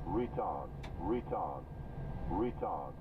retard, retard, retard.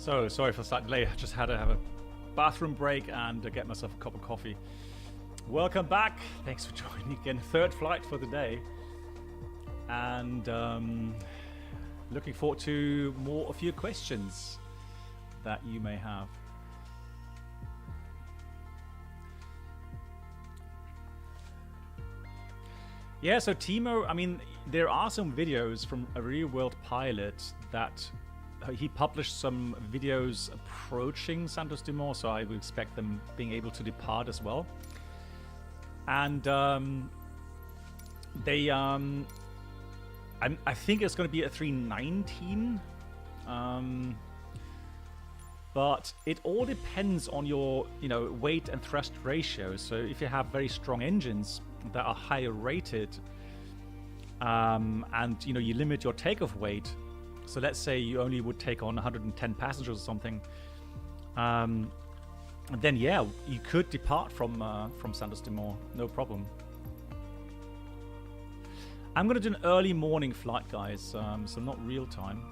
So, sorry for the slight delay. I just had to have a bathroom break and get myself a cup of coffee. Welcome back. Thanks for joining again. Third flight for the day. And looking forward to more of your questions that you may have. Yeah, so Timo, I mean, there are some videos from a real-world pilot that he published some videos approaching Santos Dumont, so I would expect them being able to depart as well. And they, I think it's going to be a 319, but it all depends on your, weight and thrust ratio. So if you have very strong engines that are higher rated, and you limit your takeoff weight. So let's say you only would take on 110 passengers or something. Then yeah, you could depart from Santos Dumont, no problem. I'm gonna do an early morning flight, guys, so not real time.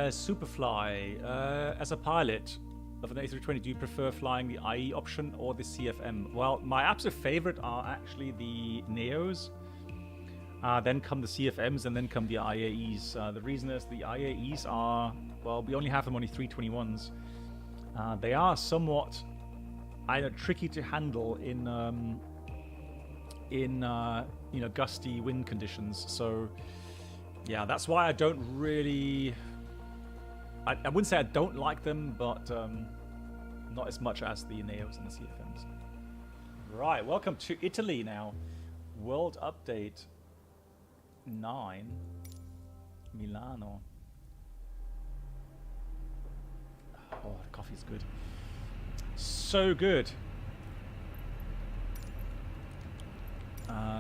Superfly, as a pilot of an A320, do you prefer flying the IE option or the CFM? Well, my absolute favorite are actually the Neos, then come the CFMs, and then come the IAEs. The reason is the IAEs are, well, we only have them on the 321s. They are somewhat either tricky to handle in gusty wind conditions. So yeah, that's why I don't really... I wouldn't say I don't like them, but not as much as the Neos and the CFMs. Right, welcome to Italy now. World Update 9. Milano. Oh, the coffee's good. So good.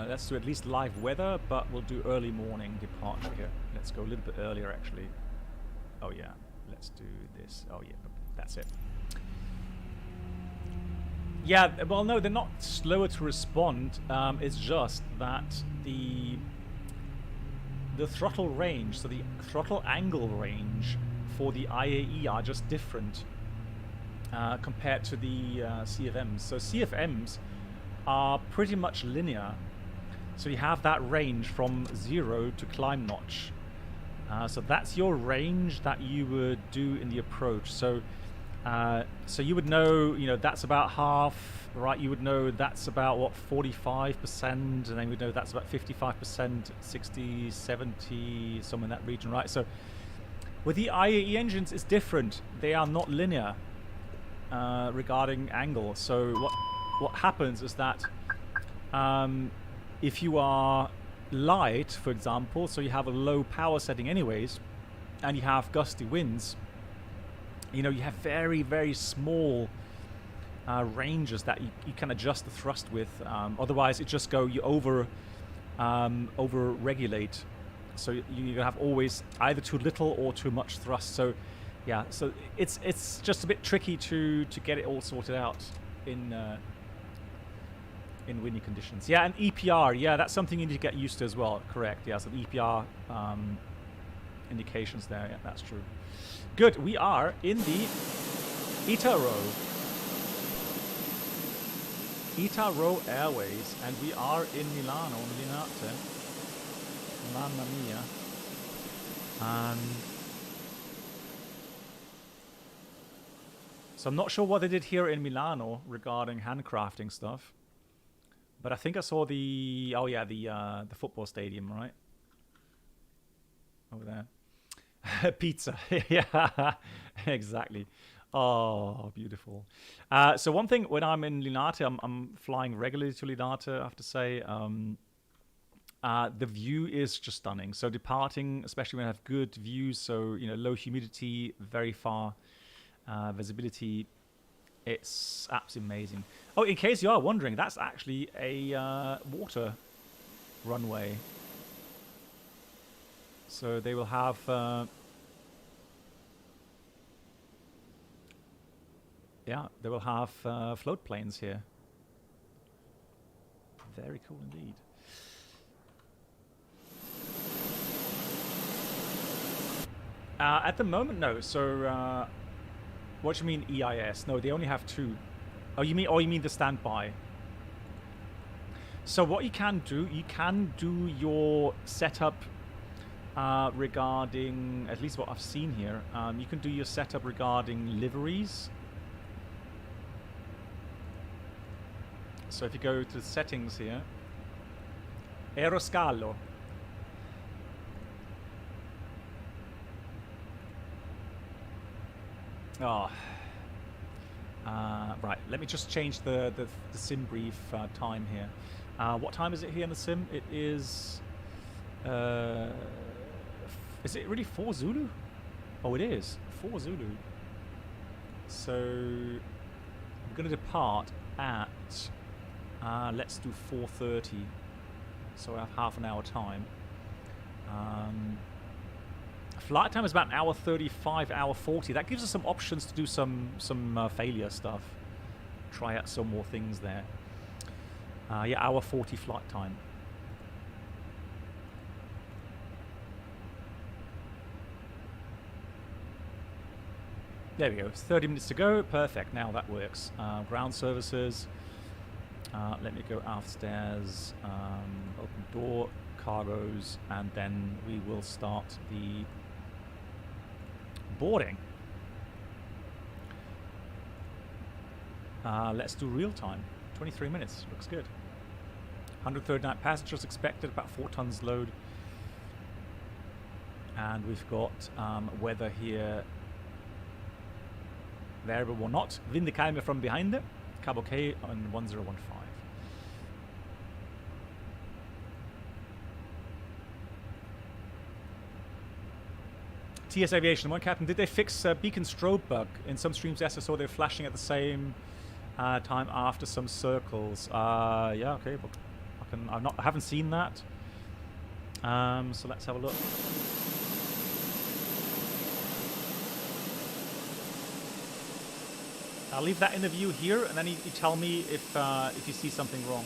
Let's do at least live weather, but we'll do early morning departure here. Let's go a little bit earlier, actually. Oh, yeah. let's do this. Oh, yeah, that's it. Yeah, well, no, they're not slower to respond. It's just that the throttle range, so the throttle angle range for the IAE are just different compared to the CFMs. So CFMs are pretty much linear. So you have that range from 0 to climb notch. So that's your range that you would do in the approach. So so you would know, that's about half, right? You would know that's about, what, 45%, and then you would know that's about 55%, 60, 70, somewhere in that region, right? So with the IAE engines, it's different. They are not linear regarding angle. So what happens is that if you are light, for example, so you have a low power setting anyways, and you have gusty winds, you have very, very small ranges that you can adjust the thrust with. Otherwise, it just you over regulate. So you have always either too little or too much thrust. So yeah, so it's just a bit tricky to get it all sorted out in windy conditions. Yeah, and EPR, yeah, that's something you need to get used to as well. Correct. Yeah, so the EPR indications there. Yeah, that's true. Good, we are in the Itaro Airways, and we are in Milano, Linate. Mamma mia. So I'm not sure what they did here in Milano regarding handcrafting stuff, but I think I saw the the football stadium, right? Over there. Pizza. Yeah, exactly. Oh, beautiful. So one thing, when I'm in Linate, I'm flying regularly to Linate, I have to say. The view is just stunning. So departing, especially when I have good views, so low humidity, very far visibility, it's absolutely amazing. Oh, in case you are wondering, that's actually a water runway. So they will have they will have float planes here. Very cool indeed. At the moment, no. So what do you mean EIS? No, they only have 2. Oh, you mean the standby? So what you can do your setup regarding, at least what I've seen here, you can do your setup regarding liveries. So if you go to the settings here, Aeroscalo. Oh. Right, let me just change the sim brief time here. What time is it here in the sim? It is it really 4 Zulu? Oh, it is 4 Zulu. So we're going to depart at let's do 4:30. So I have half an hour time. Flight time is about an hour 35, hour 40. That gives us some options to do some failure stuff. Try out some more things there. Yeah, hour 40 flight time. There we go. 30 minutes to go. Perfect. Now that works. Ground services. Let me go upstairs. Open door. Cargoes. And then we will start the boarding. Let's do real time. 23 minutes. Looks good. 139 passengers expected. About 4 tons load. And we've got weather here. Variable or not. Vindicalme from behind it. Cabo K on 1015. TS Aviation, one captain, did they fix beacon strobe bug? In some streams, yes, I saw they're flashing at the same time after some circles. Yeah, okay, but I haven't seen that. So let's have a look. I'll leave that in the view here, and then you tell me if you see something wrong.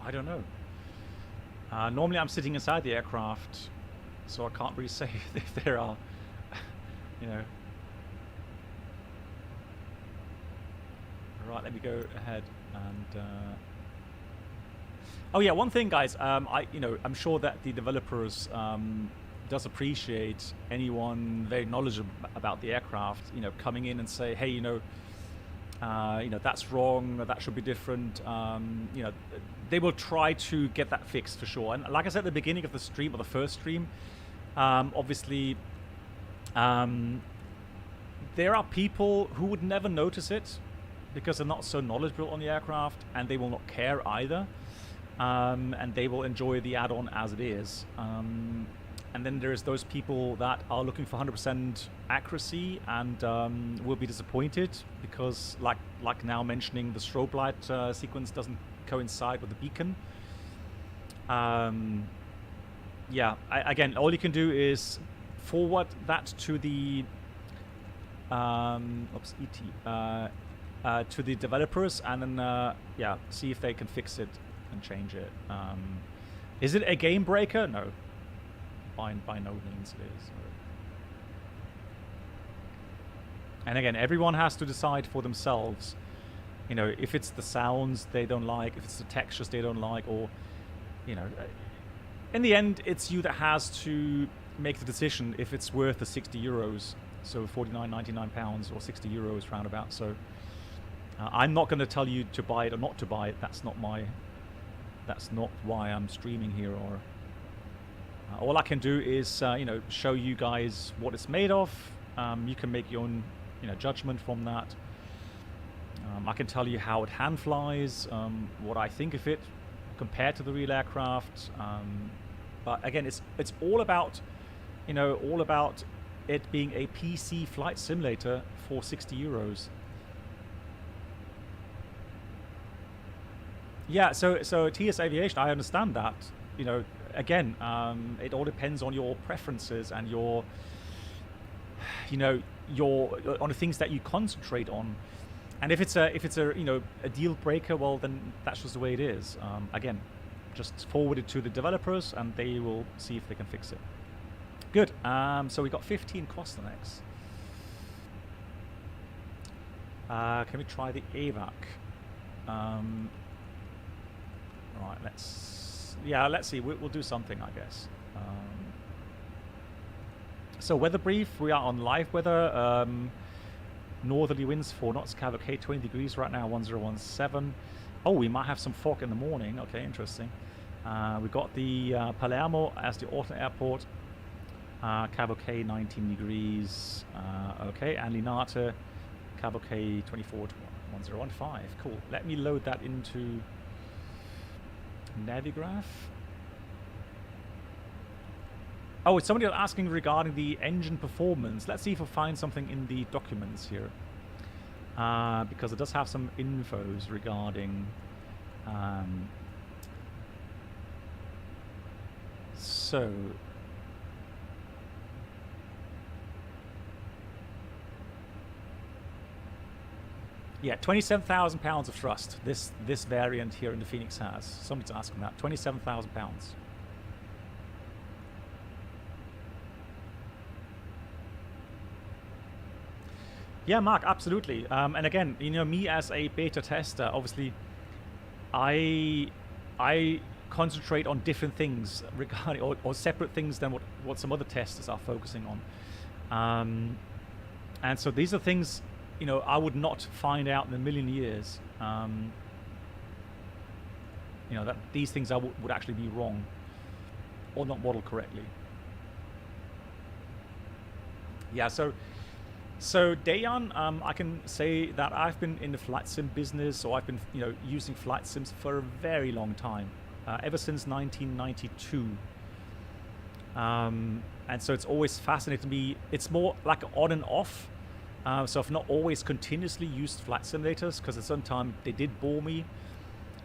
I don't know. Normally I'm sitting inside the aircraft, so I can't really say if there are, you know. Right, let me go ahead and. Oh yeah, one thing, guys. I'm sure that the developers does appreciate anyone very knowledgeable about the aircraft, coming in and say, hey, that's wrong, or that should be different. They will try to get that fixed for sure. And like I said at the beginning of the stream, or the first stream, obviously, there are people who would never notice it because they're not so knowledgeable on the aircraft, and they will not care either. And they will enjoy the add-on as it is. And then there's those people that are looking for 100% accuracy and will be disappointed because, like now mentioning, the strobe light sequence doesn't coincide with the beacon. Again, all you can do is forward that to the to the developers, and then see if they can fix it and change it. Is it a game breaker? No. By no means it is. And again, everyone has to decide for themselves, if it's the sounds they don't like, if it's the textures they don't like, or, in the end, it's you that has to make the decision if it's worth the €60, so 49.99 pounds, or €60 roundabout. So I'm not going to tell you to buy it or not to buy it. That's not why I'm streaming here. Or all I can do is show you guys what it's made of. You can make your own judgment from that. I can tell you how it hand flies, what I think of it compared to the real aircraft. But again, it's all about it being a PC flight simulator for €60. Yeah, so TS Aviation, I understand that. Again, it all depends on your preferences and your on the things that you concentrate on. And if it's a deal breaker, well, then that's just the way it is. Again, just forward it to the developers, and they will see if they can fix it. Good. So we got 15 Costnex. Can we try the AVAC? Right, let's see. We'll do something, I guess. So weather brief. We are on live weather. Northerly winds 4 knots, cavalcade 20 degrees right now, 1017. Oh, we might have some fog in the morning. Okay, interesting. We got the Palermo as the alternate airport. Cavalcade 19 degrees. Okay, and Linate, cavalcade 24 to 1015. Cool. Let me load that into Navigraph. Oh, it's somebody asking regarding the engine performance. Let's see if we find something in the documents here, because it does have some infos regarding. So. Yeah, 27,000 pounds of thrust. This variant here in the FENIX has. Somebody's asking that. 27,000 pounds. Yeah, Mark, absolutely. And again, you know, me as a beta tester, obviously, I concentrate on different things regarding or separate things than what some other testers are focusing on. And so these are things, you know, I would not find out in a million years. You know, that these things would actually be wrong or not modeled correctly. Yeah, so Dayan, I can say that I've been in the flight sim business, or I've been, you know, using flight sims for a very long time, ever since 1992. And so it's always fascinated me. It's more like on and off. So I've not always continuously used flight simulators, because at some time they did bore me.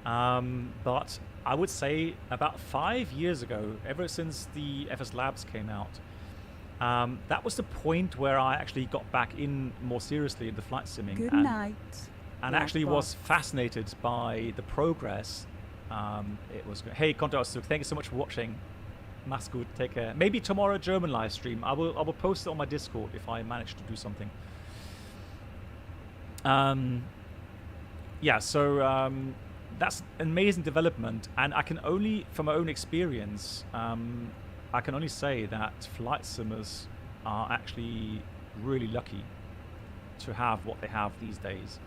But I would say about 5 years ago, ever since the FS Labs came out, that was the point where I actually got back in more seriously into flight simming. Good night. And actually was fascinated by the progress. It was great. Hey, Contos, thank you so much for watching. Mach's gut, take care. Maybe tomorrow German live stream. I will post it on my Discord if I manage to do something. Yeah, so that's an amazing development, and I can only, from my own experience, I can only say that flight simmers are actually really lucky to have what they have these days.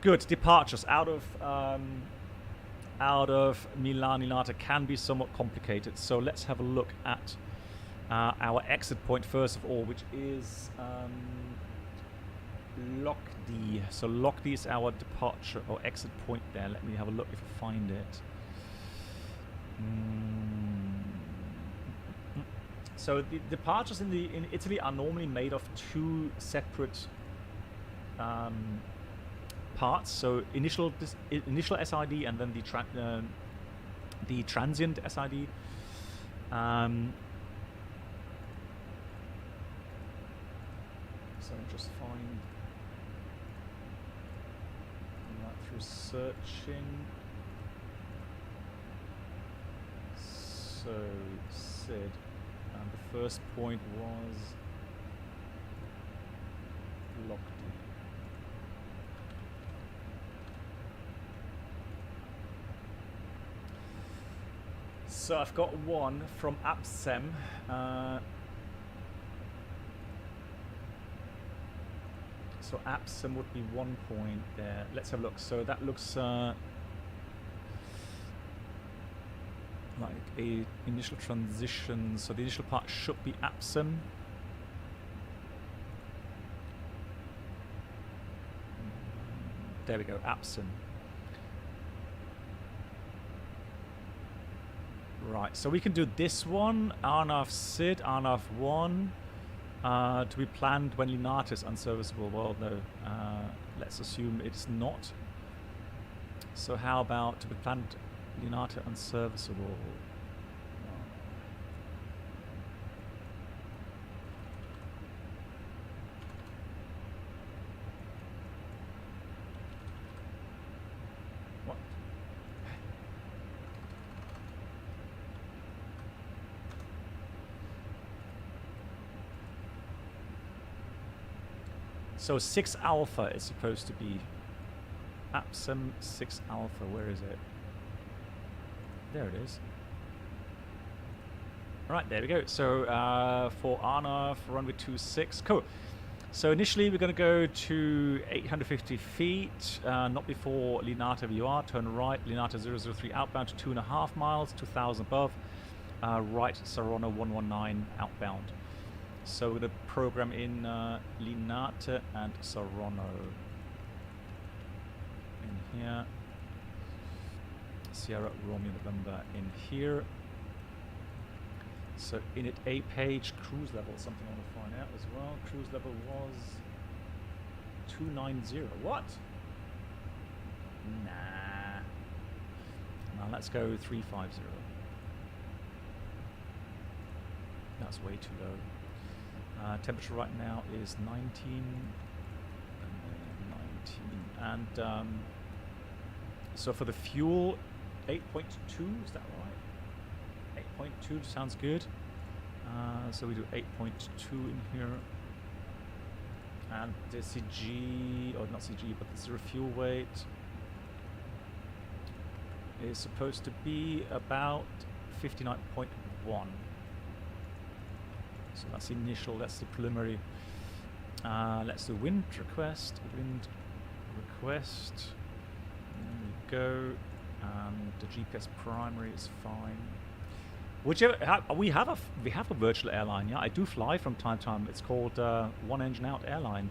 Good. Departures out of Milan Linate can be somewhat complicated, so let's have a look at our exit point first of all, which is Lokdi. So Lokdi is our departure or exit point there. Let me have a look if I find it. So the departures in Italy are normally made of two separate parts. So initial SID and then the transient SID. So just find that through searching. So Sid, and the first point was Lokdi. So I've got one from Apsem. So Apsem would be 1 point there. Let's have a look. So that looks like a initial transition. So the initial part should be Apsem. There we go, Apsem. Right, so we can do this one. Arnav Sid, Arnav 1. To be planned when Linate is unserviceable. Well, no. Let's assume it's not. So how about to be planned Linate unserviceable? What? So 6 alpha is supposed to be Apsem 6 alpha. Where is it? There it is. Right, there we go. So for Arnav, runway 26. Cool. So initially we're going to go to 850 feet, not before Linate VUR. Turn right, Linate 003 outbound to 2.5 miles, 2,000 above. Right, Saronno 119 outbound. So we're going to program in Linate and Saronno. In here. Sierra Romeo November in here. So in it A page, cruise level, something I want to find out as well. Cruise level was 290. What? Nah. Now let's go 350. That's way too low. Temperature right now is 19 and 19. And so for the fuel, 8.2, is that right? 8.2 sounds good. So we do 8.2 in here. And the CG, or not CG, but the zero fuel weight is supposed to be about 59.1. So that's the initial, that's the preliminary. Let's do wind request. Wind request. There we go. And the GPS primary is fine. Whichever we have a virtual airline. Yeah, I do fly from time to time. It's called One Engine Out Airline.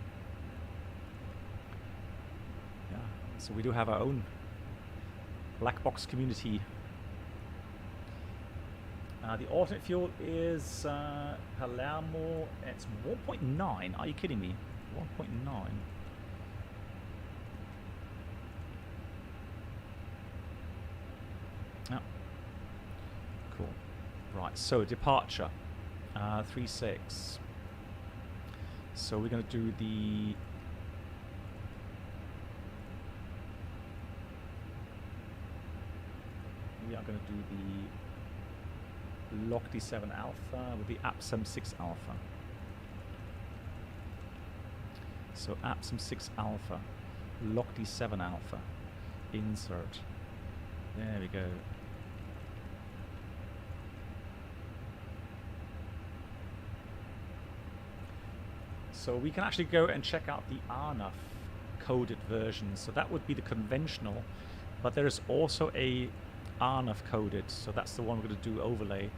Yeah, so we do have our own black box community. The alternate fuel is Palermo. It's 1.9. Are you kidding me? 1.9. Oh. Cool. Right. So departure. 3-6. So we're going to do the. We are going to do the Lock D7 Alpha with the APSM 6 Alpha. So APSM 6 Alpha, Lock D7 Alpha, insert. There we go. So we can actually go and check out the ANAF coded version. So that would be the conventional, but there is also a ANAF coded, so that's the one we're going to do overlay.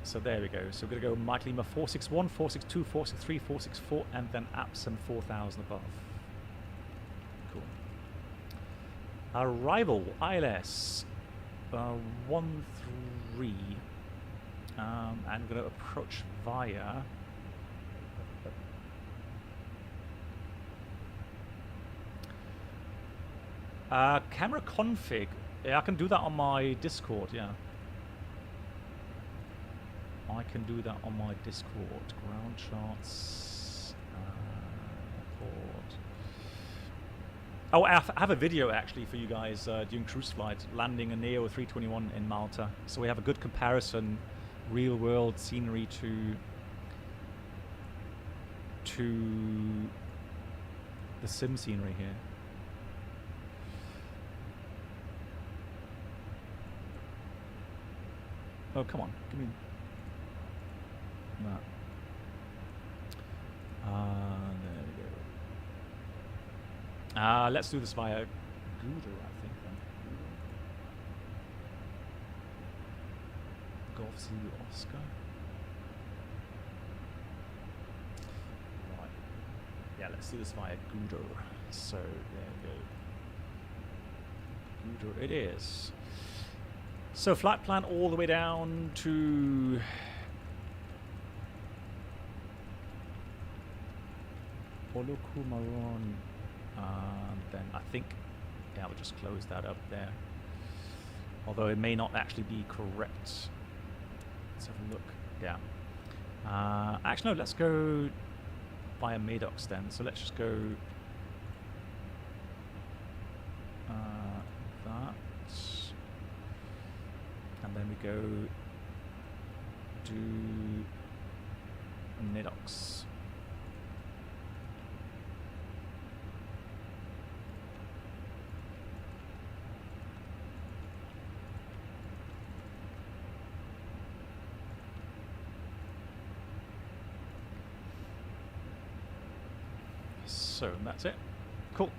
So there we go. So we're going to go Mike Lima 461, 462, 463, 464, and then APSM 4000 above. Cool. Arrival ILS 13. And I'm going to approach via. Camera config. Yeah, I can do that on my Discord, yeah. I can do that on my Discord. Ground charts. Airport. Oh, I have a video actually for you guys doing cruise flight, landing a Neo 321 in Malta. So we have a good comparison, real world scenery to the sim scenery here. Oh, come on. Give me that. There we go. Let's do this via Google, I think, then. Golf Zulu Oscar. Right. Yeah, let's do this via Google. So, there we go. Google it is. So flight plan all the way down to Olukumaron. Then I think, yeah, we'll just close that up there. Although it may not actually be correct. Let's have a look. Yeah. Actually, no, let's go via Maddox then. So let's just go that. And then we go to Maddox. So that's it. Cool.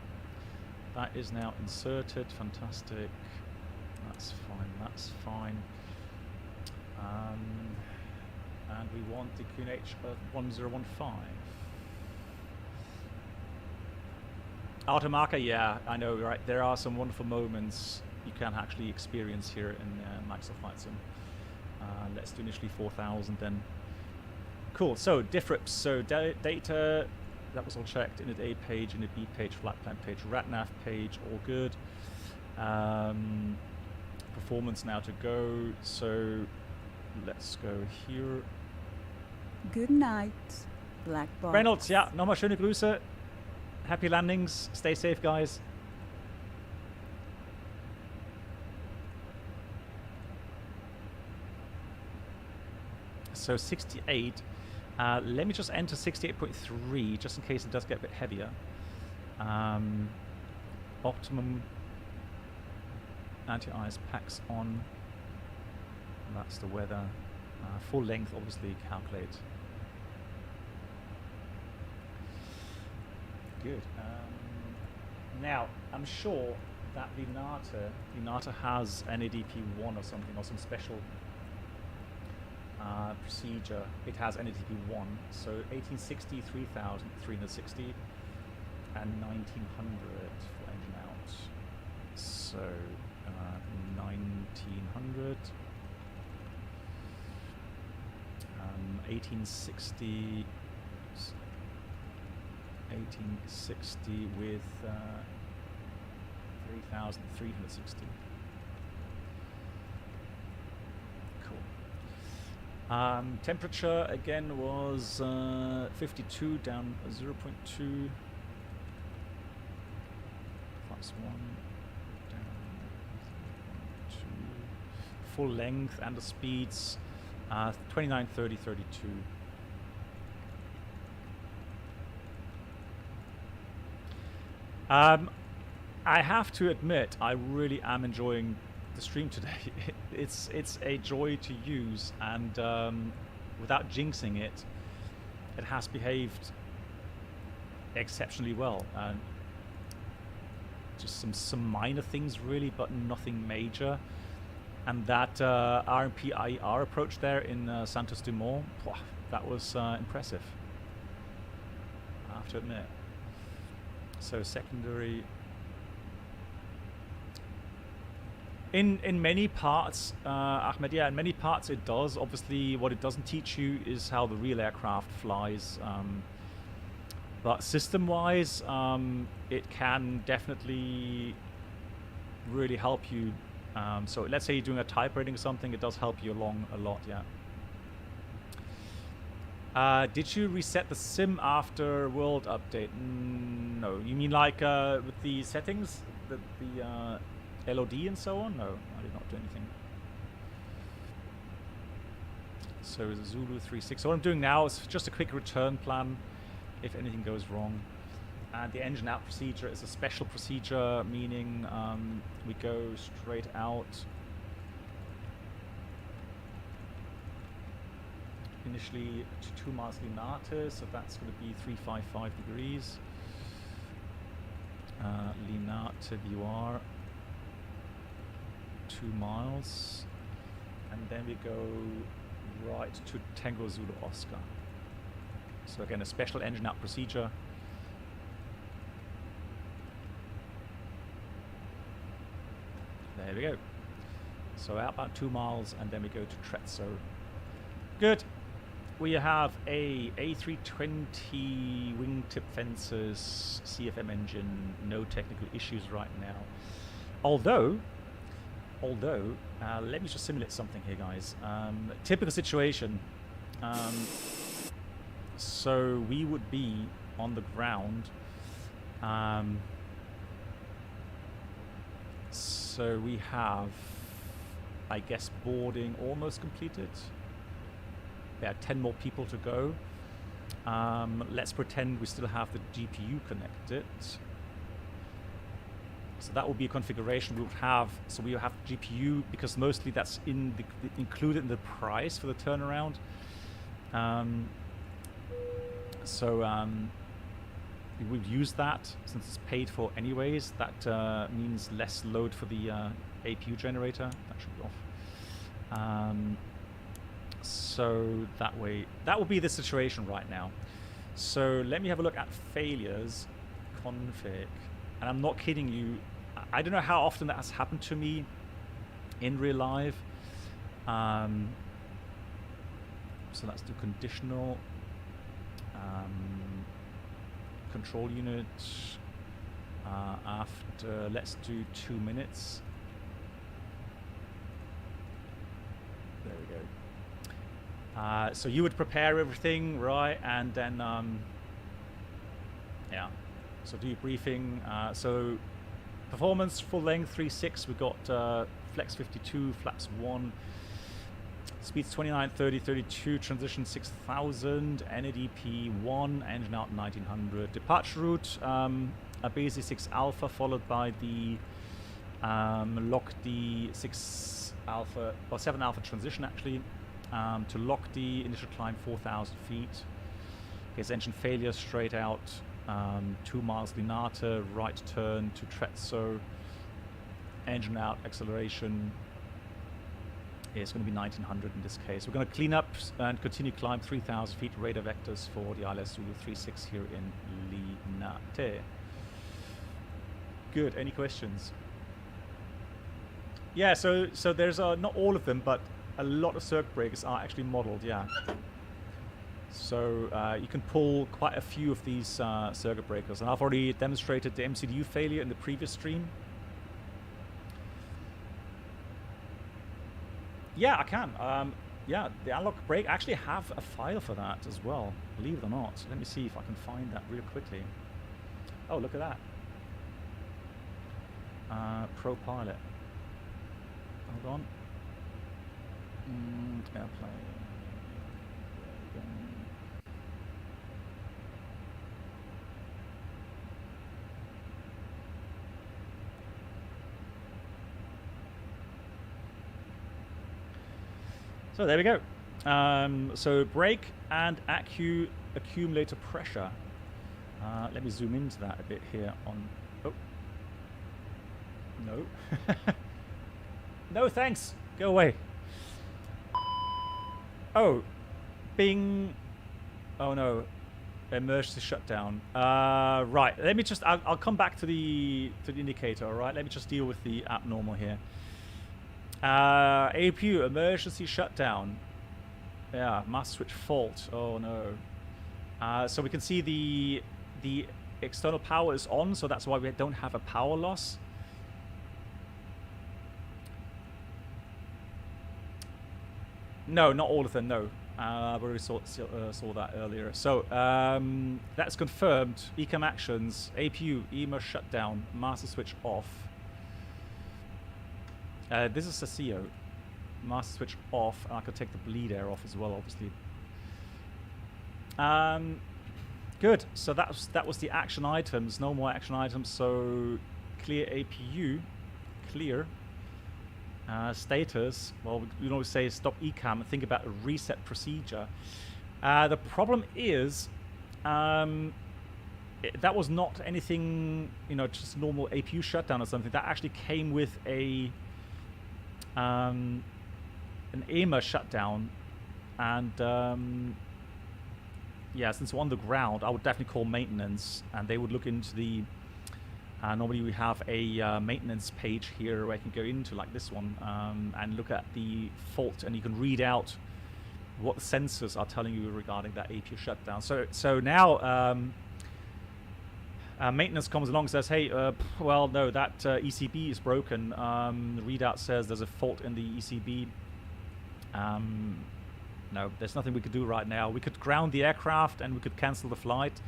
That is now inserted. Fantastic. That's fine. That's fine. And we want the QNH of 1015. Automarker, yeah, I know, right? There are some wonderful moments you can actually experience here in Microsoft Flight Sim. Let's do initially 4000 then. Cool. So diffrips. So data. That was all checked. Init A page, init B page, flight plan page, RATNAV page, all good. Performance now to go. So let's go here. Good night, Black Box. Reynolds, ja, nochmal schöne Grüße. Happy landings. Stay safe, guys. So 68. Let me just enter 68.3 just in case it does get a bit heavier. Optimum anti-ice packs on. That's the weather. Full length, obviously, calculate. Good. Now, I'm sure that Linate has NADP1 or something, or some special procedure. It has NADP1, so 1860, 3360, and 1900 for engine out. So 1900, 1860 with 3360. Cool. Temperature again was 52 down 0.2. +1 down 0.2. Full length and the speeds 29, 30, 32. I have to admit, I really am enjoying the stream today. It's a joy to use, and without jinxing it, it has behaved exceptionally well. Just some minor things really, but nothing major. And that RMP IR approach there in Santos Dumont, that was impressive, I have to admit. So secondary. In many parts, Ahmed, yeah, in many parts it does. Obviously, what it doesn't teach you is how the real aircraft flies. But system-wise, it can definitely really help you. So let's say you're doing a type rating or something, it does help you along a lot, yeah. Did you reset the sim after world update? No. You mean like with the settings, the LOD and so on? No, I did not do anything. So Zulu 36. So what I'm doing now is just a quick return plan if anything goes wrong. And the engine out procedure is a special procedure, meaning we go straight out. Initially to 2 miles Linate, so that's going to be 355 degrees. Linate VUR, 2 miles. And then we go right to Tango Zulu Oscar. So again, a special engine out procedure. There we go. So out about 2 miles, and then we go to Trezzo. Good. We have a A320 wingtip fences CFM engine. No technical issues right now. Although, let me just simulate something here, guys. Typical situation. So we would be on the ground. So we have, I guess, boarding almost completed. There are 10 more people to go. Let's pretend we still have the GPU connected. So that will be a configuration we would have. So we will have GPU, because mostly that's included in the price for the turnaround. We would use that since it's paid for anyways. That means less load for the APU generator. That should be off. So that way, that will be the situation right now. So let me have a look at failures config. And I'm not kidding you. I don't know how often that has happened to me in real life. So let's do conditional. Control unit. After, let's do 2 minutes. There we go. So you would prepare everything, right? And then, yeah. So do your briefing. So performance, full length, 3.6. We got flex 52, flaps 1. Speeds 29, 30, 32, transition 6000, NADP 1, engine out 1900. Departure route, a basic 6 alpha followed by the lock D 6 alpha, or 7 alpha transition actually, to lock D, initial climb 4000 feet. Case engine failure straight out, 2 miles Linate, right turn to Trezzo, engine out, acceleration. It's going to be 1900 in this case. We're going to clean up and continue climb 3000 feet radar vectors for the ILS Zulu 36 here in Linate. Good. Any questions? Yeah, so there's not all of them, but a lot of circuit breakers are actually modeled, yeah. So you can pull quite a few of these circuit breakers, and I've already demonstrated the MCDU failure in the previous stream. Yeah, I can. Yeah, the analog brake, I actually have a file for that as well, believe it or not. Let me see if I can find that real quickly. Oh, look at that. Pro Pilot. Hold on. Airplane. There we go. So there we go. So brake and accumulator pressure. Let me zoom into that a bit here on... Oh. No. No, thanks. Go away. Oh. Bing. Oh, no. Emergency shutdown. Right. Let me just... I'll come back to the indicator, all right? Let me just deal with the abnormal here. APU, emergency shutdown. Yeah, master switch fault. Oh no. So we can see the external power is on, so that's why we don't have a power loss. No, not all of them, no. I already saw that earlier. So that's confirmed. ECAM actions, APU, EMA shutdown, master switch off. This is a CO. Master switch off, and I could take the bleed air off as well, obviously. Good. So that was the action items. No more action items. So clear APU, clear. Status. Well, we always say stop ECAM and think about a reset procedure. The problem is that was not anything, you know, just normal APU shutdown or something. That actually came with a an EMA shutdown, and yeah, since we're on the ground, I would definitely call maintenance, and they would look into the normally we have a maintenance page here where I can go into, like this one, and look at the fault, and you can read out what the sensors are telling you regarding that APU shutdown. So now maintenance comes along and says, hey, well, no, that ECB is broken. The readout says there's a fault in the ECB. No, there's nothing we could do right now. We could ground the aircraft and we could cancel the flight.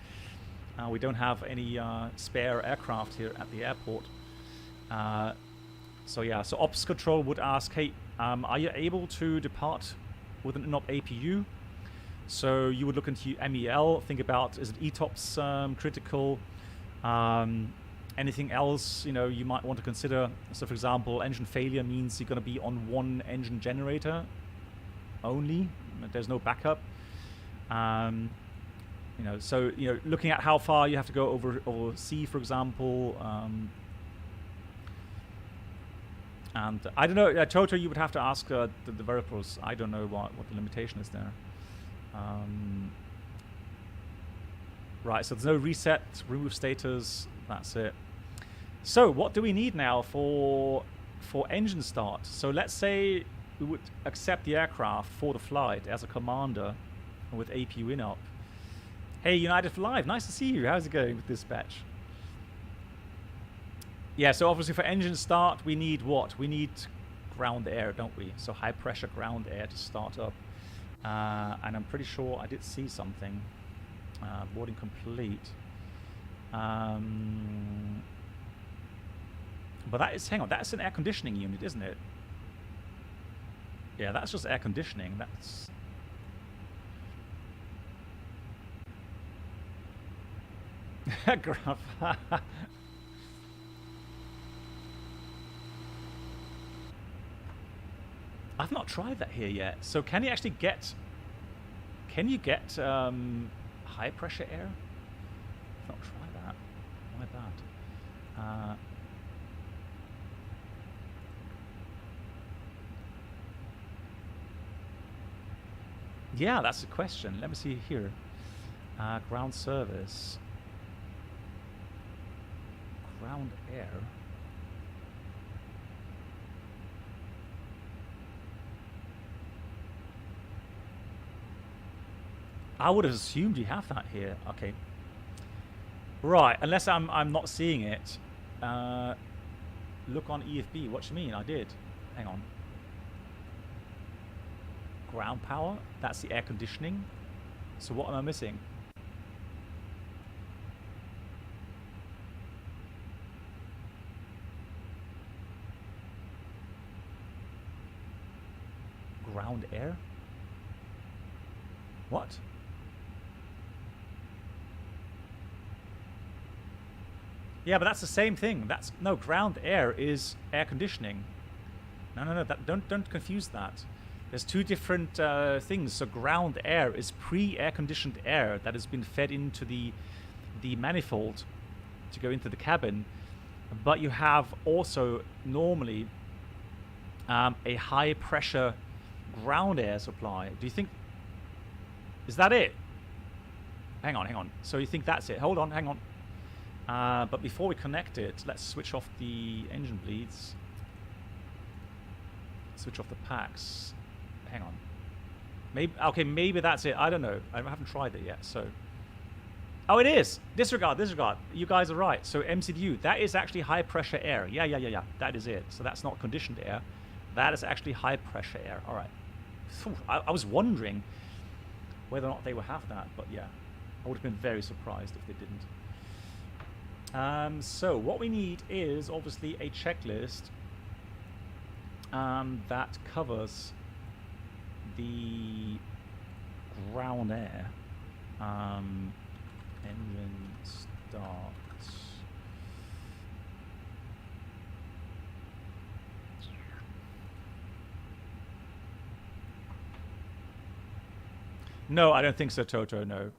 We don't have any spare aircraft here at the airport. So yeah, so Ops Control would ask, hey, are you able to depart with an in-op APU? So you would look into MEL, think about, is it ETOPS critical? Anything else, you know, you might want to consider. So for example, engine failure means you're going to be on one engine generator only. There's no backup. You know, so, you know, looking at how far you have to go over sea, for example. And I don't know, Toto, you would have to ask the developers. I don't know what the limitation is there. Right, so there's no reset, remove status, that's it. So what do we need now for engine start? So let's say we would accept the aircraft for the flight as a commander with APU in-up. Hey, United for Live, nice to see you. How's it going with dispatch? Yeah, so obviously for engine start, we need what? We need ground air, don't we? So high pressure ground air to start up. And I'm pretty sure I did see something. Boarding complete. But that is, hang on, that's an air conditioning unit, isn't it? Yeah, that's just air conditioning. That's... Graph. I've not tried that here yet. So can you actually get... Can you get high pressure air? I've not tried that. Why that? Yeah, that's the question. Let me see here. Ground service. Ground air. I would have assumed you have that here. Okay. Right, unless I'm not seeing it. Look on EFB. What do you mean? I did. Hang on. Ground power. That's the air conditioning. So what am I missing? Ground air? What? Yeah, but that's the same thing. That's no, ground air is air conditioning. No. Don't confuse that. There's two different things. So ground air is pre-air conditioned air that has been fed into the manifold to go into the cabin. But you have also normally a high pressure ground air supply. Do you think... Is that it? Hang on. So you think that's it? Hold on, hang on. But before we connect it, let's switch off the engine bleeds. Switch off the packs. Hang on. Maybe that's it. I don't know. I haven't tried it yet. So, oh, it is. Disregard. You guys are right. So MCDU, that is actually high pressure air. Yeah. That is it. So that's not conditioned air. That is actually high pressure air. All right. I was wondering whether or not they would have that, but yeah, I would have been very surprised if they didn't. So what we need is obviously a checklist that covers the ground air. Engine start. No, I don't think so, Toto. No.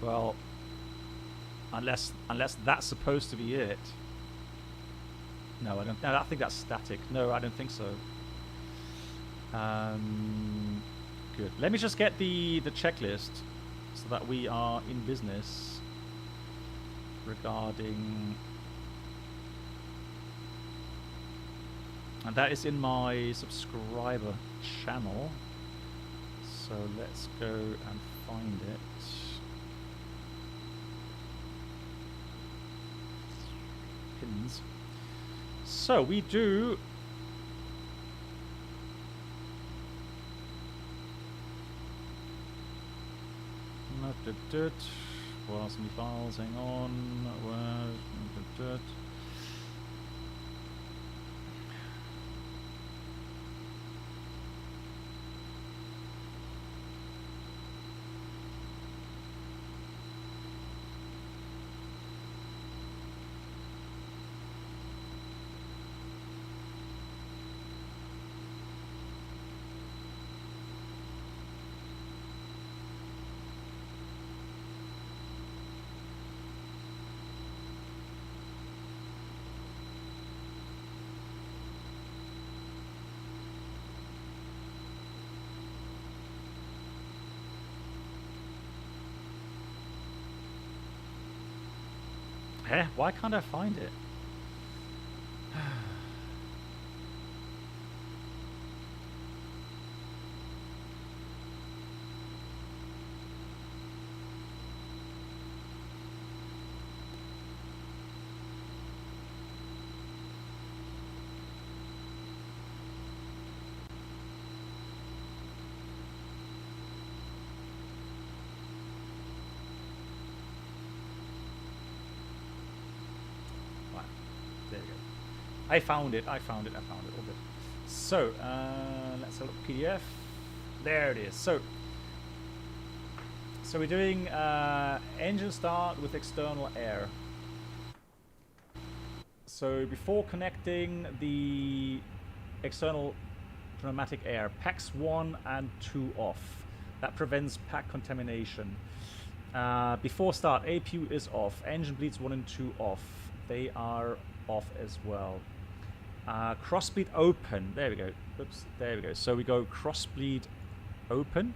Well, unless that's supposed to be it. No, I don't. No, I think that's static. No, I don't think so. Good. Let me just get the checklist so that we are in business regarding, and that is in my subscriber channel. So let's go and find it. Pins. So we do Well, some files, hang on. Why can't I find it? I found it. All good. So, let's have a look at PDF. There it is. So we're doing engine start with external air. So before connecting the external pneumatic air, packs 1 and 2 off. That prevents pack contamination. Before start, APU is off. Engine bleeds 1 and 2 off. They are off as well. Crossbleed open. There we go. Oops. There we go. So we go crossbleed open.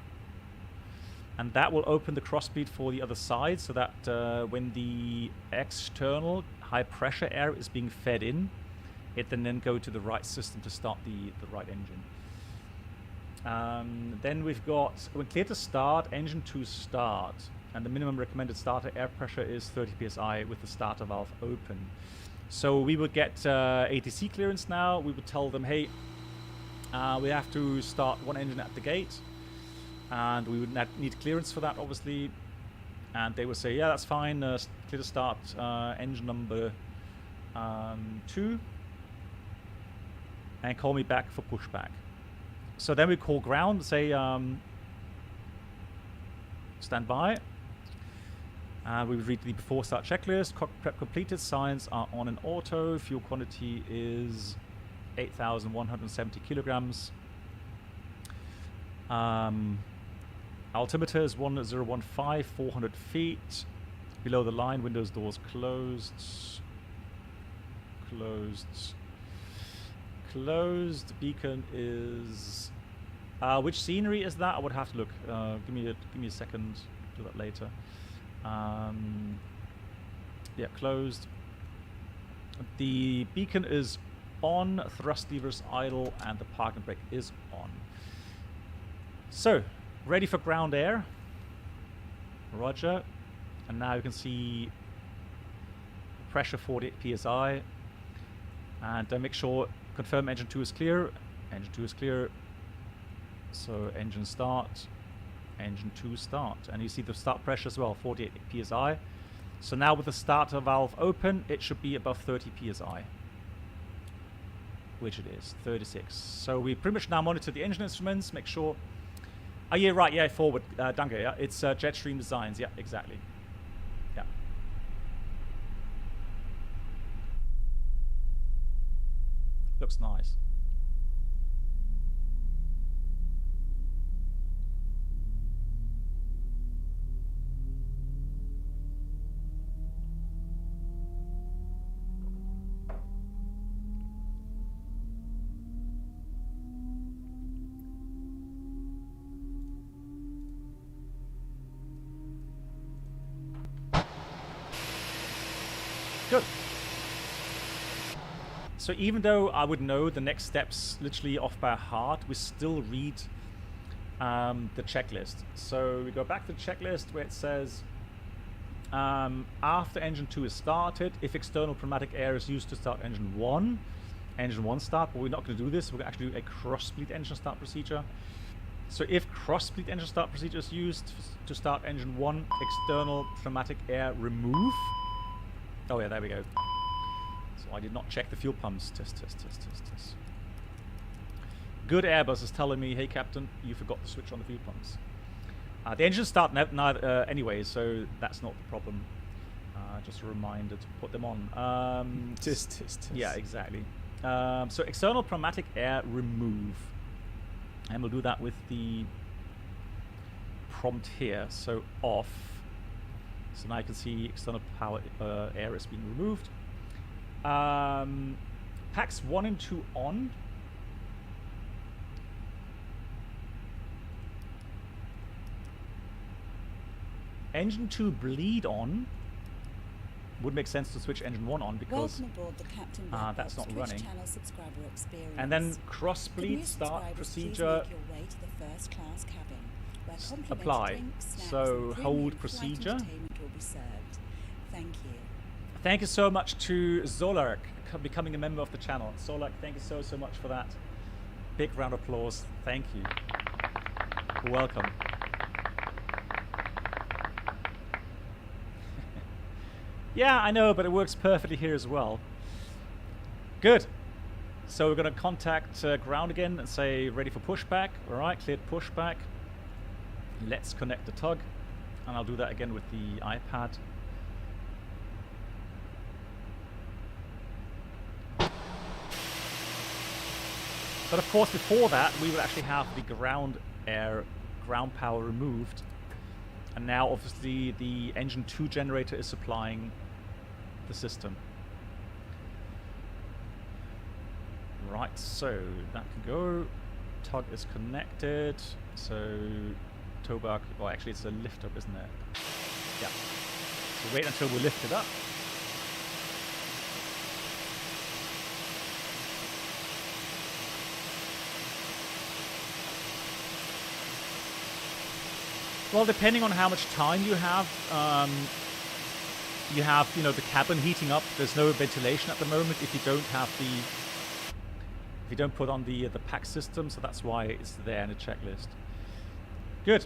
And that will open the crossbleed for the other side, so that when the external high pressure air is being fed in, it then go to the right system to start the right engine. Then we've got, when clear to start, engine 2 start. And the minimum recommended starter air pressure is 30 psi with the starter valve open. So we would get ATC clearance now. We would tell them, hey, we have to start one engine at the gate. And we would need clearance for that, obviously. And they would say, yeah, that's fine. Clear to start engine number 2. And call me back for pushback. So then we call ground, say, stand by. We would read the before start checklist. Cockpit prep completed. Signs are on and auto. Fuel quantity is 8,170 kilograms. Altimeter is 1015, 400 feet. Below the line, windows, doors closed. Closed. Beacon is... which scenery is that? I would have to look. Give me a second. Do that later. Yeah, closed. The beacon is on. Thrust levers idle, and the parking brake is on. So, ready for ground air. Roger. And now you can see pressure 48 psi. And make sure, confirm engine 2 is clear. Engine 2 is clear. So engine start. Engine 2 start. And you see the start pressure as well, 48 psi. So now with the starter valve open, it should be above 30 psi. Which it is, 36. So we pretty much now monitor the engine instruments, make sure... Oh yeah, right, yeah, forward, danke, yeah. It's Jetstream Designs, yeah, exactly. Yeah. Looks nice. Good. So even though I would know the next steps literally off by heart, we still read the checklist. So we go back to the checklist where it says, after engine 2 is started, if external pneumatic air is used to start engine 1 start, but we're not going to do this. We're going to actually do a cross-bleed engine start procedure. So if cross-bleed engine start procedure is used to start engine 1, external pneumatic air remove. Oh yeah, there we go. So I did not check the fuel pumps. Test. Good Airbus is telling me, hey Captain, you forgot to switch on the fuel pumps. The engines start anyway, so that's not the problem. Just a reminder to put them on. Test. Yeah, exactly. So external pneumatic air remove. And we'll do that with the prompt here. So off. So now you can see external power air is being removed. Packs 1 and 2 on. Engine 2 bleed on. Would make sense to switch engine 1 on because that's not running. And then cross bleed start procedure. Apply. So hold procedure. Thank you so much to Zolark becoming a member of the channel. Zolark, thank you so much for that. Big round of applause. Thank you. Welcome. Yeah, I know, but it works perfectly here as well. Good. So we're going to contact ground again and say ready for pushback. All right, cleared pushback. Let's connect the tug. And I'll do that again with the iPad. But of course, before that, we will actually have the ground power removed. And now, obviously, the engine 2 generator is supplying the system. Right, so that can go. Tug is connected. So, towbar, well, actually, it's a lift up, isn't it? Yeah. So wait until we lift it up. Well, depending on how much time you have, you know, the cabin heating up. There's no ventilation at the moment if you don't have if you don't put on the pack system, so that's why it's there in the checklist. Good.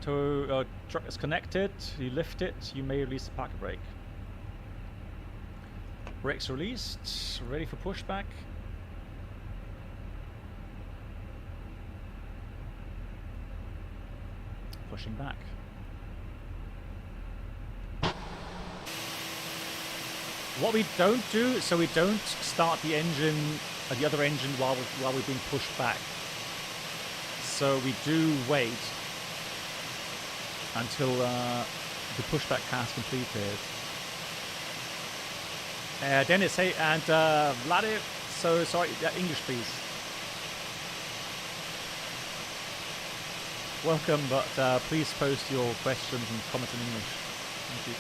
Truck is connected. You lift it. You may release the parking brake. Brakes released. Ready for pushback. Pushing back. What we don't do, so we don't start the engine, the other engine while we're being pushed back. So we do wait until the pushback has completed. Dennis, hey, and Vlade, so sorry, English please. Welcome, but please post your questions and comments in English. Thank you.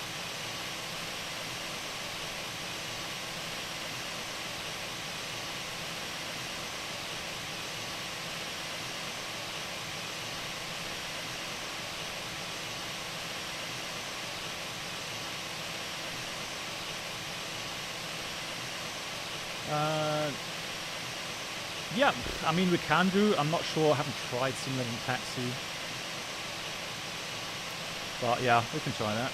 Yeah, I mean we can do. I'm not sure. I haven't tried simulating taxi. But yeah, we can try that.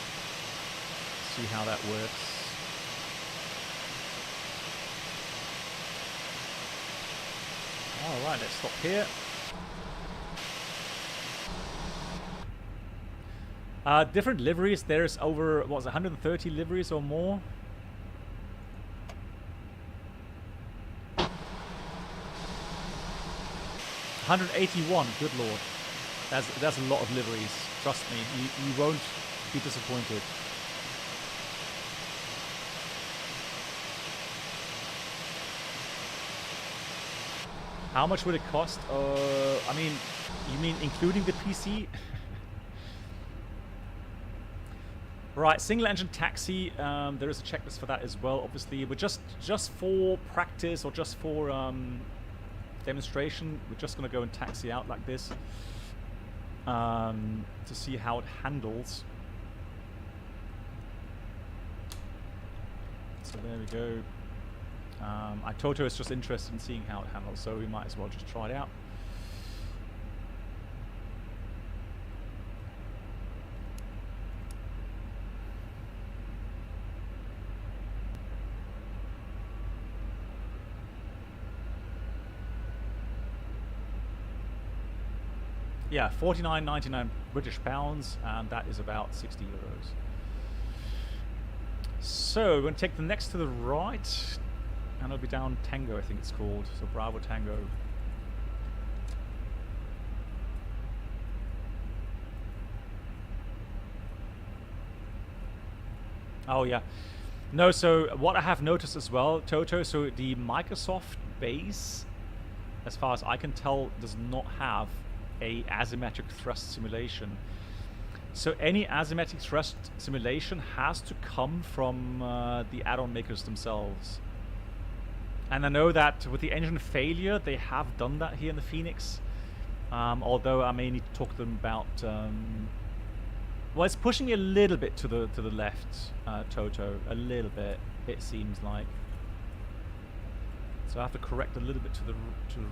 See how that works. Alright, let's stop here. Different liveries. There's over, what was it, 130 liveries or more? $181, good lord. That's a lot of liveries. Trust me, you won't be disappointed. How much would it cost? I mean, you mean including the PC? Right, single engine taxi. There is a checklist for that as well. Obviously, but just for practice or just for demonstration, we're just going to go and taxi out like this to see how it handles. So there we go. Toto is just interested in seeing how it handles, so we might as well just try it out. Yeah, 49.99 British pounds, and that is about 60 euros. So we're going to take the next to the right, and it'll be down Tango, I think it's called. So Bravo Tango. Oh yeah. No, so what I have noticed as well, Toto, so the Microsoft base, as far as I can tell, does not have a asymmetric thrust simulation. So any asymmetric thrust simulation has to come from the add-on makers themselves. And I know that with the engine failure, they have done that here in the FENIX. Although I may need to talk to them about. Well, it's pushing me a little bit to the left, Toto, a little bit. It seems like. So I have to correct a little bit to the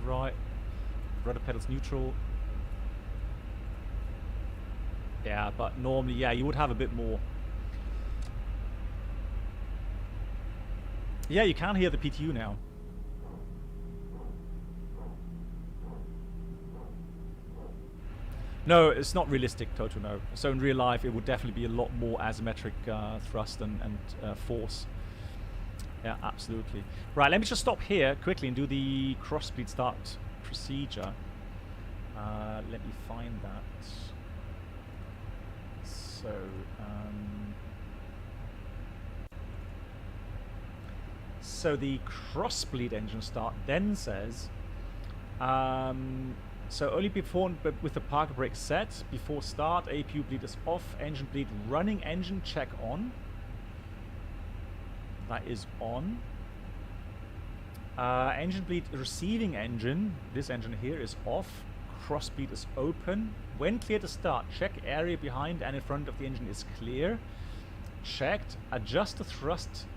right. Rudder pedals neutral. Yeah, but normally, yeah, you would have a bit more. Yeah, you can hear the PTU now. No, it's not realistic, Toto, no. So in real life, it would definitely be a lot more asymmetric thrust and force. Yeah, absolutely. Right, let me just stop here quickly and do the cross-speed start procedure. Let me find that. So the cross-bleed engine start then says, so only before, but with the parking brake set, before start, APU bleed is off, engine bleed running, engine check on. That is on. Engine bleed receiving engine, this engine here is off, cross bleed is open. When clear to start, check area behind and in front of the engine is clear. Checked, adjust the thrust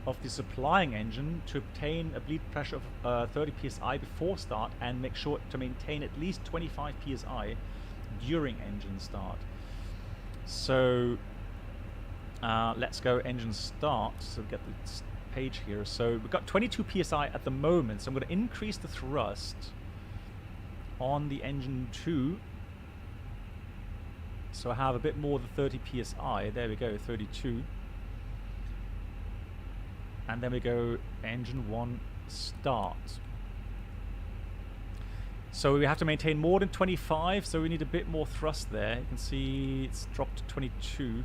of the supplying engine to obtain a bleed pressure of 30 psi before start and make sure to maintain at least 25 psi during engine start. So let's go engine start. So we get the page here. So we've got 22 psi at the moment. So I'm going to increase the thrust on the engine 2. So I have a bit more than 30 psi. There we go, 32. And then we go engine 1 start. So we have to maintain more than 25, so we need a bit more thrust there. You can see it's dropped to 22.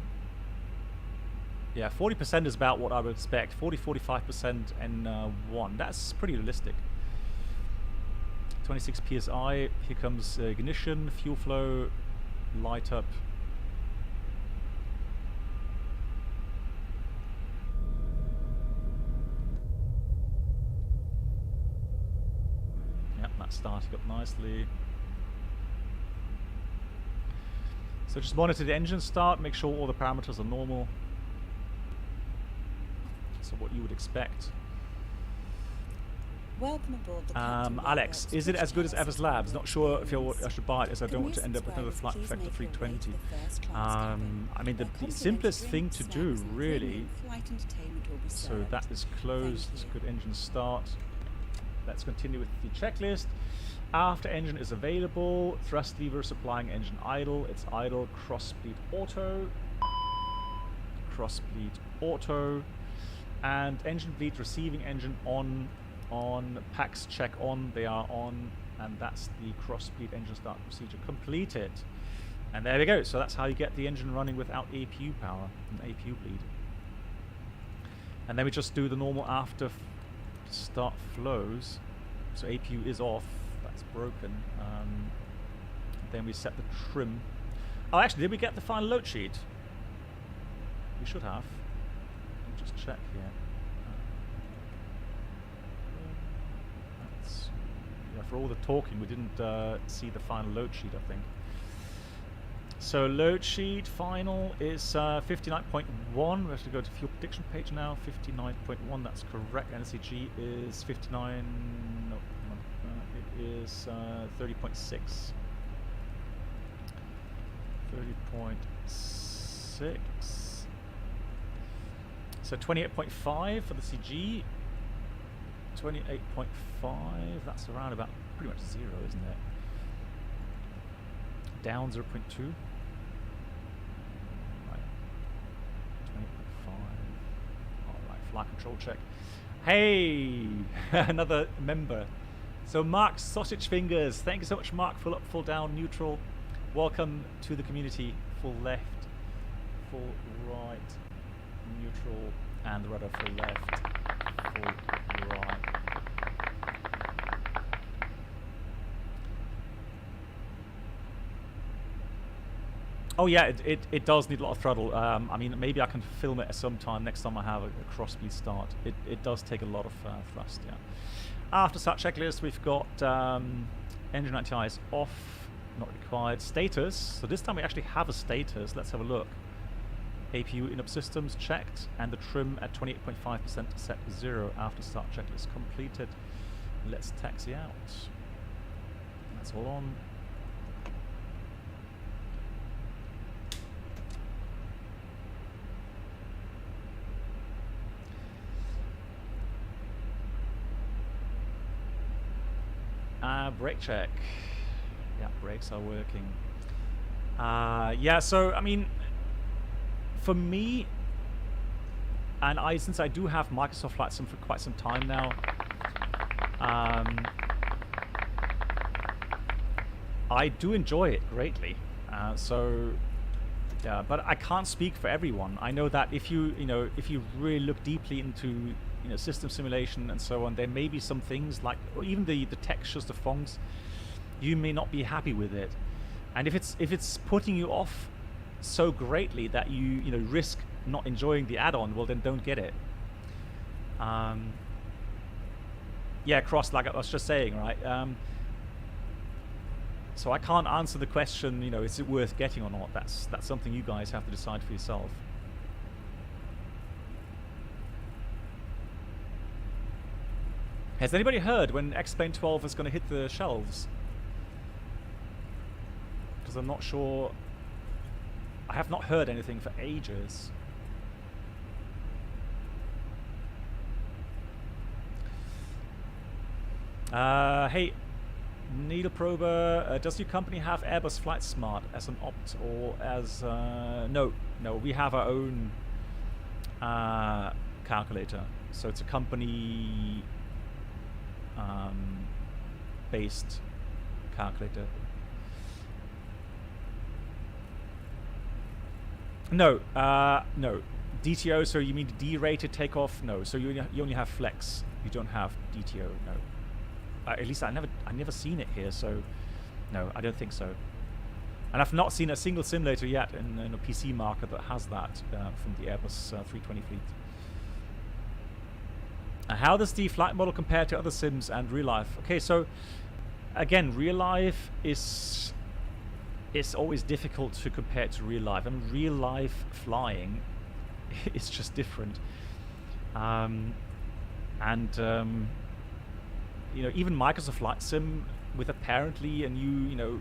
Yeah, 40% is about what I would expect. 40-45% N1. That's pretty realistic. 26 psi. Here comes ignition, fuel flow, light up. Starting up nicely. So just monitor the engine start, make sure all the parameters are normal. So what you would expect. Welcome aboard the Alex, is it as good as Evers Labs? Not sure if I should buy it, as I don't want to end up with another flight effect of 320. I mean, the simplest thing to do, really. So that is closed. Good engine start. Let's continue with the checklist. After engine is available, thrust lever supplying engine idle. It's idle. Cross bleed auto. Cross bleed auto. And engine bleed receiving engine on. Packs check on. They are on. And that's the cross bleed engine start procedure completed. And there we go. So that's how you get the engine running without APU power and APU bleed. And then we just do the normal after start flows. So APU is off, that's broken. Then we set the trim. Oh, actually, did we get the final load sheet? We should have. Let me just check here. Yeah, for all the talking, we didn't see the final load sheet, I think. So load sheet final is 59.1. We have to go to fuel prediction page now. 59.1, that's correct. NCG is 59. No, it is 30.6. 30.6. So 28.5 for the CG. 28.5. That's around about pretty much 0, isn't it? Down 0.2. Alright, flight control check. Hey! Another member. So Mark Sausage Fingers. Thank you so much, Mark. Full up, full down, neutral. Welcome to the community. Full left, full right, neutral, and the rudder full left, full right. Oh yeah, it does need a lot of throttle. I mean, maybe I can film it at some time, next time I have a cross-bleed start. It does take a lot of thrust, yeah. After start checklist, we've got engine anti-eye is off, not required. Status, so this time we actually have a status. Let's have a look. APU in-up systems checked, and the trim at 28.5% set 0. After start checklist completed. Let's taxi out. That's all on. Brake check. Yeah, brakes are working. Yeah, so I mean, for me, and since I do have Microsoft Flight Sim for quite some time now, I do enjoy it greatly. So yeah, but I can't speak for everyone. I know that if you really look deeply into system simulation and so on, there may be some things like, or even the textures, the fonts, you may not be happy with it. And if it's putting you off so greatly that you risk not enjoying the add-on, well then don't get it. Yeah, Cross, like I was just saying, right? So I can't answer the question, is it worth getting or not? That's something you guys have to decide for yourself. Has anybody heard when X-Plane 12 is going to hit the shelves? Because I'm not sure. I have not heard anything for ages. Hey, Needle Prober, does your company have Airbus Flight Smart as an opt or as no, we have our own calculator. So it's a company based calculator. No, no. DTO, so you mean D-rated takeoff? No, so you only have flex. You don't have DTO, no. At least I never seen it here, so no, I don't think so. And I've not seen a single simulator yet in a PC market that has that from the Airbus 320 fleet. How does the flight model compare to other sims and real life? Okay, so again, real life is always difficult to compare to real life. I mean, real life flying is just different. Even Microsoft Flight Sim with apparently a new,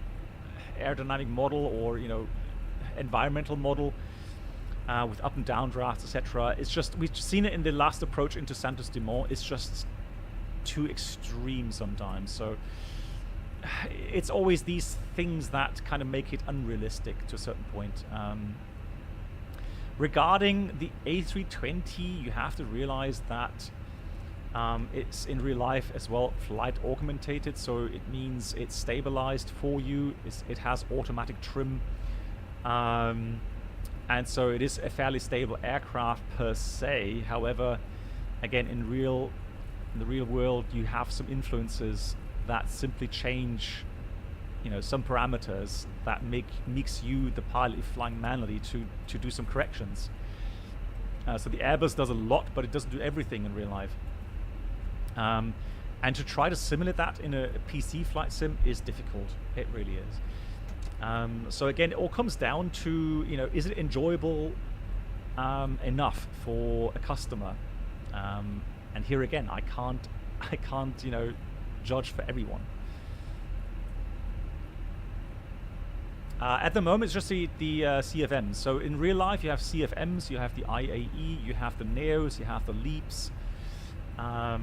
aerodynamic model or, environmental model with up and down drafts, etc. It's just, we've seen it in the last approach into Santos Dumont. It's just too extreme sometimes. So it's always these things that kind of make it unrealistic to a certain point. Regarding the A320, you have to realize that it's in real life as well flight augmented, so it means it's stabilized for you. It has automatic trim, and so it is a fairly stable aircraft per se. However, again, in the real world, you have some influences that simply change, some parameters that makes you, the pilot, flying manually, to do some corrections. So the Airbus does a lot, but it doesn't do everything in real life. And to try to simulate that in a PC flight sim is difficult. It really is. So again, it all comes down to, is it enjoyable enough for a customer? And here again, I can't, judge for everyone. At the moment, it's just the CFMs. So in real life, you have CFMs, you have the IAE, you have the NEOs, you have the LEAPs. Are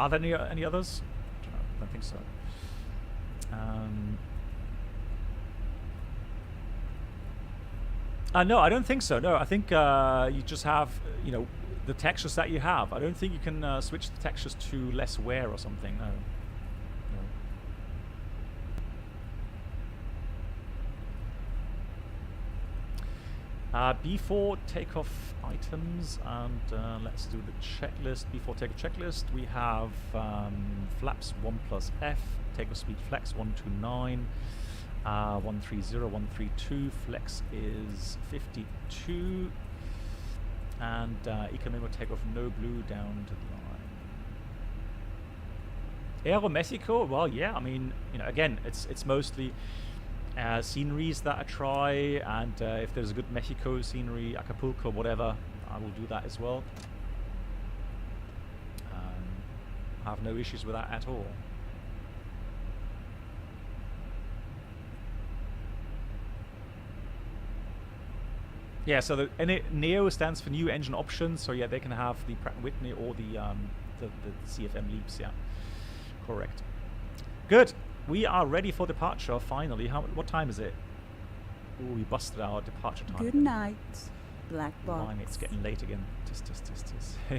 there any others? I don't think so. No, I don't think so. No, I think you just have, the textures that you have. I don't think you can switch the textures to less wear or something. No. Before takeoff items, and let's do the checklist. Before takeoff checklist, we have flaps 1 plus F, takeoff speed flex 129, 130, 132, flex is 52, and economic takeoff no blue down to the line. Aero Mexico, well, yeah, I mean, again, it's mostly sceneries that I try, and if there's a good Mexico scenery, Acapulco, whatever, I will do that as well. I have no issues with that at all. Yeah, so the NEO stands for New Engine Options, so yeah, they can have the Pratt & Whitney or the CFM LEAPs, yeah. Correct. Good. we are ready for departure, finally. What time is it? Oh, we busted our departure time. Good again. night, Black Box. Blimey, it's getting late again. Tis.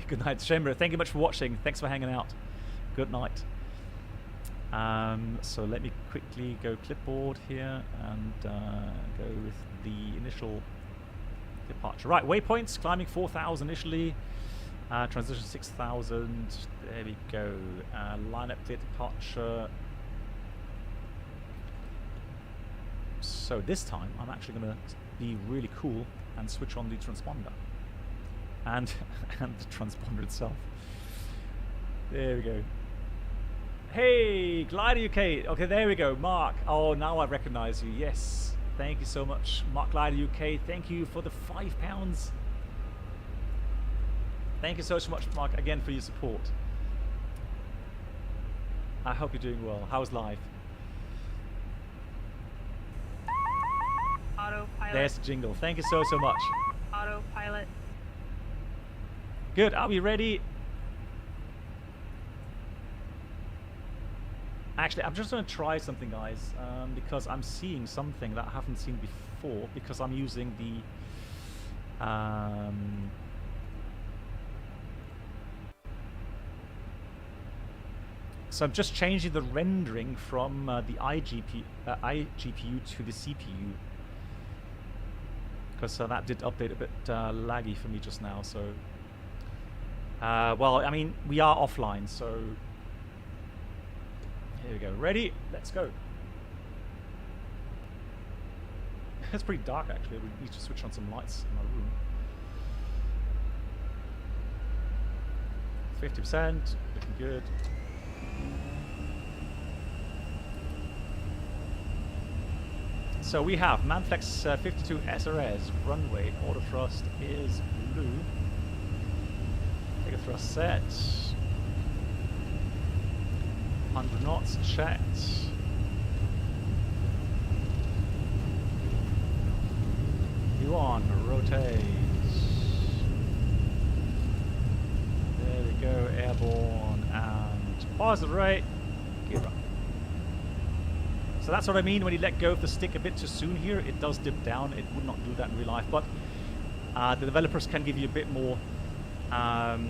Good night, Chamber. Thank you much for watching. Thanks for hanging out. Good night. So let me quickly go clipboard here and go with the initial departure. Right, waypoints, climbing 4,000 initially. Transition 6,000. There we go. Line up clear departure. So this time I'm actually going to be really cool and switch on the transponder and the transponder itself. There we go. Hey, Glider UK. Okay, there we go. Mark. Oh, now I recognize you. Yes. Thank you so much, Mark Glider UK. Thank you for the £5. Thank you so much, Mark, again for your support. I hope you're doing well. How's life? Autopilot. There's the jingle. Thank you so much. Autopilot. Good. Are we ready? Actually, I'm just going to try something, guys, because I'm seeing something that I haven't seen before, because I'm using the so I'm just changing the rendering from the iGPU to the CPU, because that did update a bit laggy for me just now. So, well, I mean, we are offline, so here we go. Ready? Let's go. It's pretty dark, actually. We need to switch on some lights in my room. 50%, looking good. So we have Manflex 52 SRS runway. Auto thrust is blue. Take a thrust set. 100 knots checked. U1 rotate. There we go, airborne and positive rate. Gear up. So that's what I mean when you let go of the stick a bit too soon here. It does dip down. It would not do that in real life, but the developers can give you a bit more of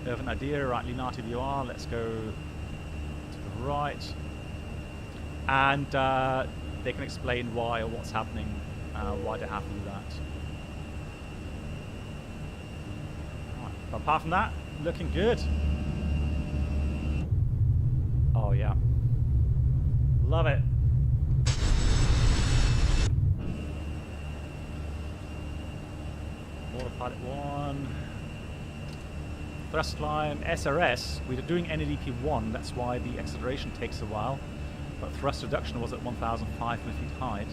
an idea. Right, Linate you are. Let's go to the right, and they can explain why or what's happening, why they have to do that. Right. But apart from that, looking good. Oh yeah, love it. Autopilot 1. Thrust climb, SRS, we're doing NADP 1, that's why the acceleration takes a while. But thrust reduction was at 1,500 feet height.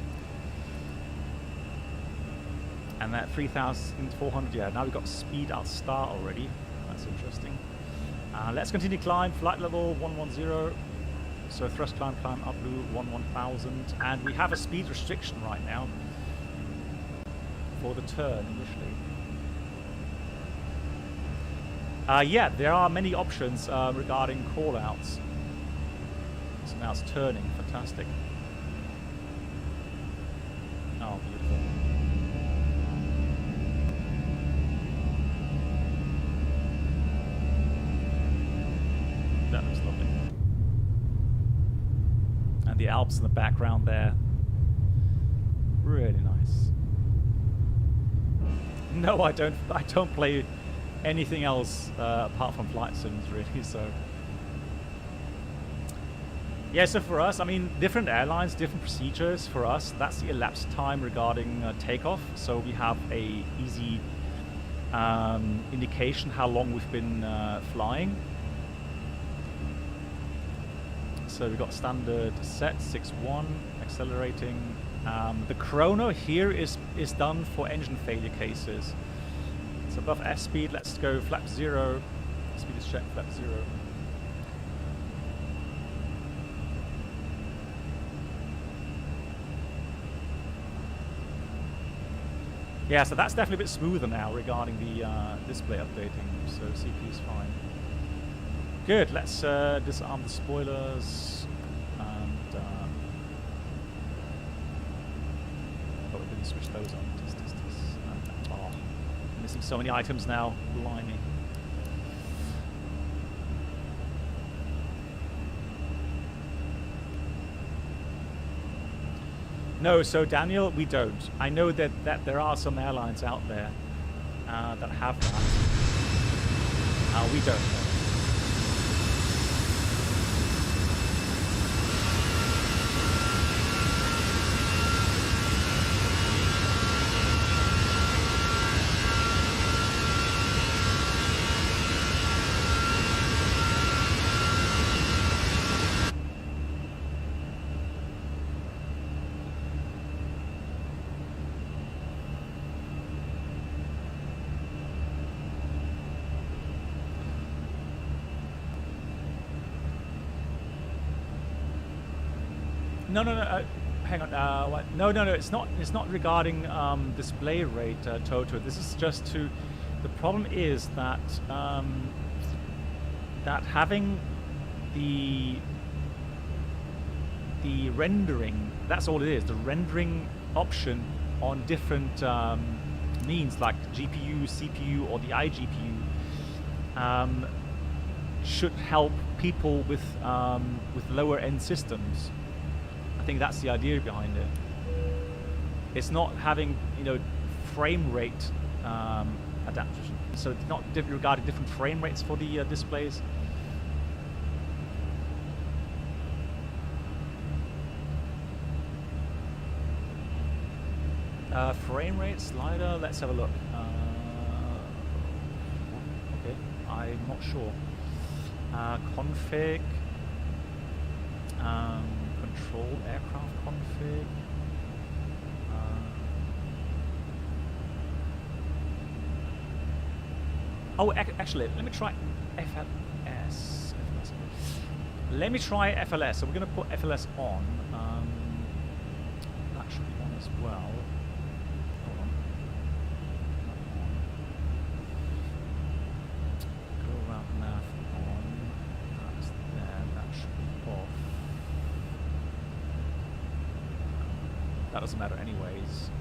And at 3,400, yeah, now we've got speed out start already. That's interesting. Let's continue climb, flight level 110. So thrust climb up blue 11,000. And we have a speed restriction right now for the turn initially. Yeah, there are many options regarding callouts. So now it's turning, fantastic. Oh, beautiful. That looks lovely. And the Alps in the background there. Really nice. No, I don't play anything else apart from flight sims, really. So yeah, so for us, I mean, different airlines, different procedures. For us, that's the elapsed time regarding takeoff. So we have a easy indication how long we've been flying. So we've got standard set 6-1 accelerating. The chrono here is done for engine failure cases. So above F speed, let's go flap 0. Speed is checked, flap 0. Yeah, so that's definitely a bit smoother now regarding the display updating. So CPU is fine. Good, let's disarm the spoilers. switch those on. Oh, missing so many items now. Blimey. No, so Daniel, we don't. I know that there are some airlines out there that have that. We don't know. No, hang on. What? No. It's not. It's not regarding display rate, Toto. This is just to. The problem is that that having the rendering. That's all it is. The rendering option on different means like GPU, CPU, or the iGPU should help people with lower end systems. I think that's the idea behind it. It's not having, frame rate adaptation. So it's not regarding different frame rates for the displays. Frame rate slider. Let's have a look. Okay, I'm not sure. Config. Control aircraft config. Actually, let me try FLS. Let me try FLS. So we're going to put FLS on. That should be on as well. Hold on. Go around nav on. That's there. That should be off. That doesn't matter anyways.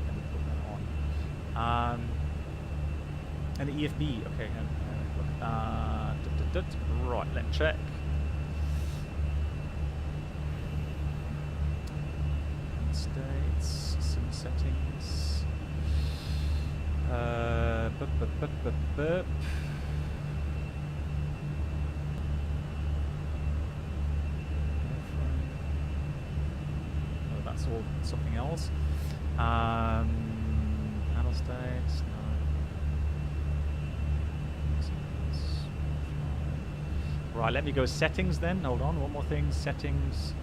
Let me put that on. And the EFB, okay. Right, let's check. States, sim settings. Or something else. Panel states. No. Right, let me go settings then. Hold on, one more thing. Settings.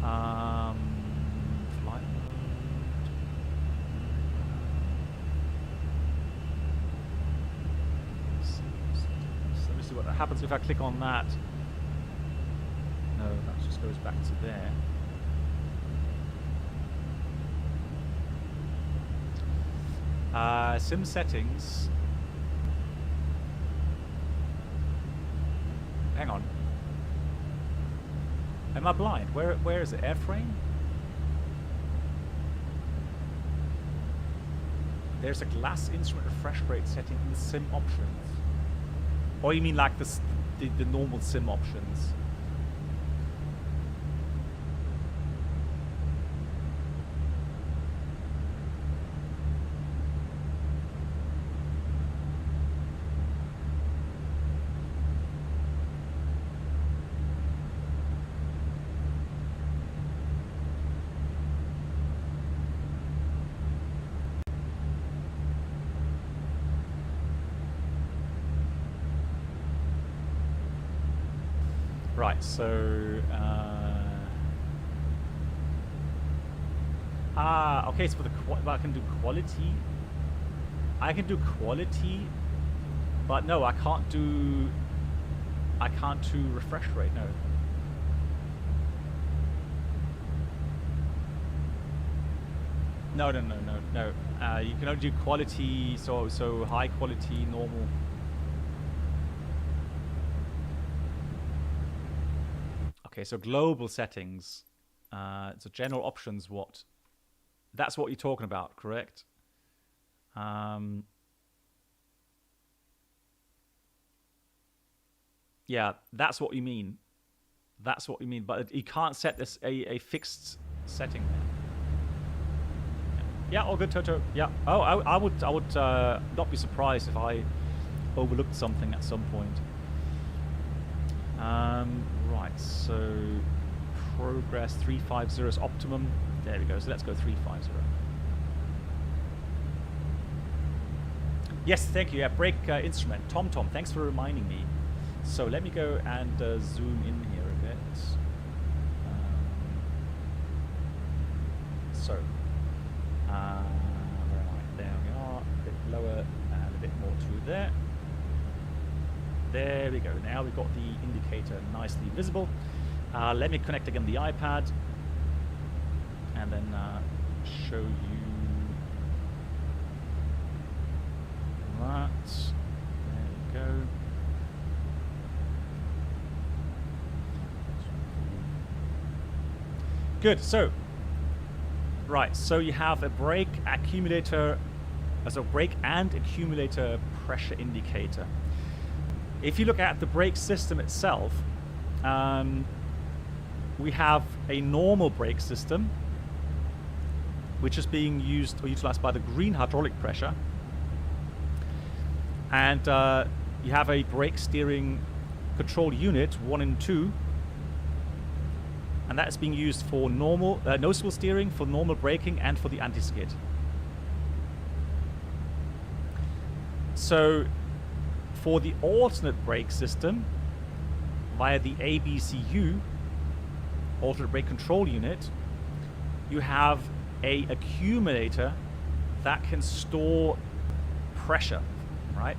Flight mode. So let me see what happens if I click on that. No, that just goes back to there. Sim settings. Hang on. Am I blind? Where is it? Airframe? There's a glass instrument refresh rate setting in the sim options. Or you mean like the normal sim options? Right, so okay, so for the I can do quality. I can do quality, but no, I can't do refresh rate. No. No. You can only do quality, so high quality, normal. Okay, Okay, so global settings. So general options, what? That's what you're talking about, correct? Yeah, that's what you mean. That's what you mean. But you can't set this a fixed setting there. Yeah, all good, Toto. Yeah. Oh, I would not be surprised if I overlooked something at some point. Right. So progress 350 is optimum. There we go. So let's go 350. Yes, thank you. Yeah, brake instrument. Tom, thanks for reminding me. So let me go and zoom in here a bit. Where am I? There we are. A bit lower and a bit more to there. There we go. Now we've got the indicator nicely visible. Let me connect again the iPad and then show you that. There we go. Good. So, right. So you have a brake accumulator, so brake and accumulator pressure indicator. If you look at the brake system itself, we have a normal brake system, which is being used or utilized by the green hydraulic pressure, and you have a brake steering control unit 1 and 2. And that is being used for normal noticeable steering, for normal braking, and for the anti-skid. So for the alternate brake system, via the ABCU, alternate brake control unit, you have a accumulator that can store pressure, right,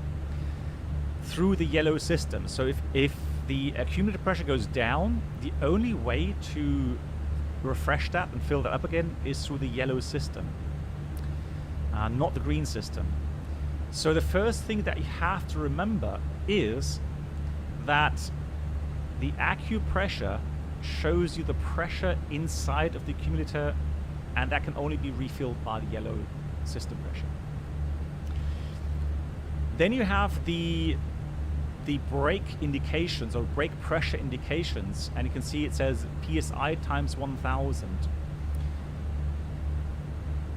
through the yellow system. So if the accumulator pressure goes down, the only way to refresh that and fill that up again is through the yellow system, not the green system. So the first thing that you have to remember is that the accu pressure shows you the pressure inside of the accumulator, and that can only be refilled by the yellow system pressure. Then you have the brake indications or brake pressure indications, and you can see it says PSI times 1000.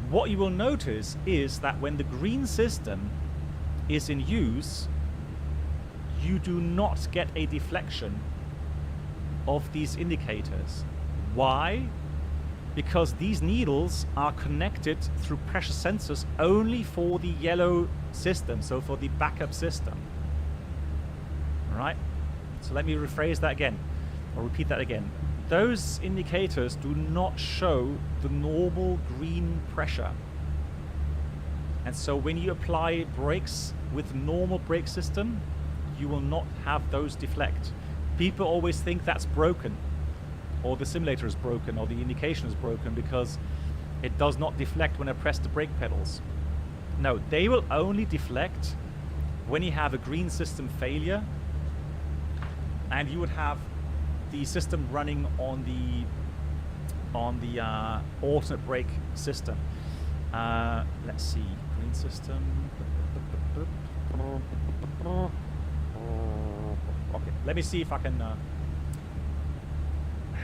What you will notice is that when the green system is in use, you do not get a deflection of these indicators. Why? Because these needles are connected through pressure sensors only for the yellow system, so for the backup system. Right? So let me rephrase that again, or repeat that again. Those indicators do not show the normal green pressure. And so when you apply brakes with normal brake system, you will not have those deflect. People always think that's broken, or the simulator is broken, or the indication is broken because it does not deflect when I press the brake pedals. No, they will only deflect when you have a green system failure, and you would have the system running on the alternate brake system. Let's see, green system. Okay, let me see if I can.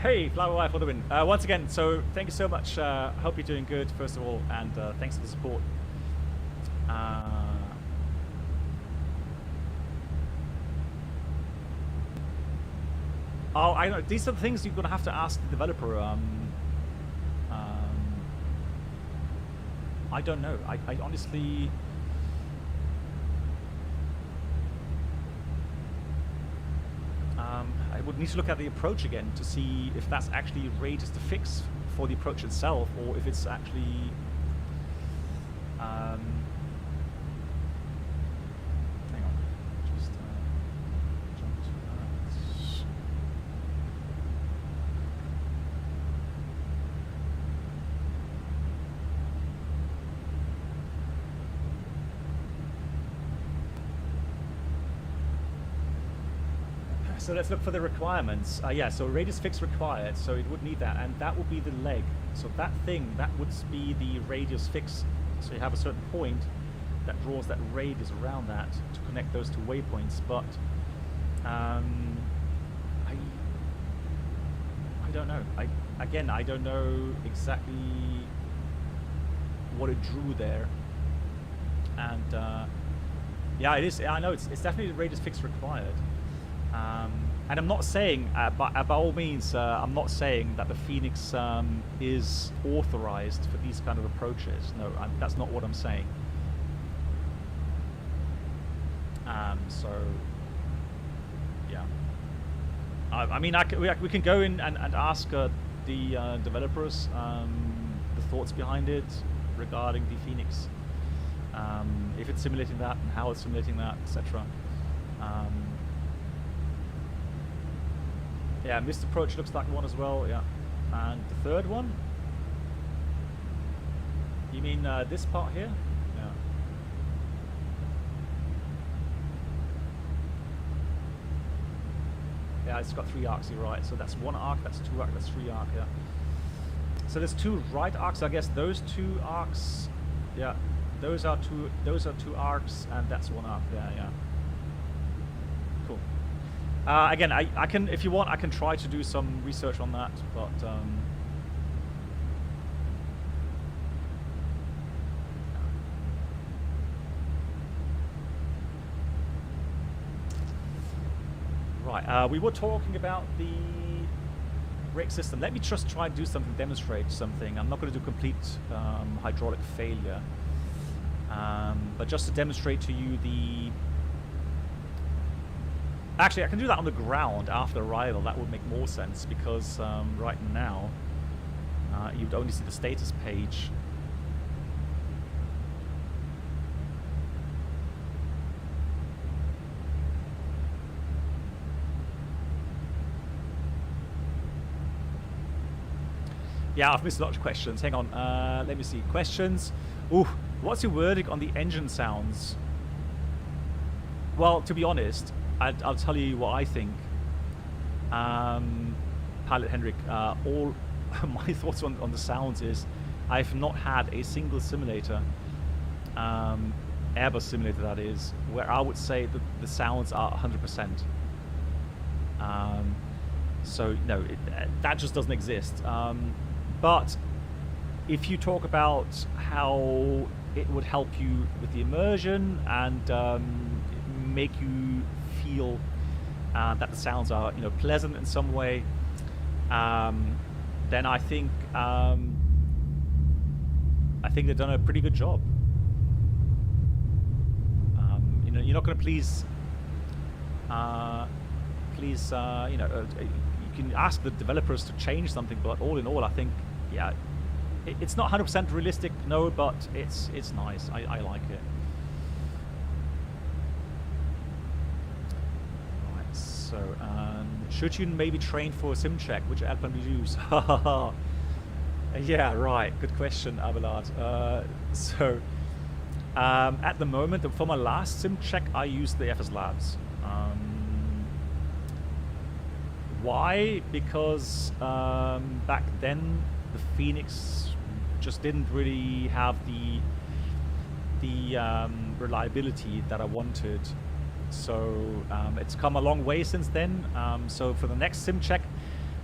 Hey, Flower Wife for the win. Once again, so thank you so much. Hope you're doing good, first of all, and thanks for the support. Oh, I know. These are the things you're going to have to ask the developer. I don't know. I honestly... I would need to look at the approach again to see if that's actually rated as the fix for the approach itself, or if it's actually... hang on. Just jump to that. So let's look for the requirements. Yeah, so radius fix required, so it would need that, and that would be the leg. So that thing, that would be the radius fix. So you have a certain point that draws that radius around that to connect those two waypoints. But I don't know. I don't know exactly what it drew there. And yeah, it is. I know it's definitely the radius fix required. And I'm not saying, by all means, I'm not saying that the FENIX is authorized for these kind of approaches. No, that's not what I'm saying. So, yeah. I mean, we can go in and ask the developers the thoughts behind it regarding the FENIX. If it's simulating that and how it's simulating that, etc. Yeah, missed approach looks like one as well, yeah. And the third one? You mean this part here? Yeah. Yeah, it's got 3 arcs, you're right. So that's 1 arc, that's 2 arc, that's 3 arc, yeah. So there's 2 right arcs, I guess those 2 arcs, yeah. Those are 2 arcs, and that's 1 arc there, yeah. Cool. Again, I can, if you want, I can try to do some research on that, but right. We were talking about the brake system. Let me just try and do something, demonstrate something. I'm not going to do complete hydraulic failure, but just to demonstrate to you the. Actually, I can do that on the ground after arrival. That would make more sense because right now you'd only see the status page. Yeah, I've missed a lot of questions. Hang on. Let me see. Questions. Ooh, what's your verdict on the engine sounds? Well, to be honest, I'll tell you what I think. Pilot Henrik, all my thoughts on the sounds is I've not had a single simulator, Airbus simulator that is, where I would say that the sounds are 100%. So no, that just doesn't exist. But if you talk about how it would help you with the immersion and make you feel that the sounds are, you know, pleasant in some way, then I think they've done a pretty good job. You know, you're not going to please, you know, you can ask the developers to change something, but all in all, I think, yeah, it's not 100% realistic, no, but it's nice. I like it. So, should you maybe train for a sim check? Which airplane do you use? Yeah, right. Good question, Abelard. So, at the moment, for my last sim check, I used the FS Labs. Why? Because back then, the FENIX just didn't really have the reliability that I wanted. So it's come a long way since then. So for the next sim check,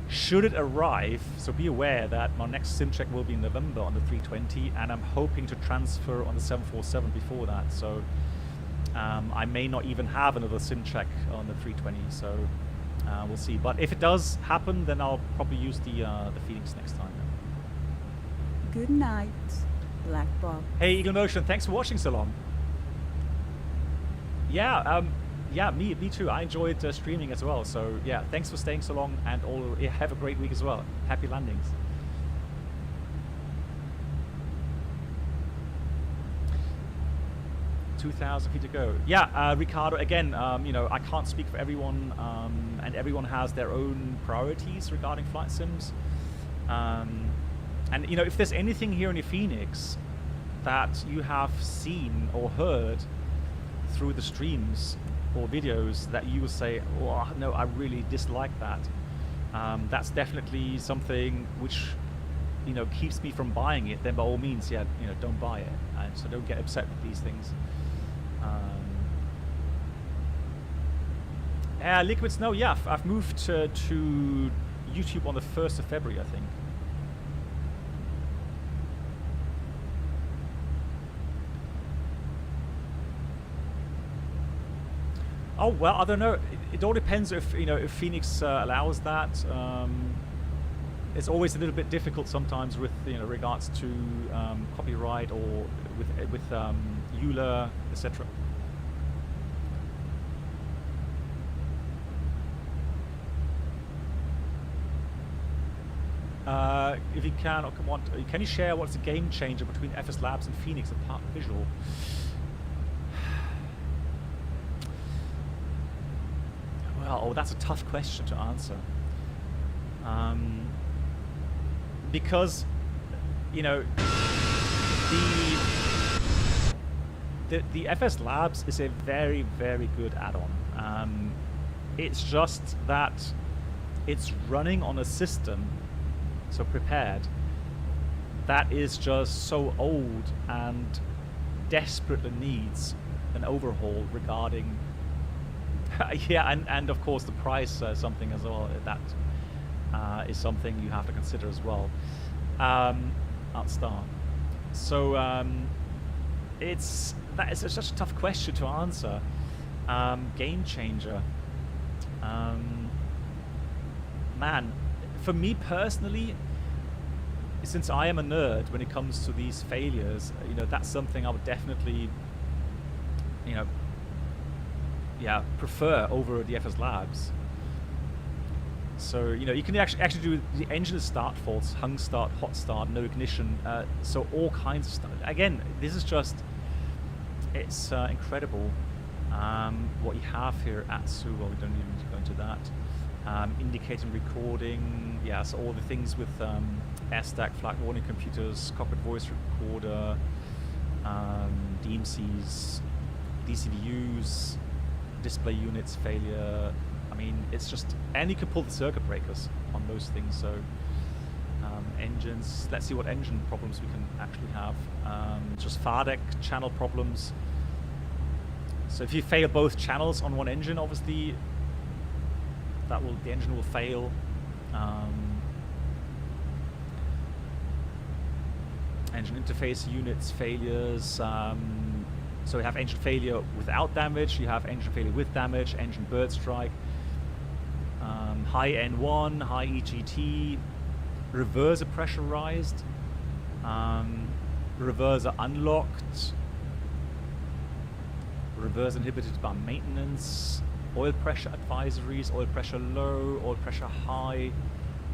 should it arrive, so be aware that my next sim check will be in November on the 320, and I'm hoping to transfer on the 747 before that. So I may not even have another sim check on the 320. So we'll see. But if it does happen, then I'll probably use the FENIX next time. Good night, Black Box. Hey, Eagle Motion, thanks for watching so long. Yeah, yeah, me too. I enjoyed streaming as well. So yeah, thanks for staying so long, and have a great week as well. Happy landings. $2,000 feet to go. Yeah, Ricardo. Again, you know, I can't speak for everyone, and everyone has their own priorities regarding flight sims. And you know, if there's anything here in your FENIX that you have seen or heard through the streams, or videos that you will say, oh no, I really dislike that. That's definitely something which, you know, keeps me from buying it. Then by all means, yeah, you know, don't buy it, and so don't get upset with these things. Liquid Snow, yeah, I've moved to YouTube on the 1st of February, I think. Oh well, I don't know. It all depends if, you know, if FENIX allows that. It's always a little bit difficult sometimes with, you know, regards to copyright or with EULA, etc. If you can, or can you share what's the game changer between FS Labs and FENIX apart from visual? Well, oh, that's a tough question to answer. Because, you know, the FS Labs is a very, very good add-on. It's just that it's running on a system, so prepared, that is just so old and desperately needs an overhaul regarding yeah, and of course the price something as well. That is something you have to consider as well at start. So it's such a tough question to answer. Game changer, man. For me personally, since I am a nerd when it comes to these failures, you know, that's something I would definitely, you know, yeah, prefer over the FS Labs. So, you know, you can actually do the engine start faults, hung start, hot start, no ignition, so all kinds of stuff. Again, this is just, it's incredible what you have here at SU. Well, we don't even need to go into that. Indicating recording, yeah, so all the things with SDAC, flight warning computers, cockpit voice recorder, DMCs, DCVUs, display units failure. I mean, it's just, and you can pull the circuit breakers on those things. So engines, let's see what engine problems we can actually have. Just FADEC channel problems. So if you fail both channels on one engine, obviously the engine will fail. Engine interface units failures. So you have engine failure without damage, you have engine failure with damage, engine bird strike, high N1, high EGT, reverser pressurized, reverser unlocked, reverse inhibited by maintenance, oil pressure advisories, oil pressure low, oil pressure high,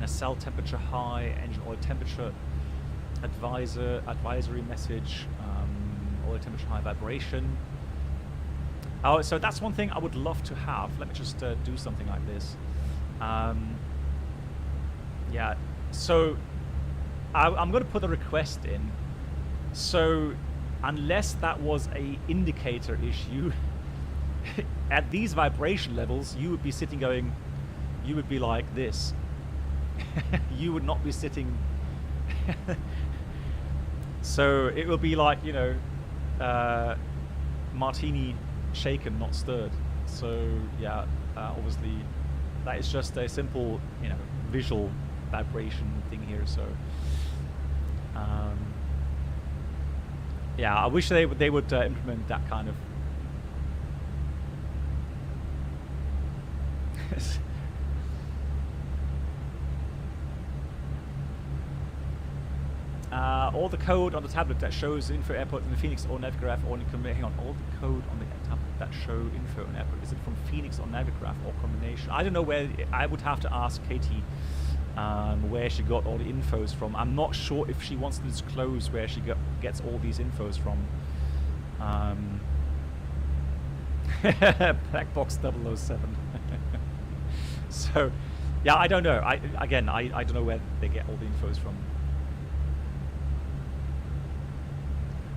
nacelle temperature high, engine oil temperature advisory message, oil temperature high vibration. Oh, so that's one thing I would love to have. Let me just do something like this. Yeah, so I'm going to put a request in. So unless that was a indicator issue, at these vibration levels, you would be sitting going, you would be like this. You would not be sitting. So it will be like, you know, martini shaken, not stirred. So yeah, obviously that is just a simple, you know, visual vibration thing here. So yeah, I wish they would implement that kind of. All the code on the tablet that shows info airport in the FENIX or Navigraph, or hang on, all the code on the tablet that show info on airport, is it from FENIX or Navigraph or combination? I don't know where. I would have to ask Katie where she got all the infos from. I'm not sure if she wants to disclose where she gets all these infos from. Black box 007. So yeah, I don't know. I don't know where they get all the infos from.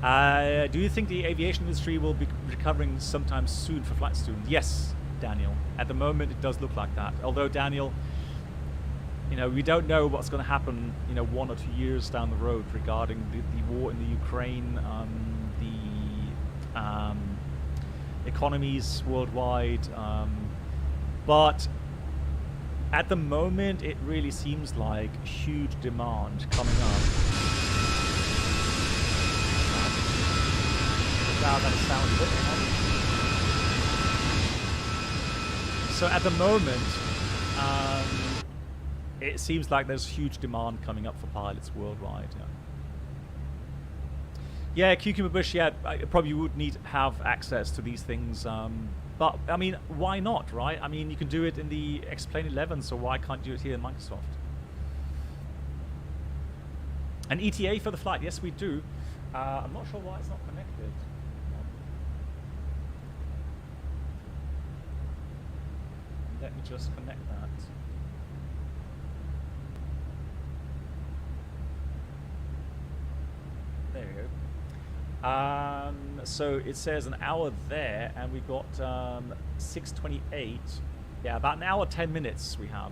Do you think the aviation industry will be recovering sometime soon for flight students? Yes, Daniel. At the moment, it does look like that. Although, Daniel, you know, we don't know what's going to happen, you know, 1 or 2 years down the road regarding the war in the Ukraine, the economies worldwide. But at the moment, it really seems like huge demand coming up. Wow, that sounds a bit wrong. So at the moment, it seems like there's huge demand coming up for pilots worldwide. Yeah, Cucumber Bush, yeah, I probably would need to have access to these things. But, I mean, why not, right? I mean, you can do it in the X-Plane 11, so why can't you do it here in Microsoft? An ETA for the flight? Yes, we do. I'm not sure why it's not connected. Let me just connect that. There we go. So it says an hour there, and we got 6:28. Yeah, about an hour 10 minutes we have.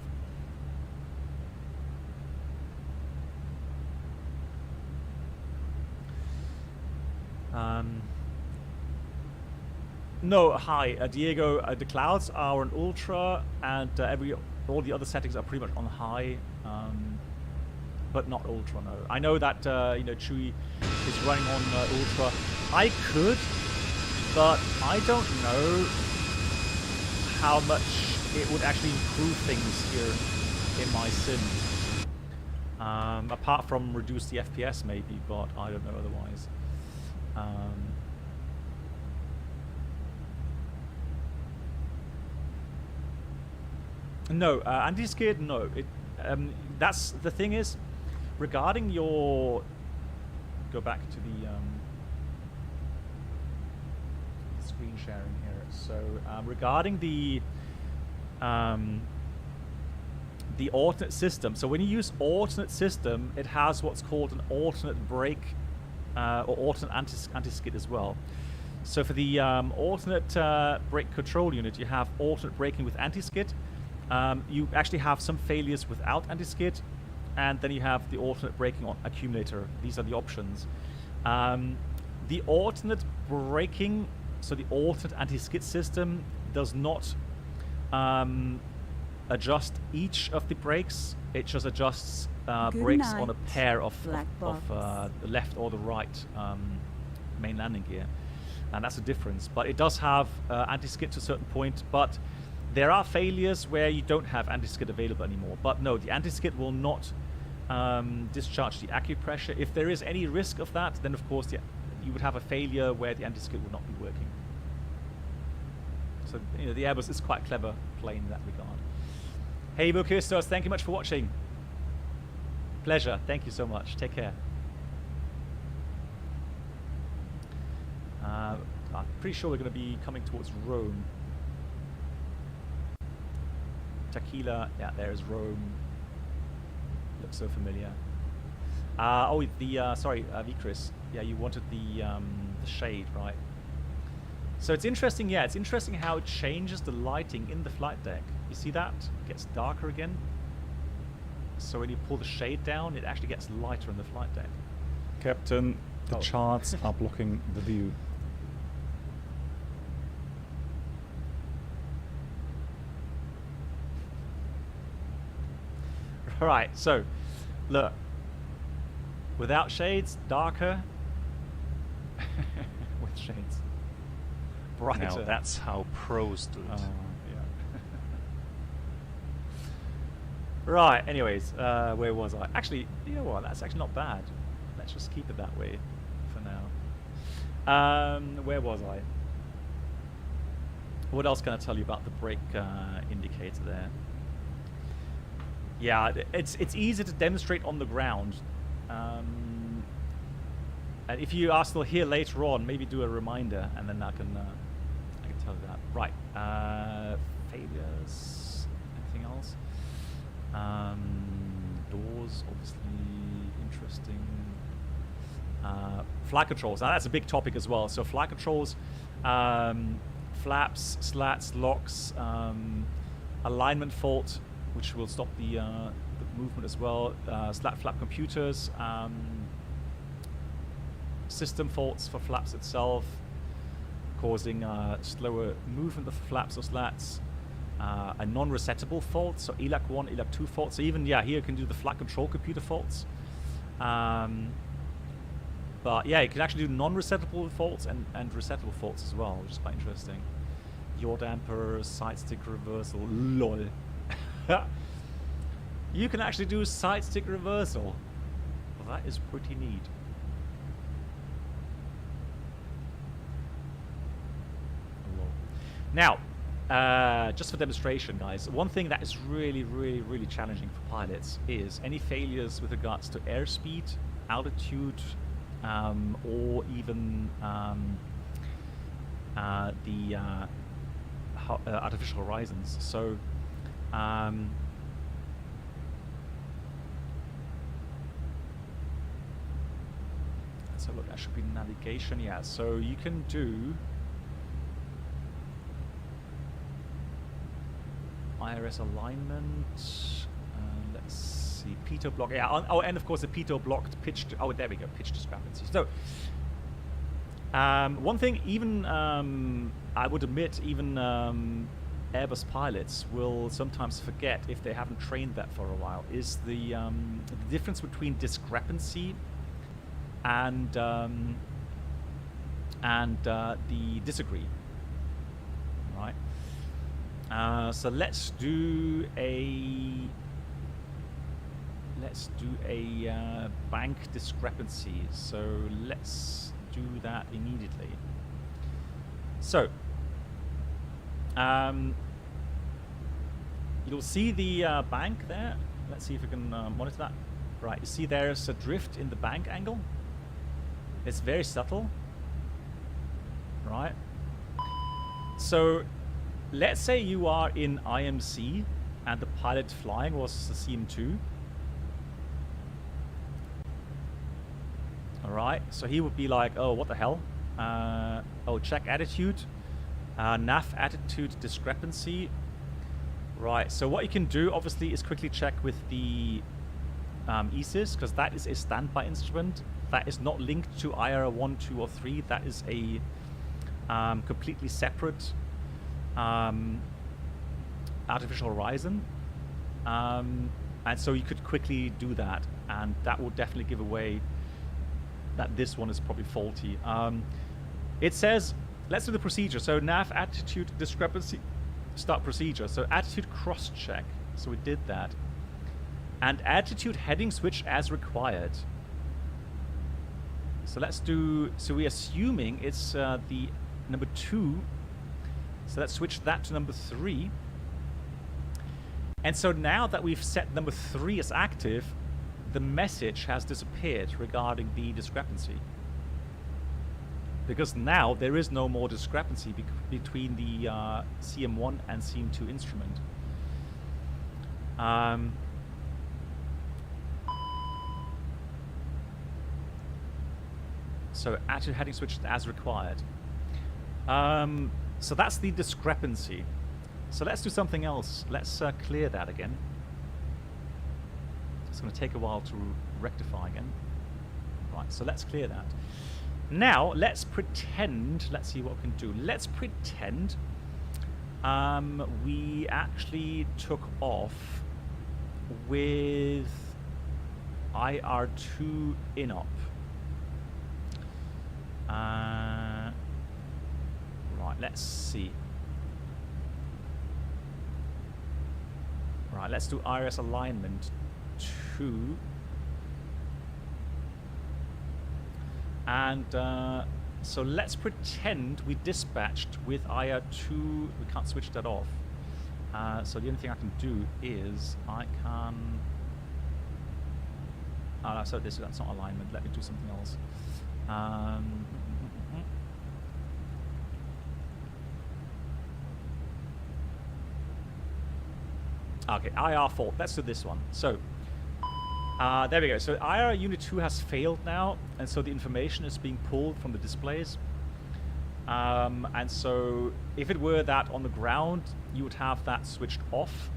No, hi, Diego. The clouds are on ultra, and all the other settings are pretty much on high, but not ultra. No, I know that you know, Chewy is running on ultra. I could, but I don't know how much it would actually improve things here in my sim. Apart from reduce the FPS maybe, but I don't know otherwise. No, anti-skid, no. That's the thing is, regarding your... Go back to the screen sharing here. So, regarding the alternate system. So when you use alternate system, it has what's called an alternate brake or alternate anti-skid as well. So for the alternate brake control unit, you have alternate braking with anti-skid. You actually have some failures without anti-skid, and then you have the alternate braking on accumulator. These are the options. The alternate braking, so the alternate anti-skid system, does not adjust each of the brakes. It just adjusts brakes on a pair of the left or the right main landing gear, and that's the difference. But it does have anti-skid to a certain point, but there are failures where you don't have anti-skid available anymore. But no, the anti-skid will not discharge the acupressure. If there is any risk of that, then of course you would have a failure where the anti-skid would not be working. So, you know, the Airbus is quite clever plane in that regard. Hey, Bokistos, thank you much for watching. Pleasure. Thank you so much. Take care. I'm pretty sure we're going to be coming towards Rome. Tequila, yeah, there's Rome. Looks so familiar. Oh, sorry, Vikris. Yeah, you wanted the shade, right? So it's interesting, yeah, it's interesting how it changes the lighting in the flight deck. You see that? It gets darker again. So when you pull the shade down, it actually gets lighter in the flight deck. Captain, the charts are blocking the view. Right, so look, without shades, darker. With shades, brighter. Now that's how pros do it. Yeah. Right, anyways, where was I? Actually, you know what, that's actually not bad. Let's just keep it that way for now. Where was I? What else can I tell you about the brake indicator there? Yeah, it's easy to demonstrate on the ground. And if you are still here later on, maybe do a reminder, and then I can tell you that. Right, failures, anything else? Doors, obviously interesting. flight controls. Now that's a big topic as well. So flight controls, flaps, slats, locks, alignment fault, which will stop the movement as well. Slat flap computers, system faults for flaps itself, causing slower movement of flaps or slats. A non-resettable fault, so ELAC 1, ELAC 2 fault. So even, yeah, here you can do the flight control computer faults. But yeah, you can actually do non-resettable faults and resettable faults as well, which is quite interesting. Yaw damper, side stick reversal, lol. You can actually do side stick reversal. Well, that is pretty neat. Now, just for demonstration, guys, one thing that is really, really, really challenging for pilots is any failures with regards to airspeed, altitude, or even the artificial horizons. So, so look, that should be navigation. Yeah, so you can do IRS alignment. Let's see, pitot block. Yeah, oh, and of course the pitot blocked pitch. Oh, there we go, pitch discrepancy. So, one thing, even I would admit, even Airbus pilots will sometimes forget if they haven't trained that for a while, is the difference between discrepancy and the disagree, right? So let's do a bank discrepancy. So let's do that immediately. So you'll see the bank there. Let's see if we can monitor that. Right, you see there's a drift in the bank angle. It's very subtle, right? So let's say you are in IMC and the pilot flying was the CM2. Alright, so he would be like, oh, what the hell? Oh, check attitude. NAF attitude discrepancy. Right, so what you can do, obviously, is quickly check with the ESIS, because that is a standby instrument. That is not linked to IR 1, 2, or 3. That is a completely separate artificial horizon, and so you could quickly do that, and that will definitely give away that this one is probably faulty. It says, let's do the procedure. So nav attitude discrepancy, start procedure. So attitude cross check. So we did that, and attitude heading switch as required. So let's do. So we're assuming it's the number 2. So let's switch that to number 3. And so now that we've set number 3 as active, the message has disappeared regarding the discrepancy. Because now there is no more discrepancy between the CM1 and CM2 instrument. So attitude heading switched as required. So that's the discrepancy. So let's do something else. Let's clear that again. It's going to take a while to rectify again. Right, so let's clear that. Now, let's pretend, let's see what we can do. Let's pretend we actually took off with IR2 inop. Right, let's see. Right, let's do IRS alignment 2. And so let's pretend we dispatched with IR2. We can't switch that off. So the only thing I can do is I can... Oh, no, so that's not alignment. Let me do something else. Okay, IR fault. Let's do this one. So, There we go. So IR Unit 2 has failed now, and so the information is being pulled from the displays. And so if it were that on the ground, you would have that switched off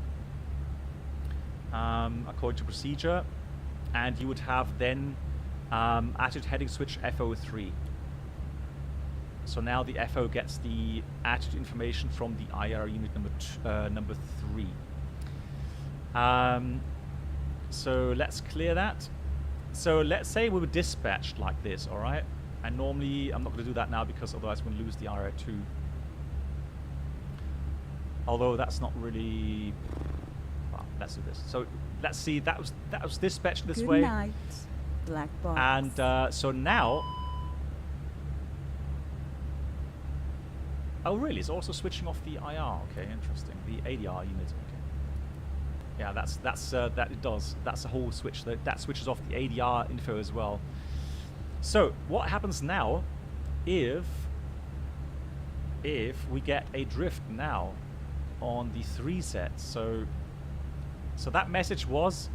according to procedure, and you would have then attitude heading switch FO3. So now the FO gets the attitude information from the IR unit number 3. So let's clear that. So let's say we were dispatched like this, all right? And normally, I'm not going to do that now because otherwise we'll lose the IR2. Although that's not really... Well, let's do this. So let's see, that was dispatched this way. Good night, black box. And so now... Oh really, it's also switching off the IR. Okay, interesting. The ADR unit. Okay. Yeah, that it does. That's a whole switch. That switches off the ADR info as well. So what happens now if we get a drift now on the 3 set? So that message was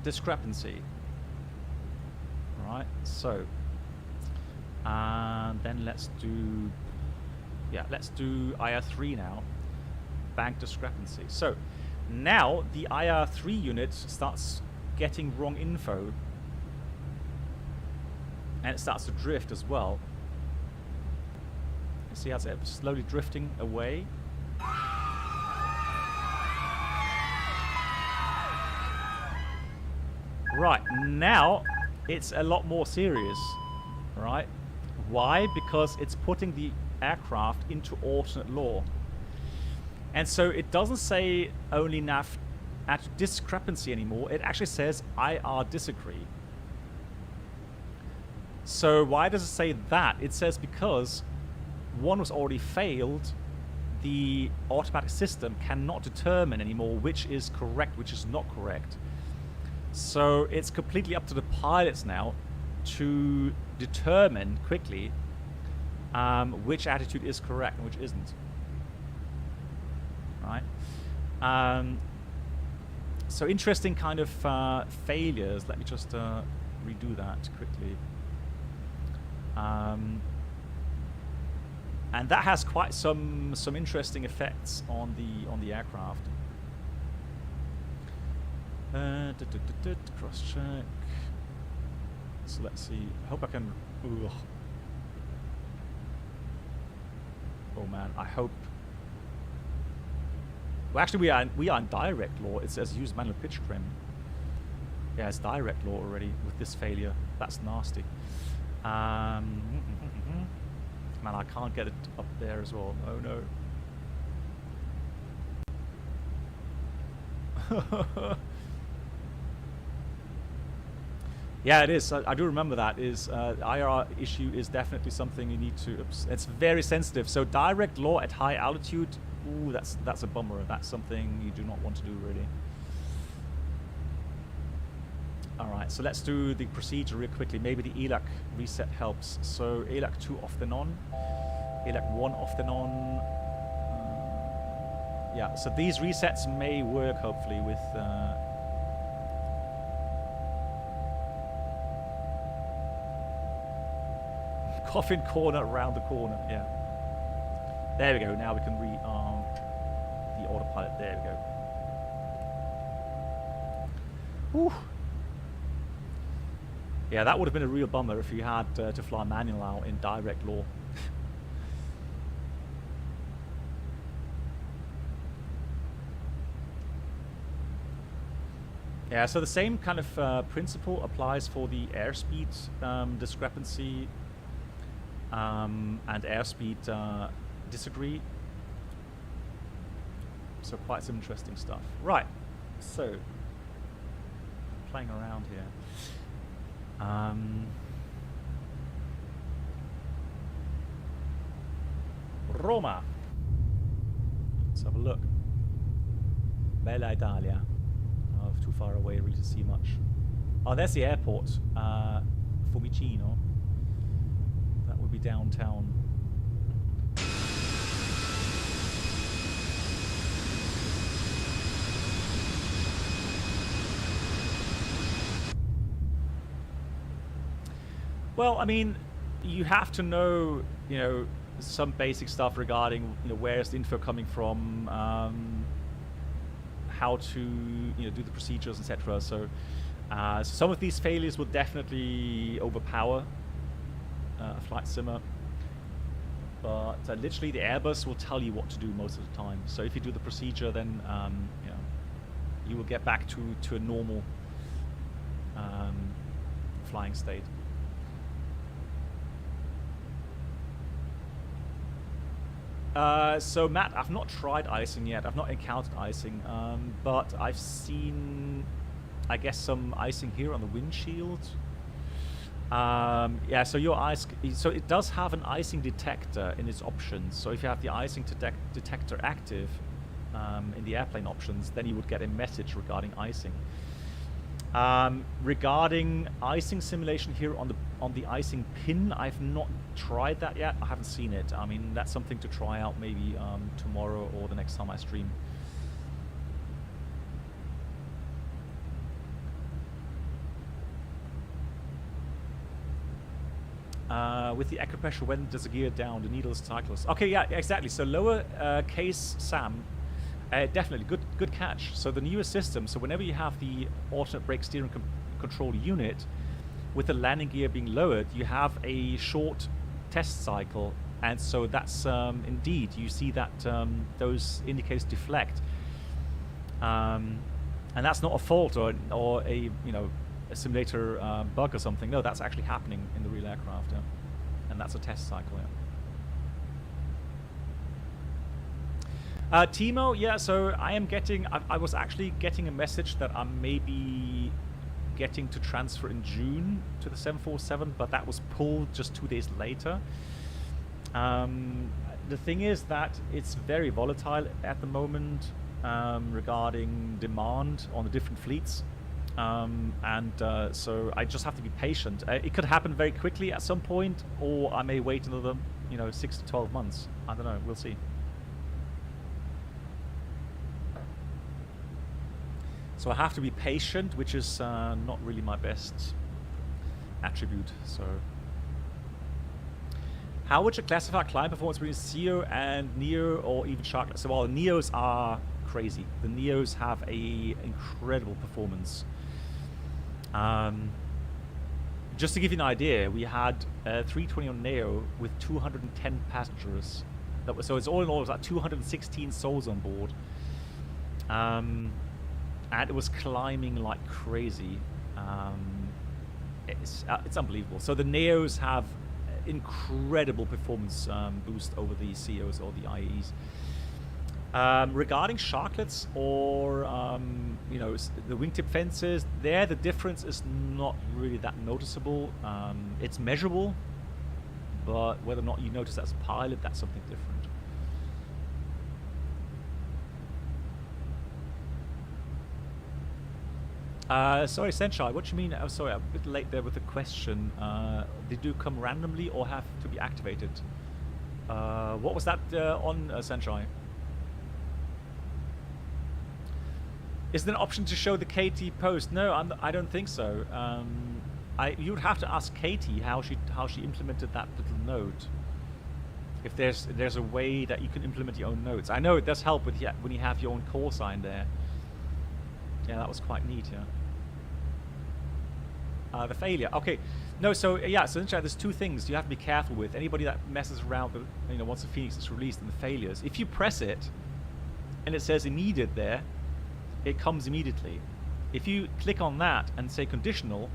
discrepancy. Right. So and then let's do IR3 now. Bank discrepancy. So now the IR3 unit starts getting wrong info, and it starts to drift as well. You see how it's slowly drifting away. Right, now it's a lot more serious, right? Why? Because it's putting the aircraft into alternate law. And so it doesn't say only nav at discrepancy anymore. It actually says IR disagree. So why does it say that? It says because one was already failed, the automatic system cannot determine anymore which is correct, which is not correct. So it's completely up to the pilots now to determine quickly which attitude is correct and which isn't. Right? So interesting kind of failures. Let me just redo that quickly. And that has quite some interesting effects on the aircraft. Cross check. So let's see. I hope I can. Ugh. Oh man, I hope. Well, actually, we are in direct law. It says use manual pitch trim. Yeah, it's direct law already with this failure. That's nasty. Man, I can't get it up there as well. Oh no. Yeah, it is. I do remember that. IR issue is definitely something you need to. It's very sensitive. So direct law at high altitude. Ooh, that's a bummer. That's something you do not want to do, really. All right, so let's do the procedure real quickly. Maybe the ELAC reset helps. So ELAC 2 off then on, ELAC 1 off then on. Yeah, so these resets may work hopefully with. Coffin corner around the corner. Yeah. There we go. Now we can rearm the autopilot. There we go. Whew. Yeah, that would have been a real bummer if you had to fly manual out in direct law. Yeah, so the same kind of principle applies for the airspeed discrepancy and airspeed disagree. So quite some interesting stuff. Right, so playing around here. Roma. Let's have a look. Bella Italia. Oh, too far away really to see much. Oh, there's the airport. Fiumicino. That would be downtown. Well, I mean, you have to know, some basic stuff regarding, where's the info coming from, how to, do the procedures, etc. So, so some of these failures will definitely overpower a flight simmer. But literally, the Airbus will tell you what to do most of the time. So if you do the procedure, then you will get back to a normal flying state. So Matt, I've not tried icing yet. I've not encountered icing, but I've seen, I guess, some icing here on the windshield. Yeah, so your ice, so it does have an icing detector in its options. So if you have the icing detector active in the airplane options, then you would get a message regarding icing. Regarding icing simulation here on the icing pin, I've not tried that yet. I haven't seen it. I mean, that's something to try out maybe tomorrow or the next time I stream. With the acupressure, when does the gear down? The needle is cyclist. Okay, yeah, exactly. So lower case Sam, definitely good catch. So the newer system. So whenever you have the alternate brake steering control unit, with the landing gear being lowered, you have a short test cycle, and so that's indeed you see that those indicators deflect, and that's not a fault or a a simulator bug or something. No, that's actually happening in the real aircraft, yeah. And that's a test cycle, yeah. Timo, yeah, so I was actually getting a message that I'm maybe getting to transfer in June to the 747, but that was pulled just 2 days later. The thing is that it's very volatile at the moment regarding demand on the different fleets. So I just have to be patient. It could happen very quickly at some point, or I may wait another, 6 to 12 months. I don't know. We'll see. So I have to be patient, which is not really my best attribute. So, how would you classify climb performance between CEO and Neo, or even Shark? So, well, Neos are crazy. The Neos have a incredible performance. Just to give you an idea, we had a 320 on Neo with 210 passengers. So it's all in all, it was like 216 souls on board. And it was climbing like crazy. It's unbelievable. So the Neos have incredible performance boost over the CEOs or the IEs. Regarding sharklets or the wingtip fences, there the difference is not really that noticeable. It's measurable, but whether or not you notice as a pilot, that's something different. Sorry, Senshai, what do you mean? Oh, sorry, I'm a bit late there with the question. They do come randomly or have to be activated? What was that on, Senshai? Is there an option to show the KT post? No, I don't think so. You would have to ask Katie how she implemented that little note. If there's a way that you can implement your own notes. I know it does help with when you have your own call sign there. Yeah, that was quite neat. Yeah. The failure. Okay. No. So yeah. So there's two things you have to be careful with. Anybody that messes around with, once the FENIX is released and the failures. If you press it, and it says immediate there, it comes immediately. If you click on that and say conditional,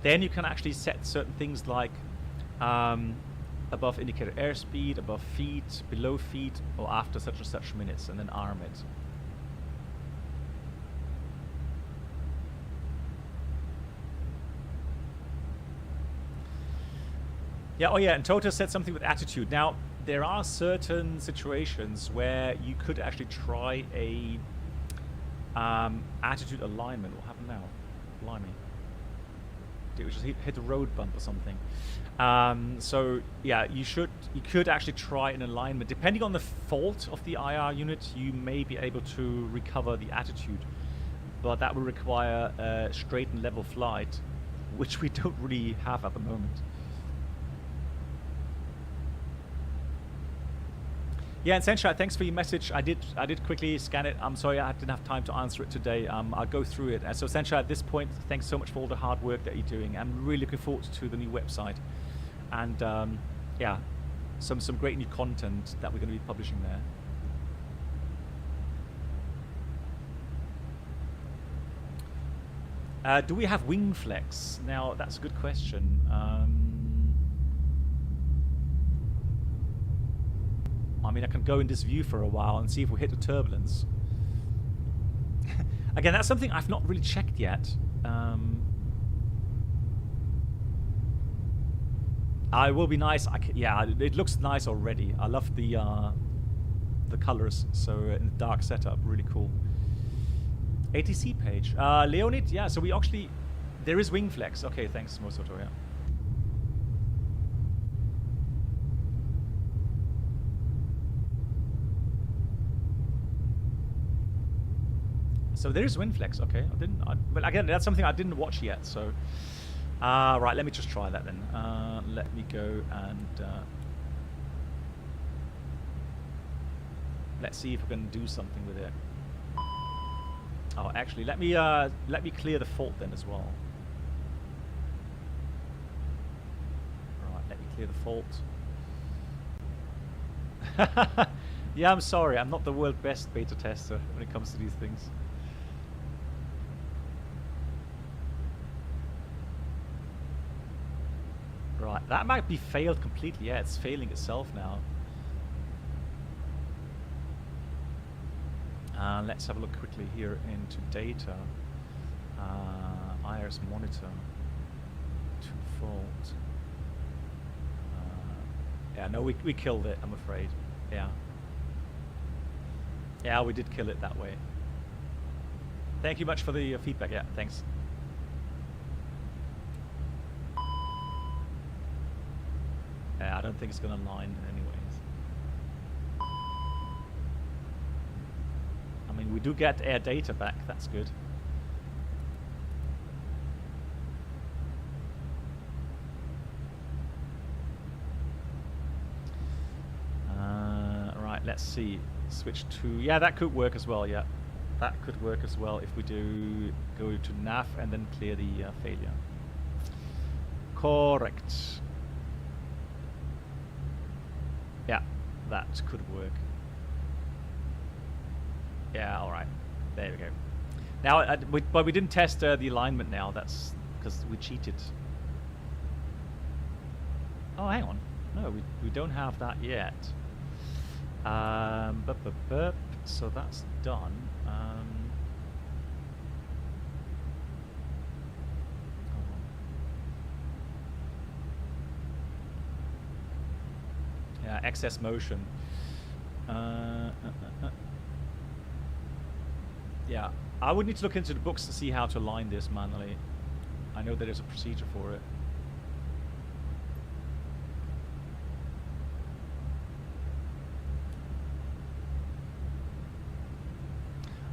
then you can actually set certain things like above indicator airspeed, above feet, below feet, or after such and such minutes, and then arm it. Yeah, oh yeah, and Toto said something with attitude. Now, there are certain situations where you could actually try a attitude alignment. What happened now? Blimey. It was just hit a road bump or something. So yeah, you could actually try an alignment. Depending on the fault of the IR unit, you may be able to recover the attitude, but that will require a straight and level flight. which we don't really have at the moment. Yeah, and Senshai, thanks for your message. I did quickly scan it. I'm sorry I didn't have time to answer it today. I'll go through it. So Senshai, at this point, thanks so much for all the hard work that you're doing. I'm really looking forward to the new website. And yeah, some great new content that we're going to be publishing there. Do we have wing flex? Now, that's a good question. I mean, I can go in this view for a while and see if we hit the turbulence. Again, that's something I've not really checked yet. It will be nice. Yeah, it looks nice already. I love the colors. So in the dark setup, really cool. ATC page. Leonid, yeah. So we actually, there is wing flex. Okay, thanks, Mosoto. Yeah. So there is WinFlex. Okay, but again, that's something I didn't watch yet. So, right, let me just try that then. Let me go and let's see if we can do something with it. Oh, actually, let me clear the fault then as well. Right, let me clear the fault. Yeah, I'm sorry. I'm not the world's best beta tester when it comes to these things. Right, that might be failed completely. Yeah, it's failing itself now. Let's have a look quickly here into data. IRS monitor to fault. Yeah, no, we killed it, I'm afraid. Yeah. Yeah, we did kill it that way. Thank you much for the feedback. Yeah, thanks. I don't think it's going to line anyways. I mean, we do get air data back. That's good. Right, let's see. Switch to... Yeah, that could work as well, yeah. That could work as well if we do go to nav and then clear the failure. Correct. Yeah, that could work. Yeah, all right. There we go. Now, but we didn't test the alignment now. That's because we cheated. Oh, hang on. No, we don't have that yet. So that's done. Yeah, excess motion. Yeah, I would need to look into the books to see how to align this manually. I know there is a procedure for it.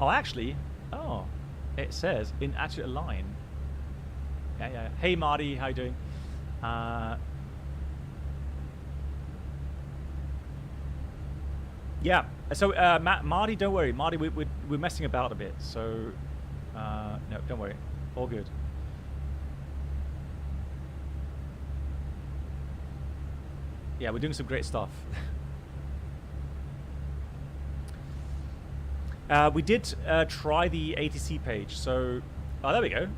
Oh, actually, it says inaccurate align. Yeah. Hey, Marty, how you doing? Yeah. So, Marty, don't worry. Marty, we're messing about a bit. So, no, don't worry. All good. Yeah, we're doing some great stuff. We did try the ATC page. So, oh, there we go.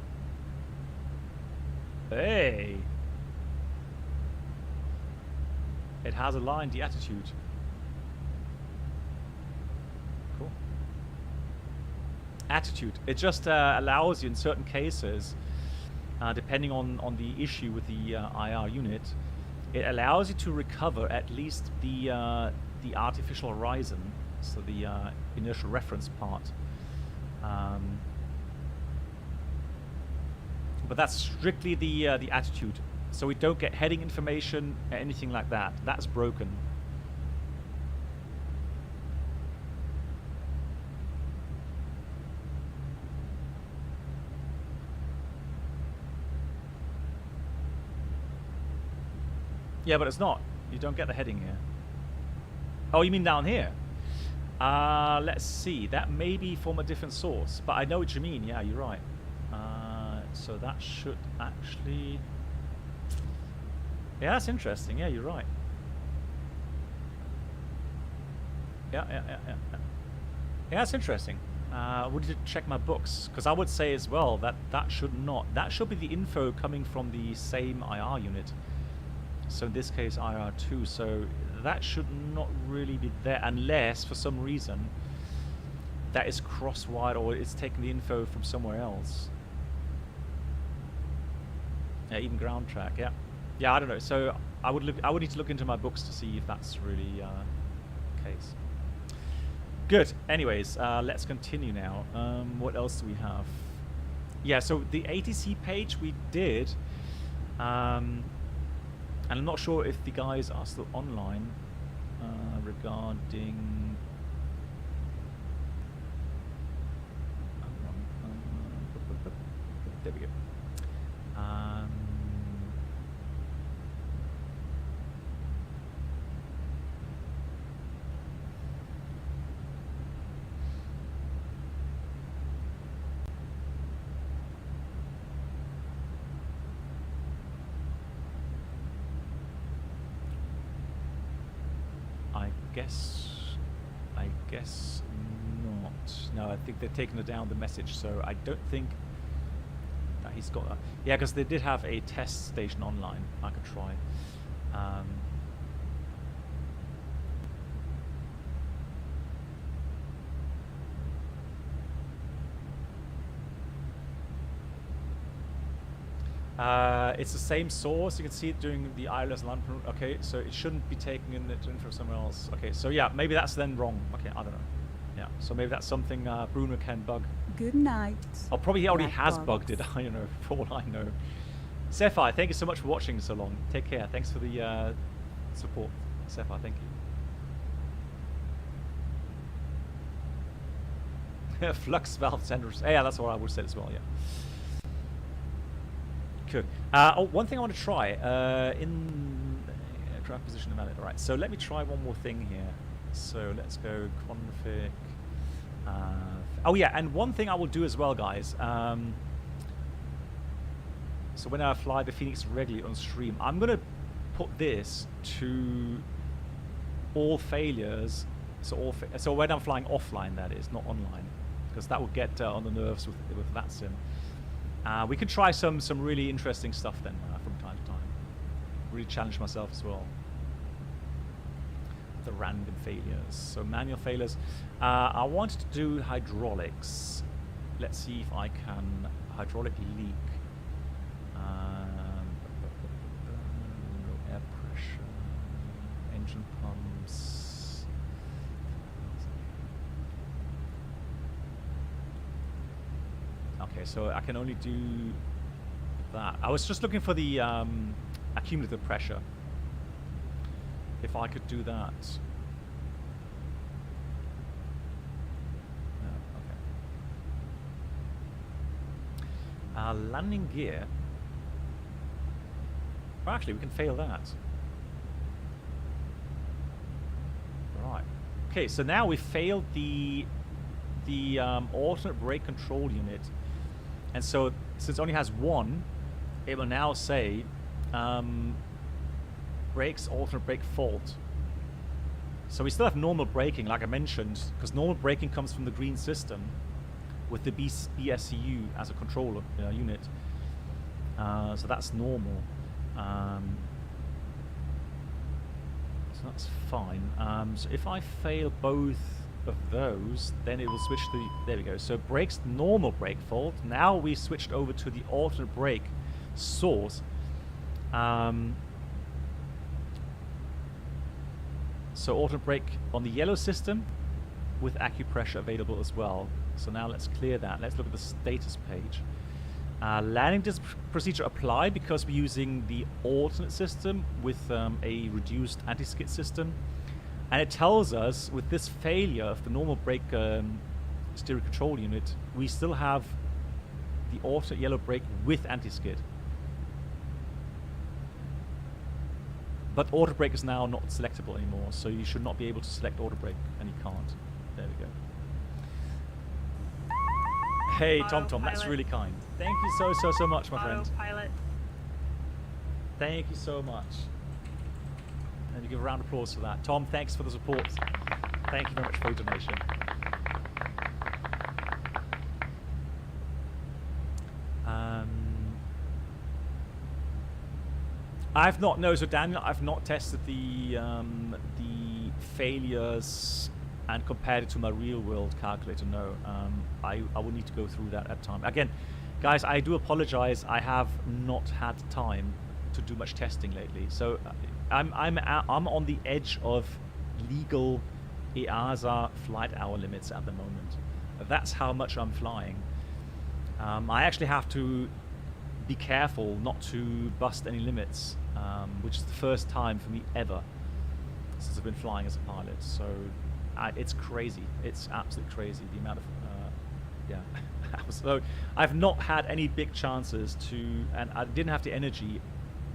Hey. It has aligned the attitude. Cool. Attitude. It just allows you in certain cases, depending on the issue with the IR unit, it allows you to recover at least the artificial horizon, so the inertial reference part. But that's strictly the attitude. So we don't get heading information, anything like that. That's broken. Yeah, but it's not. You don't get the heading here. Oh, you mean down here? Let's see. That may be from a different source, but I know what you mean. Yeah, you're right. So that should actually... Yeah, that's interesting. Yeah, you're right. Yeah, that's interesting. We need to check my books, because I would say as well that that should be the info coming from the same IR unit. So in this case IR2, so that should not really be there unless for some reason that is cross-wired or it's taking the info from somewhere else. Yeah, even ground track, yeah. Yeah, I don't know. So I would need to look into my books to see if that's really the case. Good. Anyways, let's continue now. What else do we have? Yeah, so the ATC page we did, and I'm not sure if the guys are still online regarding. There we go. I guess not. No, I think they've taken down the message, so I don't think that he's got a... Yeah, because they did have a test station online. I could try. It's the same source. You can see it during the ILS land. Okay, so it shouldn't be taking in the info somewhere else. Okay, so yeah, maybe that's then wrong. Okay, I don't know. Yeah, so maybe that's something Bruno can bug. Good night. Oh, probably he already Black has box. bugged it. I don't know. For all I know. Sapphire, thank you so much for watching so long. Take care. Thanks for the support, Sapphire. Thank you. Flux valve senders. Yeah, that's what I would say as well. Yeah. Good. Oh, one thing I want to try in draft position of All right, so let me try one more thing here. So let's go config. Oh yeah, and one thing I will do as well, guys. So when I fly the FENIX regularly on stream, I'm gonna put this to all failures. So so when I'm flying offline, that is, not online, because that would get on the nerves with that sim. We could try some really interesting stuff then from time to time. Really challenge myself as well. The random failures. So manual failures. I wanted to do hydraulics. Let's see if I can hydraulic leak. Low air pressure. Engine pumps. Okay, so I can only do that. I was just looking for the accumulative pressure. If I could do that. Okay. Landing gear. Well, actually, we can fail that. Right. Okay, so now we failed the alternate brake control unit. And so, since it only has one, it will now say brakes, alternate brake fault. So we still have normal braking, like I mentioned, because normal braking comes from the green system with the BSCU as a control unit. So that's normal. So that's fine. So if I fail both of those, then it will switch to the, there we go. So brakes, normal brake fault. Now we switched over to the alternate brake source. So alternate brake on the yellow system with acupressure available as well. So now let's clear that. Let's look at the status page. Landing procedure applied because we're using the alternate system with a reduced anti-skid system. And it tells us with this failure of the normal brake steering control unit, we still have the alternate yellow brake with anti-skid. But auto brake is now not selectable anymore, so you should not be able to select auto brake, and you can't. There we go. Hey, TomTom, that's really kind. Thank you so much, my friend. Autopilot. Thank you so much. And you give a round of applause for that. Tom, thanks for the support. Thank you very much for your donation. I've not, no, so Daniel, I've not tested the failures and compared it to my real world calculator, no. I will need to go through that at time. Again, guys, I do apologize, I have not had time to do much testing lately. So I'm on the edge of legal EASA flight hour limits at the moment. That's how much I'm flying. I actually have to be careful not to bust any limits, which is the first time for me ever since I've been flying as a pilot. So it's crazy. It's absolutely crazy, the amount of yeah. So I've not had any big chances to, and I didn't have the energy,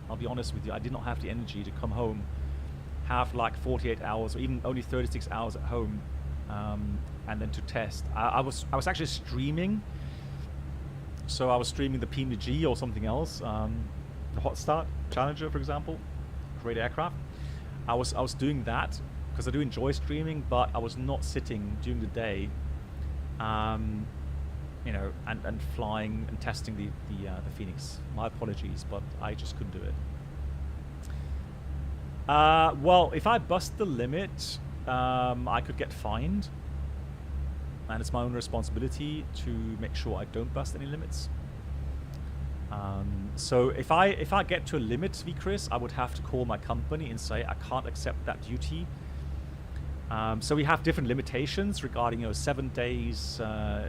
I'll be honest with you, I did not have the energy to come home, have like 48 hours or even only 36 hours at home, and then to test. I was actually streaming, so I was streaming the PNG or something else, the Hot Start Challenger, for example, great aircraft. I was doing that because I do enjoy streaming, but I was not sitting during the day, you know, and flying and testing the FENIX. My apologies, but I just couldn't do it. Well, if I bust the limit, I could get fined, and it's my own responsibility to make sure I don't bust any limits. So if I get to a limit, Chris, I would have to call my company and say I can't accept that duty. So we have different limitations regarding, you know, 7 days,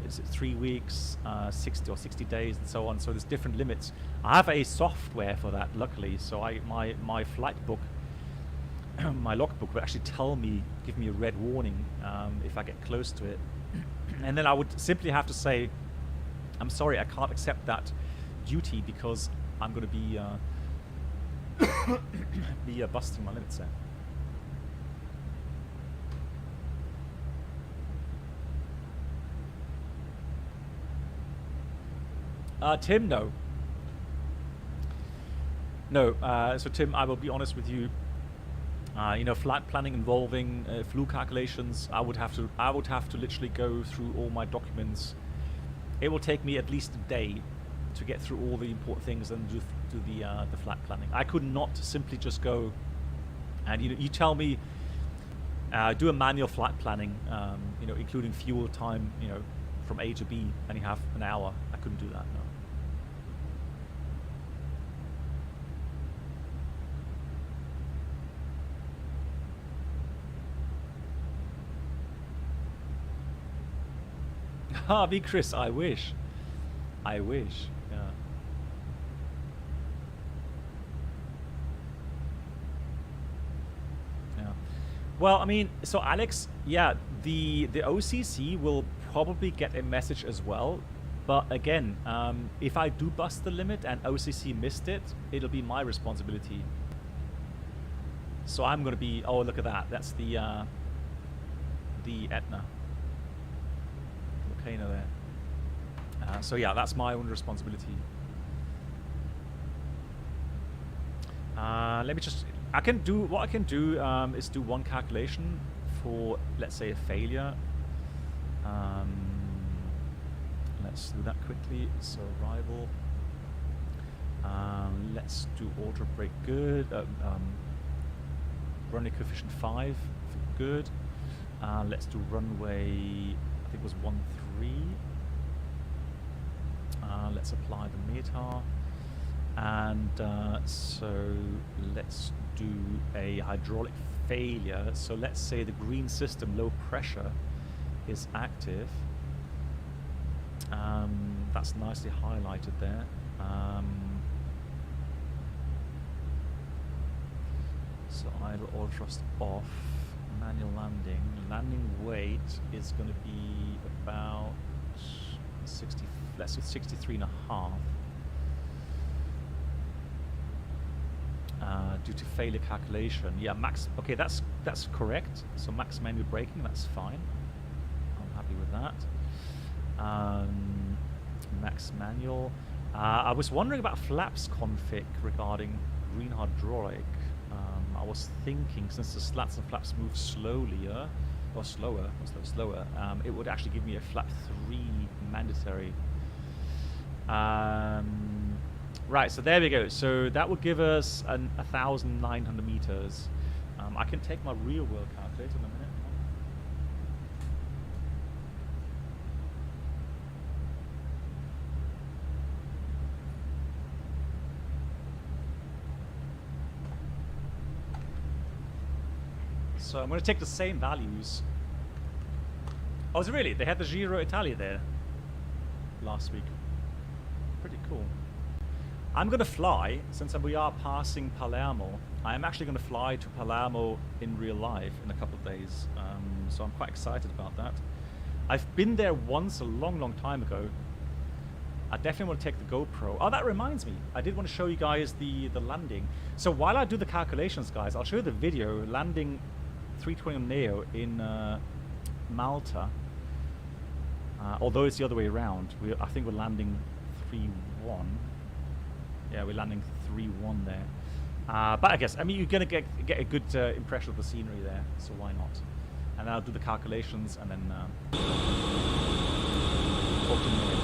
is it 3 weeks, 60 days, and so on. So there's different limits. I have a software for that, luckily. So my flight book, my logbook would actually tell me, give me a red warning if I get close to it, and then I would simply have to say, I'm sorry, I can't accept that duty because I'm going to be busting my limits there. Tim, no. No, so Tim, I will be honest with you. You know, flight planning involving flu calculations, I would have to literally go through all my documents. It will take me at least a day to get through all the important things and do the flight planning. I could not simply just go and, you know, you tell me do a manual flight planning, you know, including fuel time, you know, from A to B, and you have an hour. I couldn't do that, no. Ah, be Chris, I wish. I wish, yeah. Yeah. Well, I mean, so Alex, yeah, the OCC will probably get a message as well. But again, if I do bust the limit and OCC missed it, it'll be my responsibility. So I'm going to be, oh, look at that. That's the Etna. Volcano there. So yeah, that's my own responsibility. Let me just, what I can do is do one calculation for, let's say, a failure. Let's do that quickly. So arrival. Let's do auto brake, good. Runway coefficient 5, good. Let's do runway, I think it was 13. Let's apply the METAR, and so let's do a hydraulic failure. So let's say the green system, low pressure, is active. That's nicely highlighted there. So idle auto thrust off, manual landing. Landing weight is going to be about 60, let's say 63.5. due to failure calculation. Yeah, max. Okay, that's correct. So max manual braking, that's fine. I'm happy with that. Max manual. I was wondering about flaps config regarding green hydraulic. I was thinking since the slats and flaps move slower, it would actually give me a flap 3 mandatory. Right, so there we go. So that would give us 1,900 meters. I can take my real world calculator in a minute. So I'm going to take the same values. Oh, is it really? They had the Giro Italia there last week. Pretty cool. I'm going to fly, since we are passing Palermo, I am actually going to fly to Palermo in real life in a couple of days. So I'm quite excited about that. I've been there once a long, long time ago. I definitely want to take the GoPro. Oh, that reminds me. I did want to show you guys the landing. So while I do the calculations, guys, I'll show you the video landing 320 Neo in Malta. Although it's the other way around. I think we're landing 3-1. Yeah, we're landing 3-1 there. But I guess, I mean, you're going to get a good impression of the scenery there, so why not? And then I'll do the calculations and then talk to you in a minute.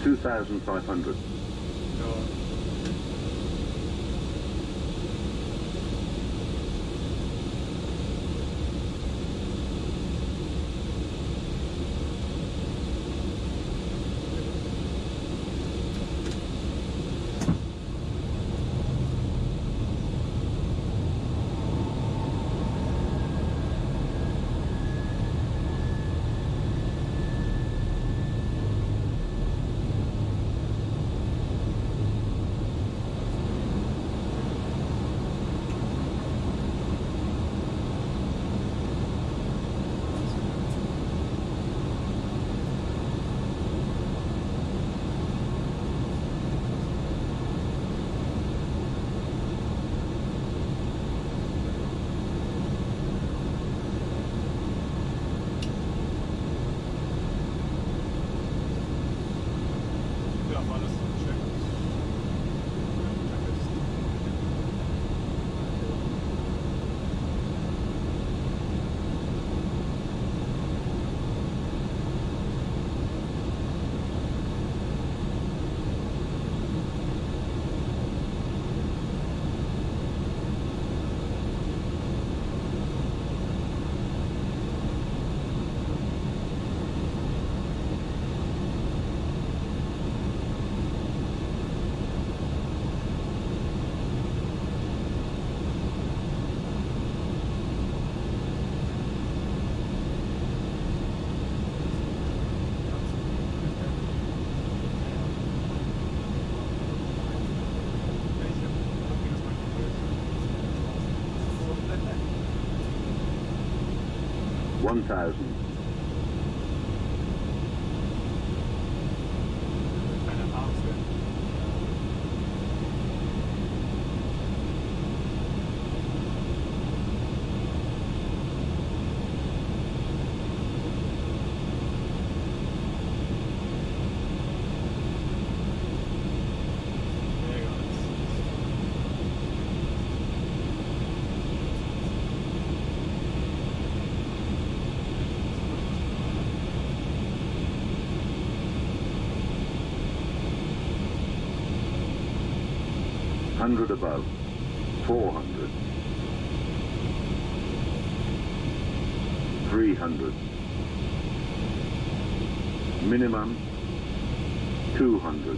$2,500. 1000. Hundred above, 400, 300, minimum 200,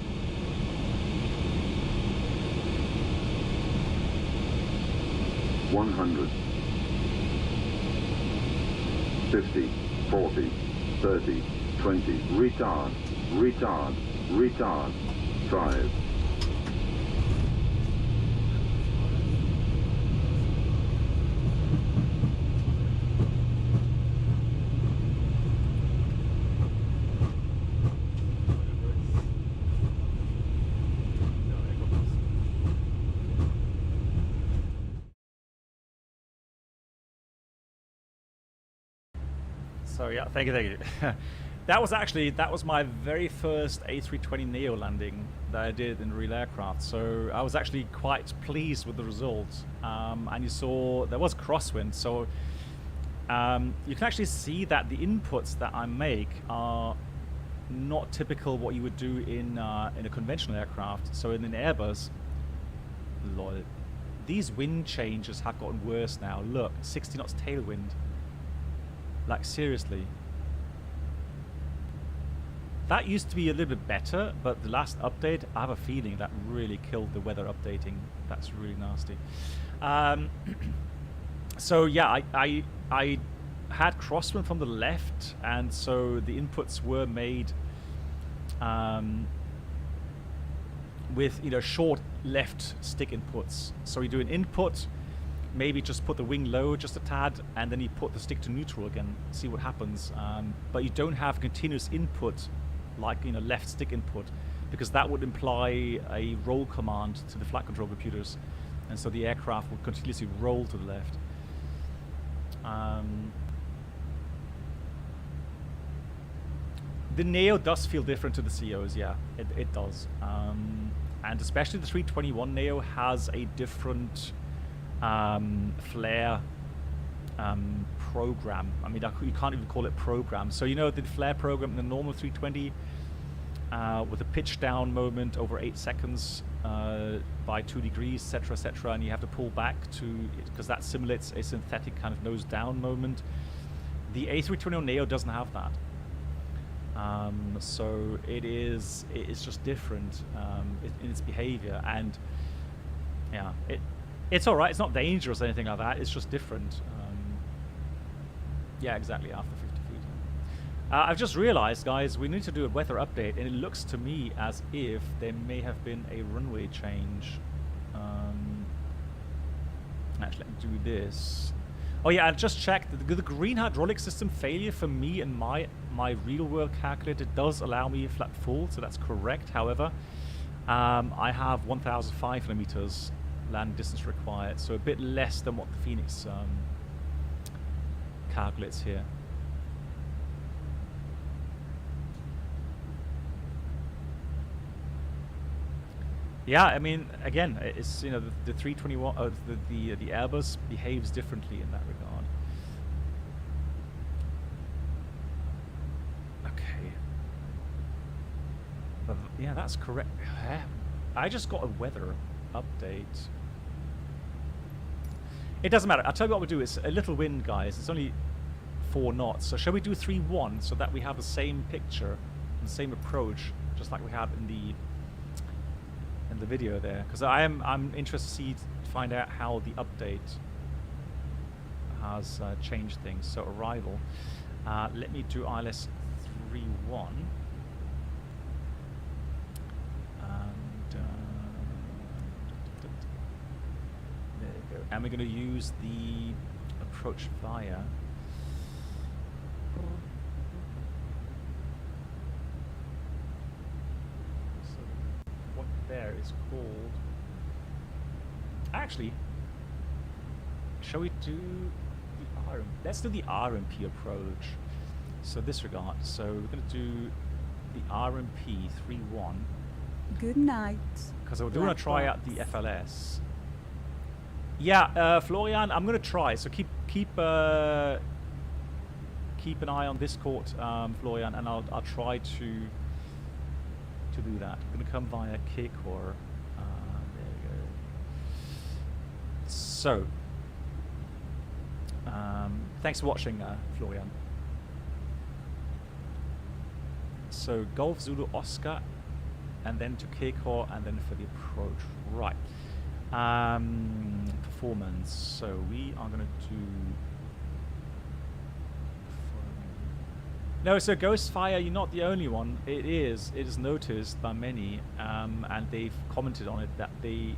100, 50, 40, 30, 20, retard, retard, retard, 5. So yeah, thank you. That was my very first A320 Neo landing that I did in real aircraft. So I was actually quite pleased with the results. And you saw there was crosswind, so you can actually see that the inputs that I make are not typical what you would do in a conventional aircraft. So in an Airbus, lol, these wind changes have gotten worse now. Look, 60 knots tailwind. Like, seriously. That used to be a little bit better, but the last update, I have a feeling that really killed the weather updating. That's really nasty. So yeah, I had crosswind from the left, and so the inputs were made with, you know, short left stick inputs. So you do an input, maybe just put the wing low just a tad, and then you put the stick to neutral again, see what happens. But you don't have continuous input like, you know, left stick input, because that would imply a roll command to the flight control computers, and so the aircraft would continuously roll to the left. The Neo does feel different to the COs, yeah, it does. And especially the 321 Neo has a different flare program. I mean, you can't even call it program. So, you know, the flare program in the normal 320 with a pitch down moment over 8 seconds by 2 degrees, etc., and you have to pull back to, because that simulates a synthetic kind of nose down moment. The A320 Neo doesn't have that. So it's just different in its behavior, and yeah, it's all right. It's not dangerous or anything like that. It's just different. Yeah, exactly. After 50 feet. I've just realized, guys, we need to do a weather update, and it looks to me as if there may have been a runway change. Actually, let me do this. Oh yeah, I just checked. The green hydraulic system failure for me and my real world calculator does allow me flat full, so that's correct. However, I have 1,005 kilometers land distance required, so a bit less than what the FENIX calculates here. Yeah, I mean, again, it's, you know, the 321, the Airbus behaves differently in that regard. Okay. But yeah, that's correct. I just got a weather update. It doesn't matter. I'll tell you what we'll do. It's a little wind, guys. It's only 4 knots. So shall we do 3-1 so that we have the same picture and the same approach, just like we had in the video there? Because I'm interested to find out how the update has changed things. So arrival. Let me do ILS 3-1. And we're going to use the approach via. there is called... Actually, shall we do the RMP? Let's do the RMP approach. So disregard. So we're going to do the RMP 3-1. Good night. Because I do want to try out the FLS. Yeah, Florian, I'm going to try. So keep an eye on Discord, Florian, and I'll try to do that. I'm going to come via Kikor. There we go. So, thanks for watching, Florian. So Golf Zulu Oscar, and then to Kikor, and then for the approach. Right. Performance. So we are going to do... No, so Ghostfire, you're not the only one. It is noticed by many, and they've commented on it that the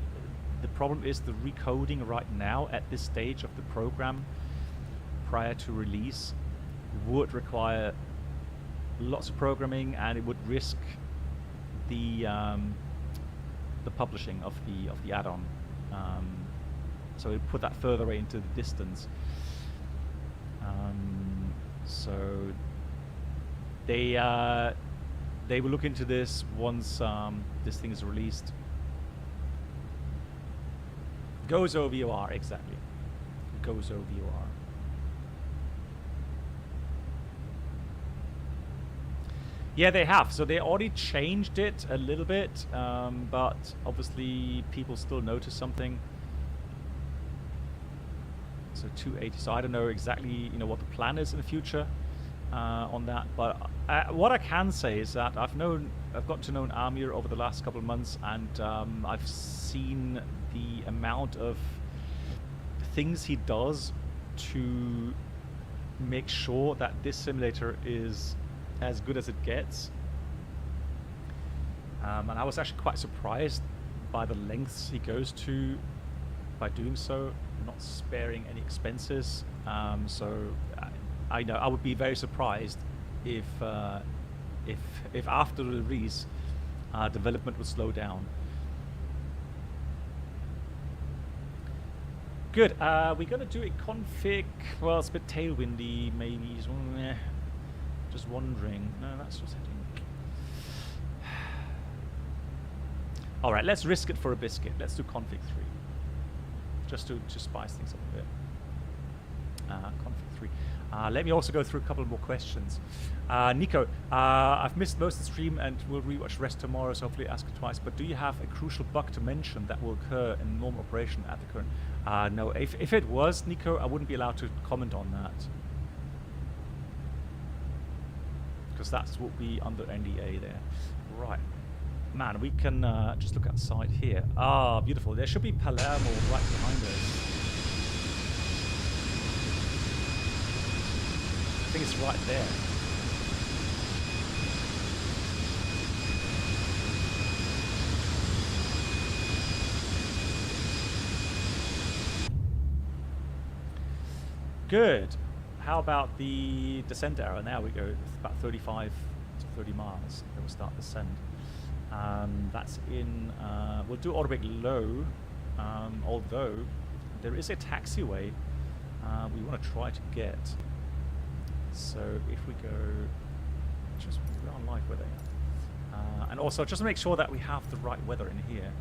problem is the recoding right now at this stage of the program prior to release would require lots of programming, and it would risk the publishing of the add-on. So it put that further away into the distance. So they will look into this once this thing is released. Goes OVOR, exactly. Goes OVOR. Yeah, they have. So they already changed it a little bit, but obviously people still notice something. So 280. So I don't know exactly, what the plan is in the future on that. But what I can say is that I've gotten to know Amir over the last couple of months, and I've seen the amount of things he does to make sure that this simulator is as good as it gets. And I was actually quite surprised by the lengths he goes to by doing so, not sparing any expenses. So I know I would be very surprised if after the release development would slow down. Good. We're gonna do a config. Well, it's a bit tailwindy, maybe. Just wondering. No, that's just heading. All right, let's risk it for a biscuit. Let's do config 3, just to spice things up a bit. Config 3. Let me also go through a couple more questions. Nico, I've missed most of the stream and will rewatch the rest tomorrow, so hopefully ask it twice. But do you have a crucial bug to mention that will occur in normal operation at the current? No, if it was, Nico, I wouldn't be allowed to comment on that, because that's what we under NDA there. Right. Man, we can just look outside here. Ah, beautiful. There should be Palermo right behind us. I think it's right there. Good. How about the descent arrow? Now we go about 35 to 30 miles. Then we'll start descent. That's in, we'll do automatic low, although there is a taxiway we want to try to get. So if we go, just we're on live weather, and also just to make sure that we have the right weather in here.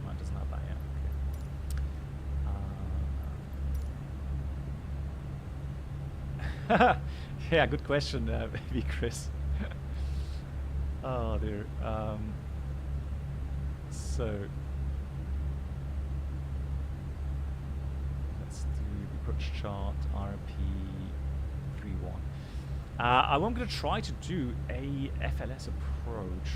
Oh, it doesn't have that yet. Okay. Yeah, good question, maybe Chris. Oh dear. So let's do the approach chart RP 3-1. I'm going to try to do a FLS approach.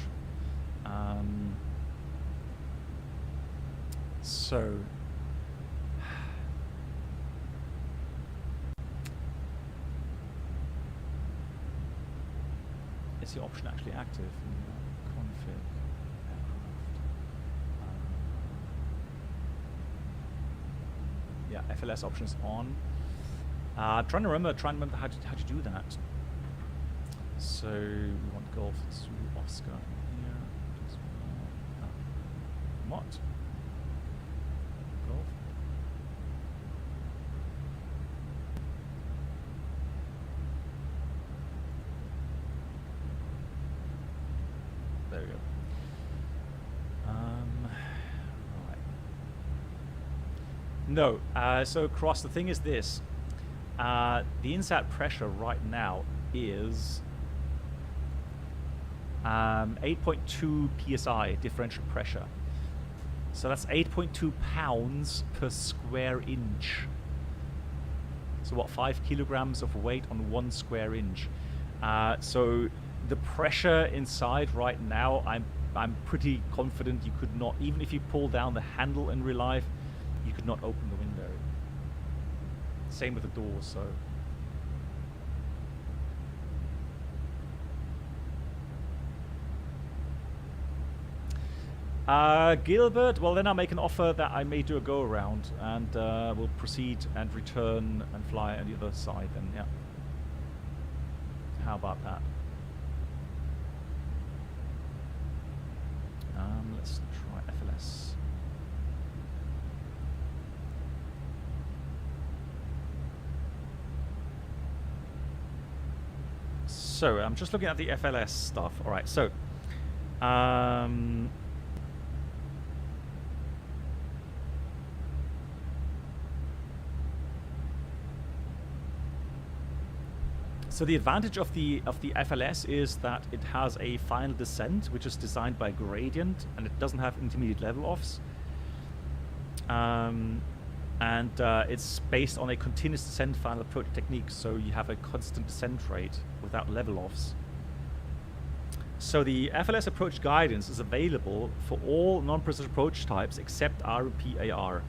So is the option actually active? Config aircraft. Yeah, FLS option is on. I'm trying to remember how to do that. So we want Golf to Oscar here. What? Golf? There we go. Right. No. So Cross, the thing is this. The inside pressure right now is 8.2 psi differential pressure. So that's 8.2 pounds per square inch. So what, 5 kilograms of weight on 1 square inch. So the pressure inside right now, I'm pretty confident you could not, even if you pull down the handle in real life, you could not open the window. Same with the doors, so. Gilbert, well then I'll make an offer that I may do a go around and we'll proceed and return and fly on the other side then, yeah. How about that? Let's try FLS. So I'm just looking at the FLS stuff. All right, so so the advantage of the FLS is that it has a final descent, which is designed by gradient, and it doesn't have intermediate level offs. And it's based on a continuous descent final approach technique, so you have a constant descent rate without level offs. So the FLS approach guidance is available for all non-precision approach types except RPAR.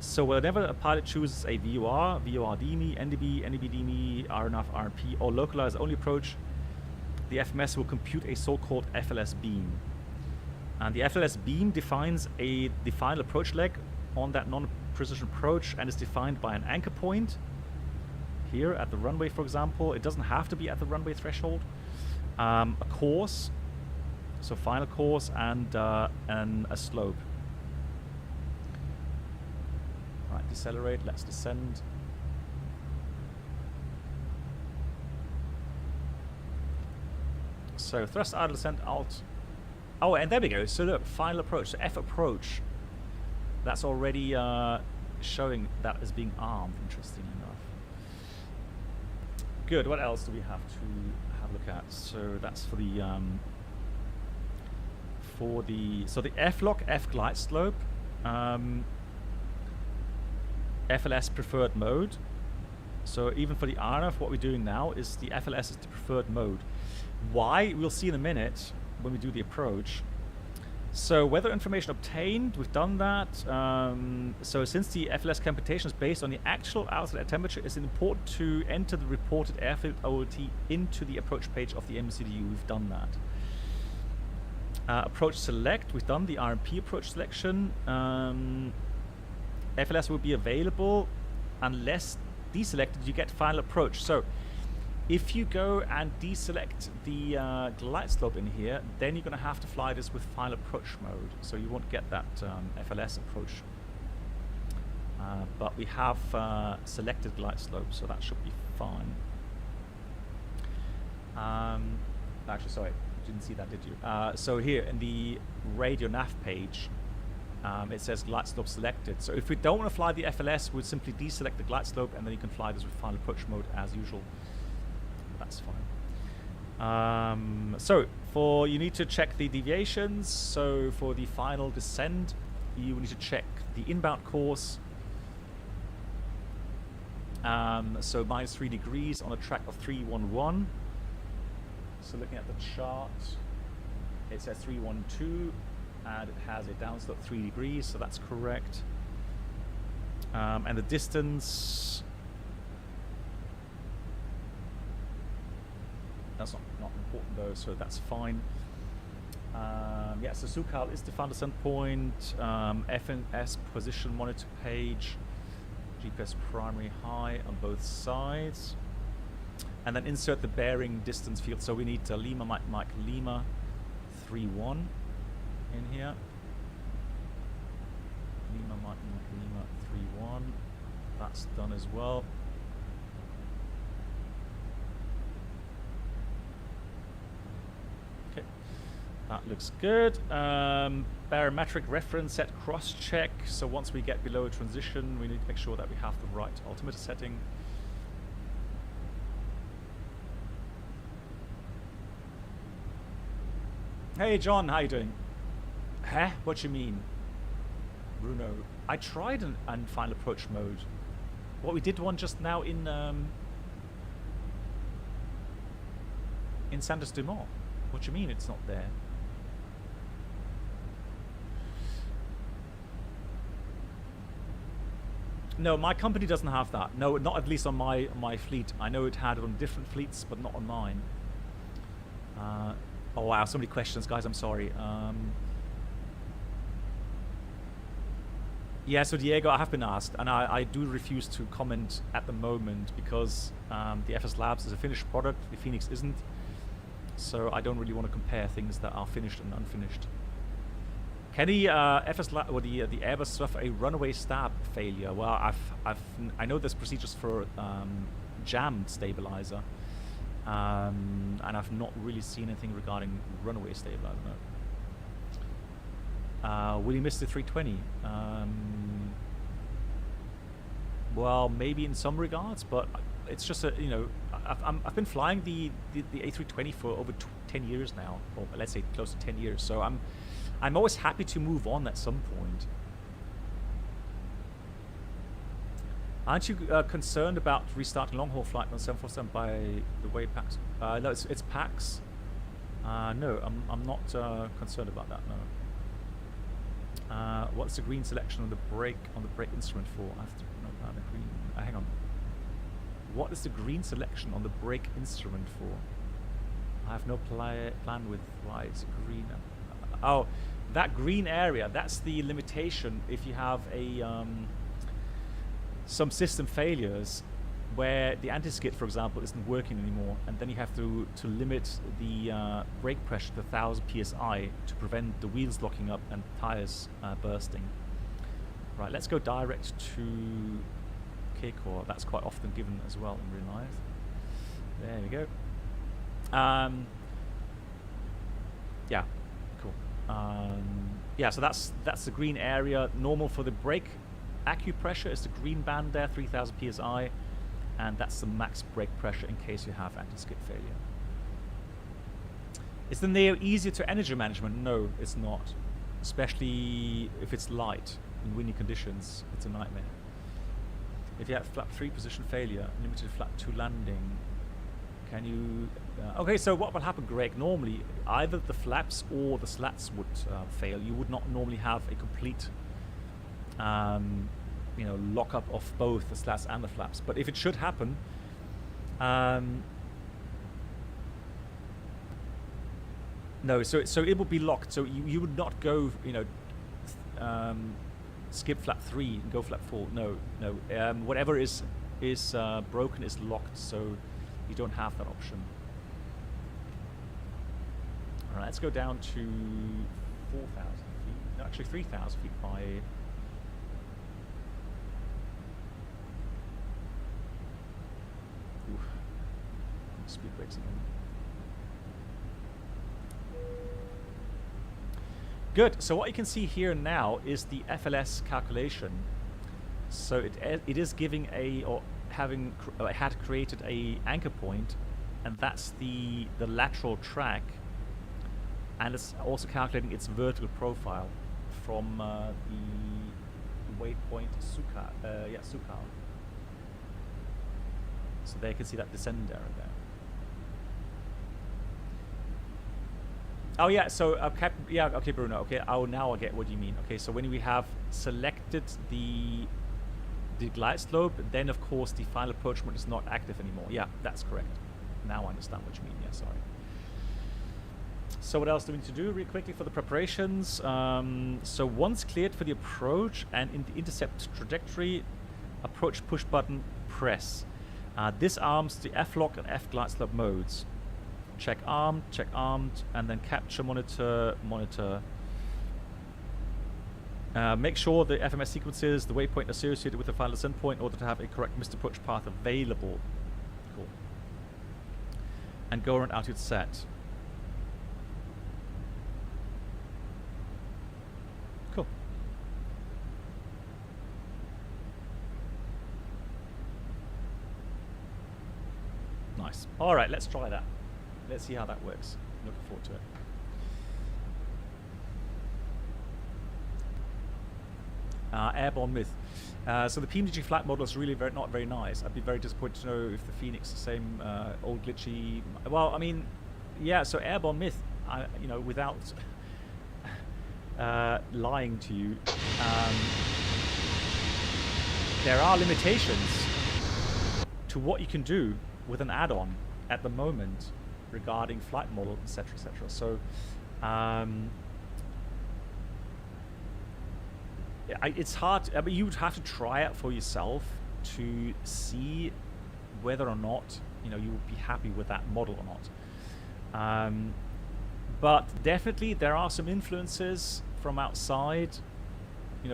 So whenever a pilot chooses a VOR, VOR DME, NDB, NDB DME, RNAV, RNP, or localized only approach, the FMS will compute a so-called FLS beam. And the FLS beam defines the final approach leg on that non-precision approach and is defined by an anchor point here at the runway, for example. It doesn't have to be at the runway threshold. A course, so final course, and a slope. Right, decelerate, let's descend. So thrust idle descent alt. Oh, and there we go. So look, final approach, so F approach. That's already showing that as being armed, interesting enough. Good, what else do we have to have a look at? So that's for the so the F-lock, F-glide slope, FLS preferred mode. So even for the RNAV, what we're doing now is the FLS is the preferred mode. Why? We'll see in a minute when we do the approach. So weather information obtained, we've done that. So since the FLS computation is based on the actual outside air temperature, it's important to enter the reported airfield OLT into the approach page of the MCDU. We've done that. Approach select, we've done the RMP approach selection. FLS will be available unless deselected, you get final approach. So if you go and deselect the glide slope in here, then you're going to have to fly this with final approach mode. So you won't get that FLS approach. But we have selected glide slope, so that should be fine. Actually, sorry, you didn't see that, did you? So here in the radio nav page, it says glide slope selected. So if we don't want to fly the FLS, we'll simply deselect the glide slope, and then you can fly this with final approach mode as usual. That's fine. So you need to check the deviations. So for the final descent, you need to check the inbound course. So -3 degrees on a track of 311. So looking at the chart, it says 312, and it has a downslope 3 degrees, so that's correct. And the distance, that's not important though, so that's fine. Yeah, so SUCAL is the final descent point. FNS position monitor page. GPS primary high on both sides. And then insert the bearing distance field. So we need Lima Mike Lima 31 in here. Lima Mike Lima 31. That's done as well. Okay, that looks good. Barometric reference set cross check. So once we get below a transition, we need to make sure that we have the right altimeter setting. Hey John, how you doing? Huh? What you mean? Bruno, I tried an final approach mode. What, we did one just now in Santos Dumont. What you mean it's not there? No, my company doesn't have that. No, not at least on my fleet. I know it had it on different fleets, but not on mine. Oh wow, so many questions, guys. I'm sorry. Yeah, so Diego, I have been asked, and I do refuse to comment at the moment because the FS Labs is a finished product. The FENIX isn't, so I don't really want to compare things that are finished and unfinished. Can the FS Lab or the Airbus suffer a runaway stab failure? Well, I know there's procedures for jammed stabilizer, and I've not really seen anything regarding runaway stabilizer. No. Will you miss the 320? Well, maybe in some regards, but it's just you know, I've been flying the A320 for over 10 years now, or let's say close to 10 years. So I'm always happy to move on at some point. Aren't you concerned about restarting long-haul flight on 747 by the way PAX? No, it's PAX. No, I'm not concerned about that. No. What's the green selection on the brake instrument for? I have to know about the green. Hang on. What is the green selection on the brake instrument for? I have no plan with why it's green. Oh, that green area. That's the limitation if you have a some system failures where the anti-skid, for example, isn't working anymore, and then you have to limit the brake pressure to 1000 psi to prevent the wheels locking up and tires bursting. Right, let's go direct to K-Core. That's quite often given as well in real life. There we go. Yeah, cool. Yeah, so that's the green area. Normal for the brake acupressure is the green band there, 3000 psi. And that's the max brake pressure in case you have anti-skid failure. Is the Neo easier to energy management? No, it's not. Especially if it's light in windy conditions, it's a nightmare. If you have flap 3 position failure, limited flap 2 landing, can you... okay, so what will happen, Greg? Normally, either the flaps or the slats would fail. You would not normally have a complete... you know, lock up of both the slats and the flaps. But if it should happen, no, so it will be locked. So you would not go, you know, skip flap 3 and go flap 4. No. Whatever is broken is locked, so you don't have that option. All right, let's go down to 4,000 feet. No, actually 3,000 feet by. Speed brakes again. Good. So what you can see here now is the FLS calculation. So it is giving had created a anchor point, and that's the lateral track, and it's also calculating its vertical profile from the waypoint Sukal. So there you can see that descent arrow there. Oh yeah, so yeah, okay, Bruno. Okay, now I get what you mean. Okay, so when we have selected the glide slope, then of course the final approach mode is not active anymore. Yeah, that's correct. Now I understand what you mean. Yeah, sorry. So what else do we need to do really quickly for the preparations? So once cleared for the approach and in the intercept trajectory, Approach push button, press. This arms the F-lock and F-glide slope modes. Check armed, and then capture monitor. Make sure the FMS sequences, the waypoint associated with the final descent point in order to have a correct missed approach path available. Cool. And go around altitude set. Cool. Nice. Alright, let's try that. Let's see how that works. Looking forward to it. Airborne myth. So the PMDG flight model is really not very nice. I'd be very disappointed to know if the FENIX is the same old glitchy. Well, I mean, yeah. So airborne myth. You know, without lying to you, there are limitations to what you can do with an add-on at the moment regarding flight model, etc., etc. So. It's hard. I mean, you would have to try it for yourself to see whether or not you would be happy with that model or not. But definitely there are some influences from outside,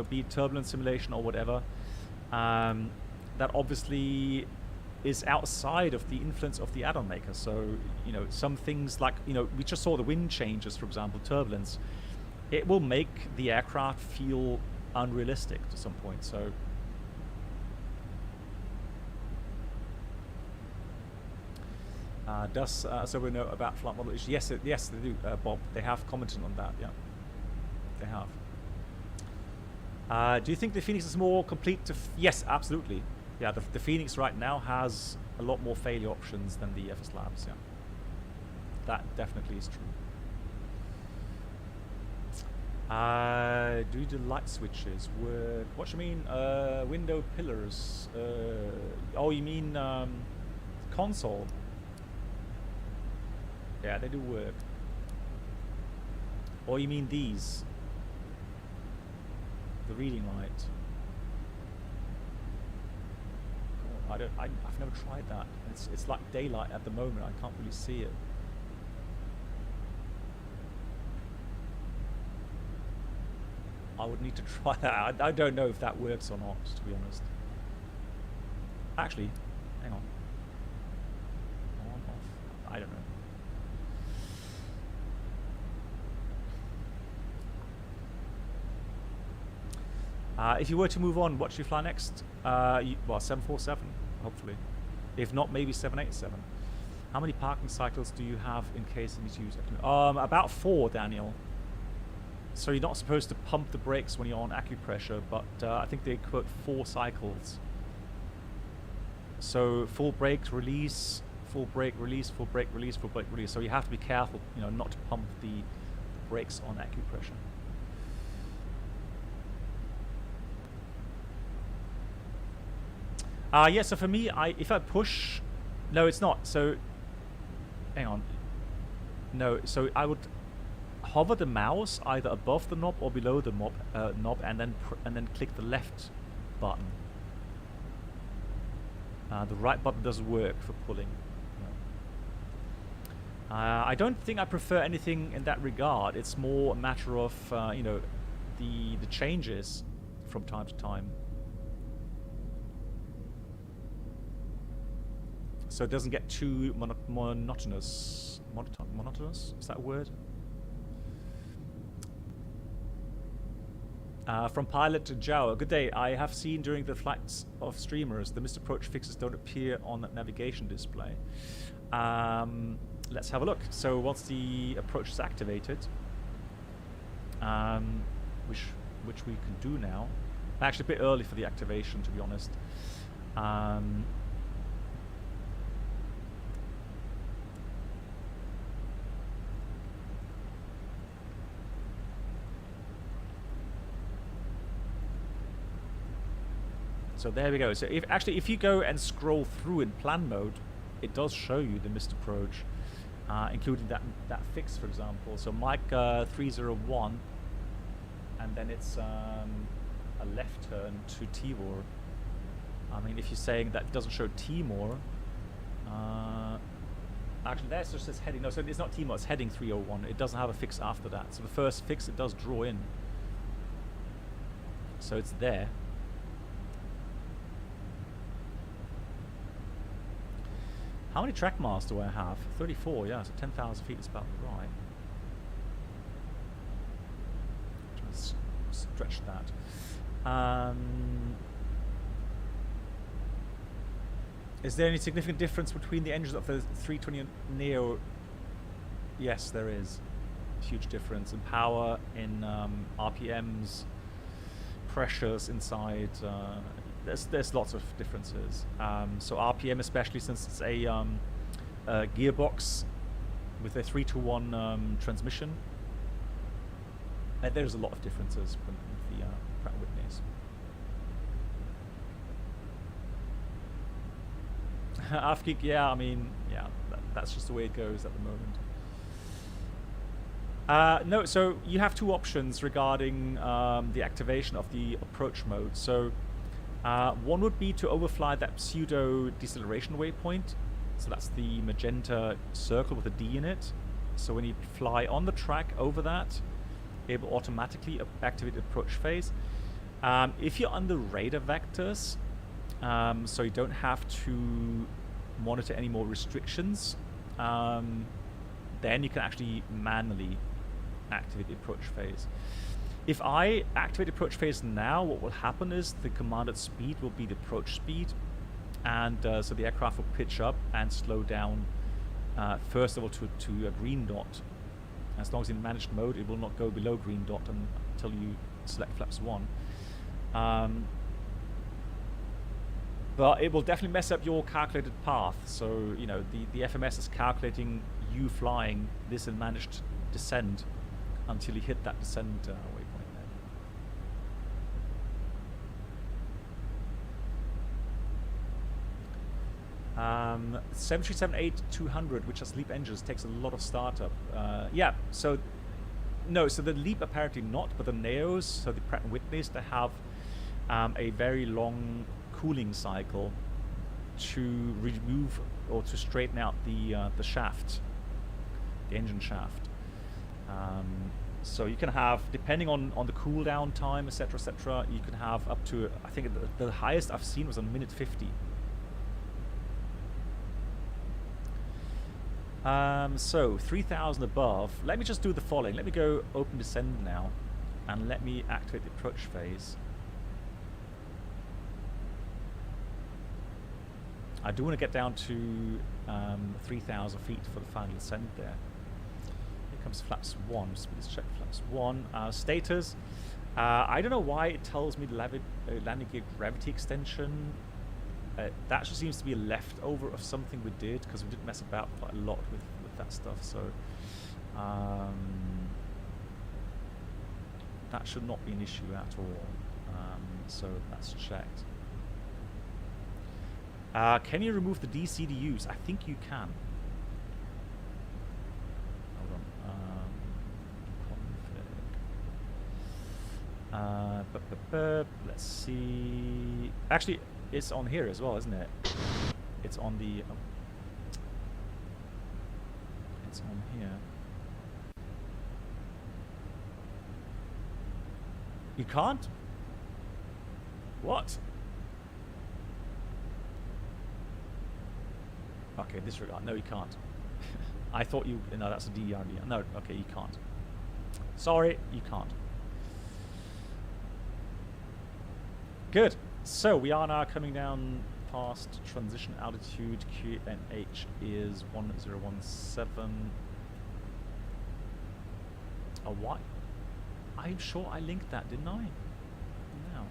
be it turbulence simulation or whatever, that obviously is outside of the influence of the add-on maker. So some things like we just saw the wind changes, for example, turbulence. It will make the aircraft feel unrealistic to some point. So does so we know about flight model issues? Yes, they do, Bob. They have commented on that. Yeah, they have. Do you think the FENIX is more complete? Yes, absolutely. Yeah, the FENIX right now has a lot more failure options than the FS Labs. Yeah, that definitely is true. Do the light switches work? What do you mean? Window pillars? Oh, you mean console? Yeah, they do work. Or you mean these? The reading light? Oh, I've never tried that. It's like daylight at the moment. I can't really see it. I would need to try that. I don't know if that works or not, to be honest. Actually, hang on. On, off. I don't know. If you were to move on, what should you fly next? Well, 747, hopefully. If not, maybe 787. How many parking cycles do you have in case you need to use it? About 4, Daniel. So you're not supposed to pump the brakes when you're on acupressure, but I think they quote 4 cycles. So full brake release, full brake release, full brake release, full brake release. So you have to be careful, not to pump the brakes on acupressure. Yeah. So for me, if I push, no, it's not. So hang on. No. So I would hover the mouse either above the knob or below the knob, and then click the left button. The right button doesn't work for pulling. I don't think I prefer anything in that regard. It's more a matter of the changes from time to time. So it doesn't get too monotonous. Monotonous? Is that a word? From Pilot to Jao. Good day. I have seen during the flights of streamers the missed approach fixes don't appear on the navigation display. Let's have a look. So once the approach is activated, which we can do now. Actually, a bit early for the activation, to be honest. So there we go. So if you go and scroll through in plan mode, it does show you the missed approach, including that fix, for example. So Mike 301, and then it's a left turn to Tivor. I mean, if you're saying that it doesn't show Timor, actually, there just says heading. No, so it's not Timor, it's heading 301. It doesn't have a fix after that. So the first fix, it does draw in. So it's there. How many track miles do I have? 34, yeah, so 10,000 feet is about right. Try to stretch that. Is there any significant difference between the engines of the 320 Neo? Yes, there is. Huge difference in power, in RPMs, pressures inside. There's lots of differences. So RPM, especially since it's a gearbox with a 3-to-1 transmission, there's a lot of differences with the Pratt & Whitneys. Afgeek, yeah, I mean, yeah, that's just the way it goes at the moment. No, so you have two options regarding the activation of the approach mode. So one would be to overfly that pseudo deceleration waypoint. So that's the magenta circle with a D in it. So when you fly on the track over that, it will automatically activate the approach phase. If you're under radar vectors, so you don't have to monitor any more restrictions, then you can actually manually activate the approach phase. If I activate the approach phase now, what will happen is the commanded speed will be the approach speed, and so the aircraft will pitch up and slow down first of all to a green dot. As long as in managed mode, it will not go below green dot until you select flaps 1. But it will definitely mess up your calculated path. So, you know, the FMS is calculating you flying this in managed descent until you hit that descent waypoint there. 737-8-200, which has LEAP engines, takes a lot of startup. Yeah, so no, so the LEAP apparently not, but the Neos, so the Pratt & Whitneys, they have a very long cooling cycle to remove or to straighten out the shaft, the engine shaft. So you can have, depending on the cool down time, etc., you can have up to, I think the highest I've seen was a minute 50. So 3,000 above. Let me just do the following. Let me go open descend now, and let me activate the approach phase. I do want to get down to 3,000 feet for the final descent there. Here comes flaps 1. Just let's check flaps 1. Status. I don't know why it tells me the landing gear gravity extension. That just seems to be a leftover of something we did, because we did mess about quite a lot with that stuff. So that should not be an issue at all. So that's checked. Can you remove the DCDUs? I think you can. Hold on. Let's see. Actually, it's on here as well, isn't it? It's on the. It's on here. You can't? What? Okay, disregard. No, you can't. I thought you... No, that's a DRD. No, okay, you can't. Sorry, you can't. Good. So, we are now coming down past transition altitude. QNH is 1017. Oh, what? I'm sure I linked that, didn't I? No.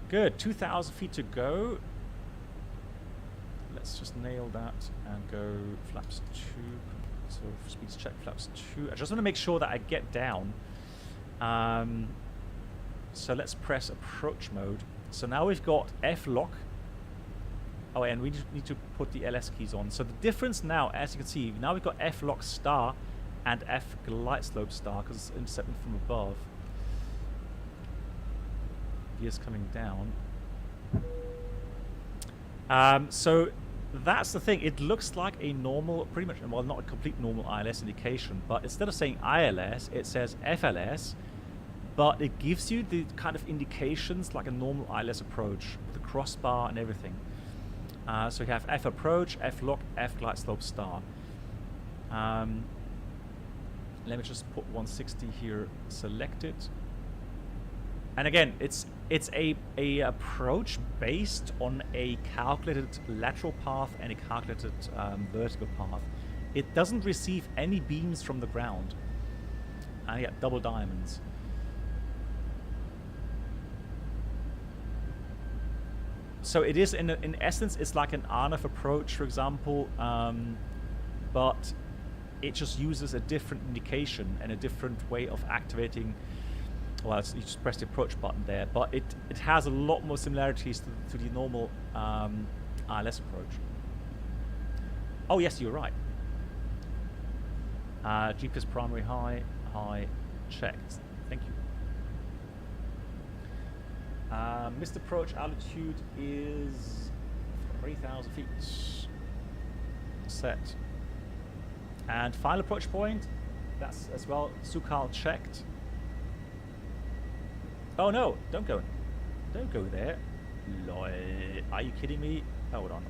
Good, 2,000 feet to go. Let's just nail that and go flaps 2. So speeds check flaps 2. I just want to make sure that I get down. So let's press approach mode. So now we've got F lock. Oh, and we need to put the LS keys on. So the difference now, as you can see, now we've got F lock star and F glide slope star because it's intercepting from above. Gears coming down. So that's the thing. It looks like a normal, pretty much, well, not a complete normal ILS indication, but instead of saying ILS, it says FLS, but it gives you the kind of indications like a normal ILS approach with the crossbar and everything. So you have F approach, F lock, F glide slope star. Let me just put 160 here selected. And again, it's a approach based on a calculated lateral path and a calculated vertical path. It doesn't receive any beams from the ground. And you get double diamonds. So it is, in essence, it's like an RNF approach, for example, but it just uses a different indication and a different way of activating. Well, you just press the approach button there, but it has a lot more similarities to the normal ILS approach. Oh yes, you're right. GPS primary high checked. Thank you. Missed approach altitude is 3,000 feet. Set. And final approach point, that's as well SUCAL checked. Oh no, don't go there. Lol. Are you kidding me? Hold on.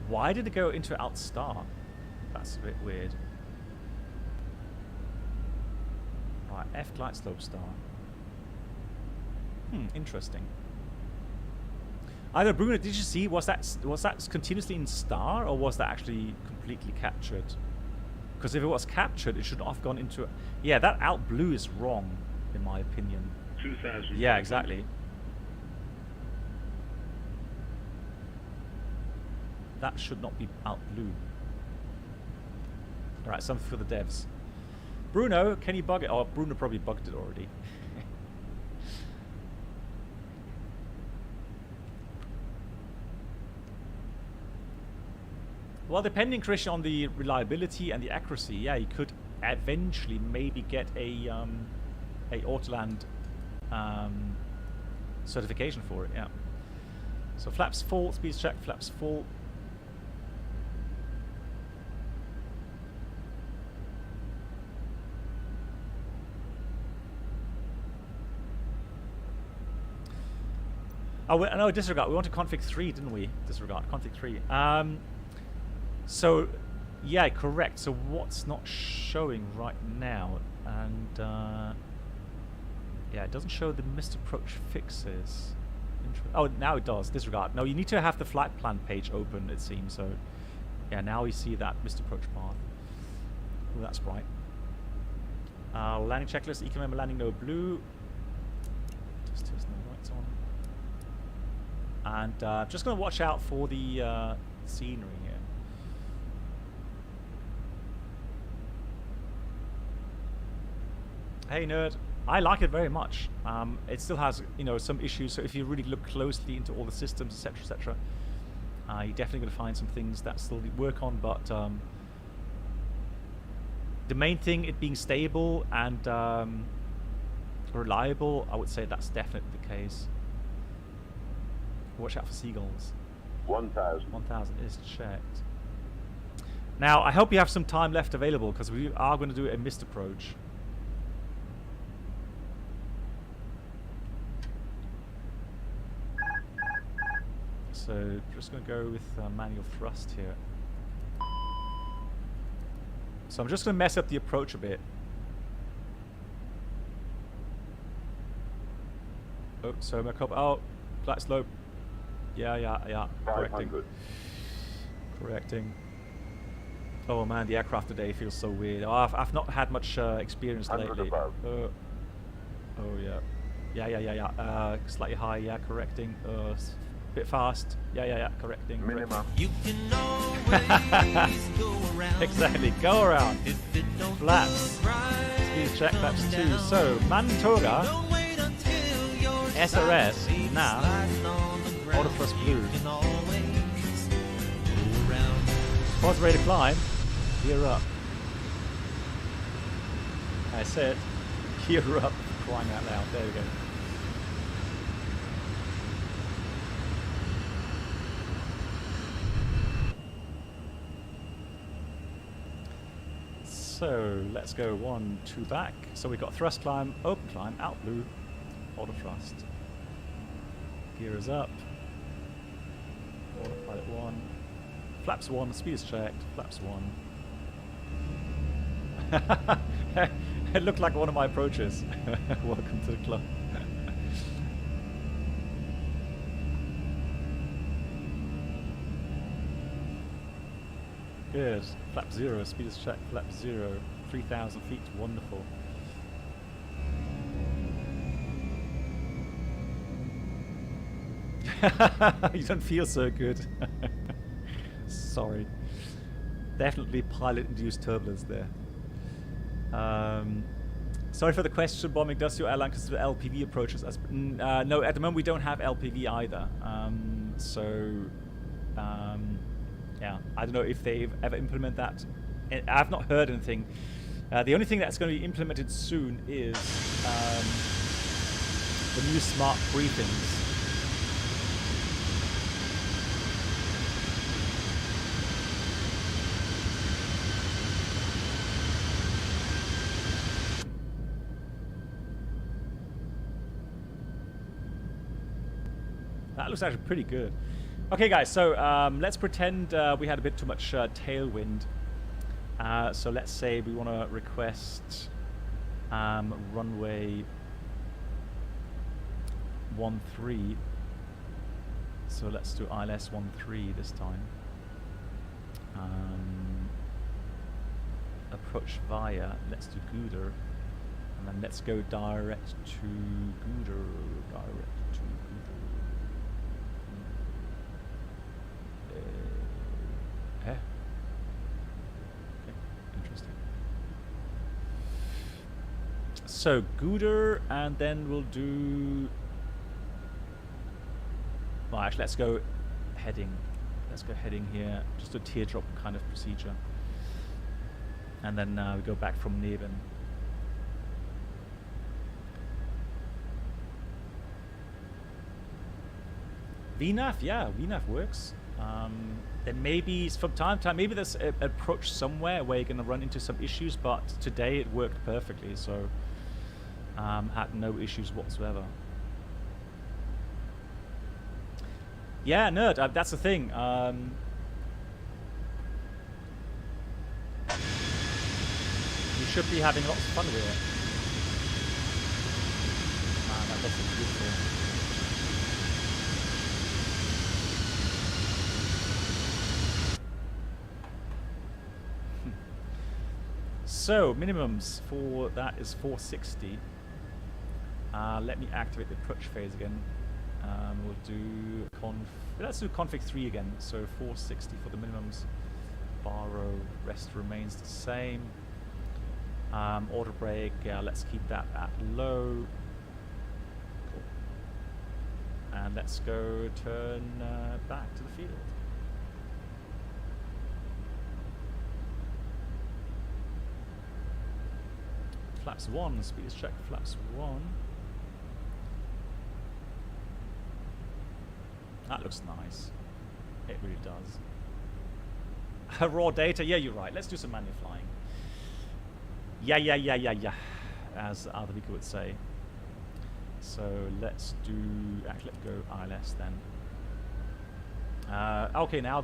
Why did it go into alt star? That's a bit weird. Right, F glide slope star. Interesting. Either Bruno, did you see, was that continuously in star, or was that actually completely captured? Because if it was captured, it should not have gone into... Yeah, that alt blue is wrong, in my opinion. 2,000. Yeah, exactly. That should not be alt blue. Alright, something for the devs. Bruno, can you bug it? Oh, Bruno probably bugged it already. Well, depending, Christian, on the reliability and the accuracy, yeah, you could eventually maybe get a Autoland certification for it, yeah. So flaps full, speed check, flaps full. Oh, no, disregard. We wanted config 3, didn't we? Disregard, config 3. So, yeah, correct. So what's not showing right now? And, yeah, it doesn't show the missed approach fixes. Oh, now it does. Disregard. No, you need to have the flight plan page open, it seems. So, yeah, now we see that missed approach path. Oh, that's bright. Landing checklist, eco landing, no blue. Just no lights on. And just going to watch out for the scenery here. Hey nerd, I like it very much. It still has, you know, some issues. So if you really look closely into all the systems, etc., etc., you're definitely going to find some things that still need work on. But the main thing, it being stable and reliable, I would say that's definitely the case. Watch out for seagulls. 1,000. 1,000 is checked. Now, I hope you have some time left available because we are going to do a missed approach. So, just going to go with manual thrust here. So I'm just going to mess up the approach a bit. Oh, so my cop. Oh, flat slope. Yeah. Correcting. 500. Correcting. Oh man, the aircraft today feels so weird. Oh, I've not had much experience lately. Oh yeah. Yeah. Slightly high. Yeah, correcting. Bit fast. Yeah. Correcting. Minimum. You can always go around. Exactly. Go around. If it don't Flaps. feel right, Speed check. Flaps 2. So Manitoga. don't wait until you're SRS. baby Now. sliding on the ground. Auto thrust blue. You can always go around. Pause, ready to climb. Gear up. I said, gear up. Crying out loud. There we go. So let's go 1, 2 back. So we've got thrust climb, open climb, out blue, auto thrust. Gear is up. Autopilot 1. Flaps 1, speed is checked. Flaps 1. It looked like one of my approaches. Welcome to the club. Good. Flap 0, speed is checked. Flap 0, 3,000 feet. Wonderful. You don't feel so good. Sorry. Definitely pilot-induced turbulence there. Sorry for the question, Bombing. Does your airline consider LPV approaches as... no, at the moment we don't have LPV either. Yeah, I don't know if they've ever implemented that. I've not heard anything. The only thing that's going to be implemented soon is the new smart briefings. That looks actually pretty good. Okay, guys, so let's pretend we had a bit too much tailwind. So let's say we want to request runway 13. So let's do ILS 13 this time. Approach via, let's do Gouda. And then let's go direct to Gouda. Direct to Gouda. Okay, interesting. So Gouda, and then we'll do... Well, actually, let's go heading. Let's go heading here. Just a teardrop kind of procedure. And then we go back from Neben. VNAV, yeah, VNAV works. There may be, from time to time, maybe there's an approach somewhere where you're going to run into some issues, but today it worked perfectly, so had no issues whatsoever. Yeah, nerd, that's the thing. You should be having lots of fun with it. Man, that does look beautiful. So, minimums for that is 460. Let me activate the approach phase again. We'll do let's do config 3 again. So 460 for the minimums. Borrow, rest remains the same. Auto brake, yeah, let's keep that at low. Cool. And let's go turn back to the field. Flaps 1, speed is checked, flaps 1. That looks nice. It really does. Raw data, yeah, you're right. Let's do some manual flying. Yeah, as other people would say. So let's do, actually let's go ILS then. Okay, now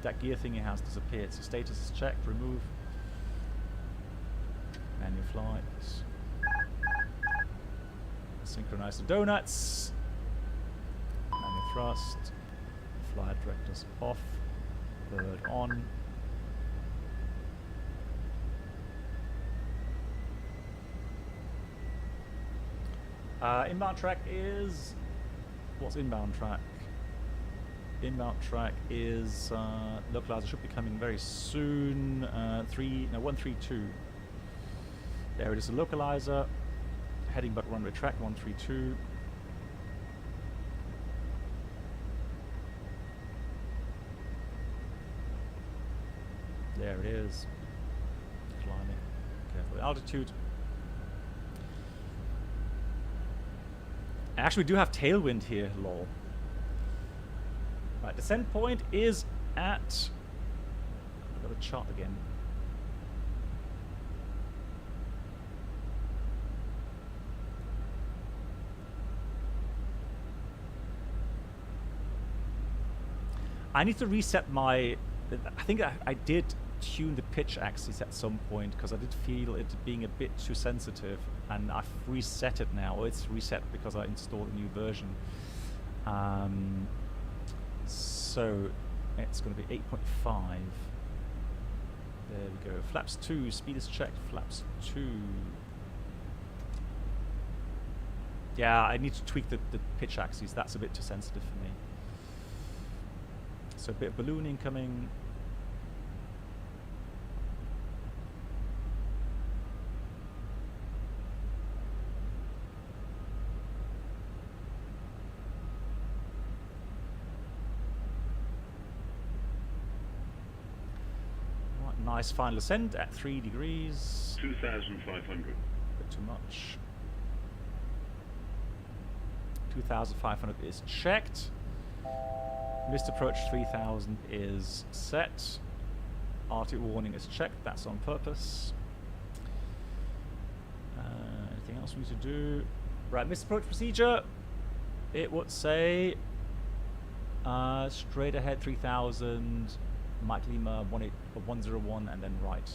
that gear thingy has disappeared. So status is checked, remove. Manual flights. Synchronize the donuts. Manual thrust. Flight directors off. Bird on. Inbound track is... What's inbound track? Inbound track is... localizer should be coming very soon. 132. There it is, a localizer. Heading back runway track 132. There it is. Climbing. Careful with altitude. Actually, we do have tailwind here, lol. Right, descent point is at... I've got a chart again. I need to reset my... I think I did tune the pitch axis at some point because I did feel it being a bit too sensitive, and I've reset it now. Or it's reset because I installed a new version. So it's going to be 8.5. There we go. Flaps 2, speed is checked. Flaps 2. Yeah, I need to tweak the pitch axis. That's a bit too sensitive for me. So a bit of ballooning coming. Right, nice final ascent at 3 degrees. 2,500. Bit too much. 2,500 is checked. Missed approach 3000 is set. RT warning is checked. That's on purpose. Anything else we need to do? Right, missed approach procedure. It would say straight ahead 3000, Mike Lima 101, and then right.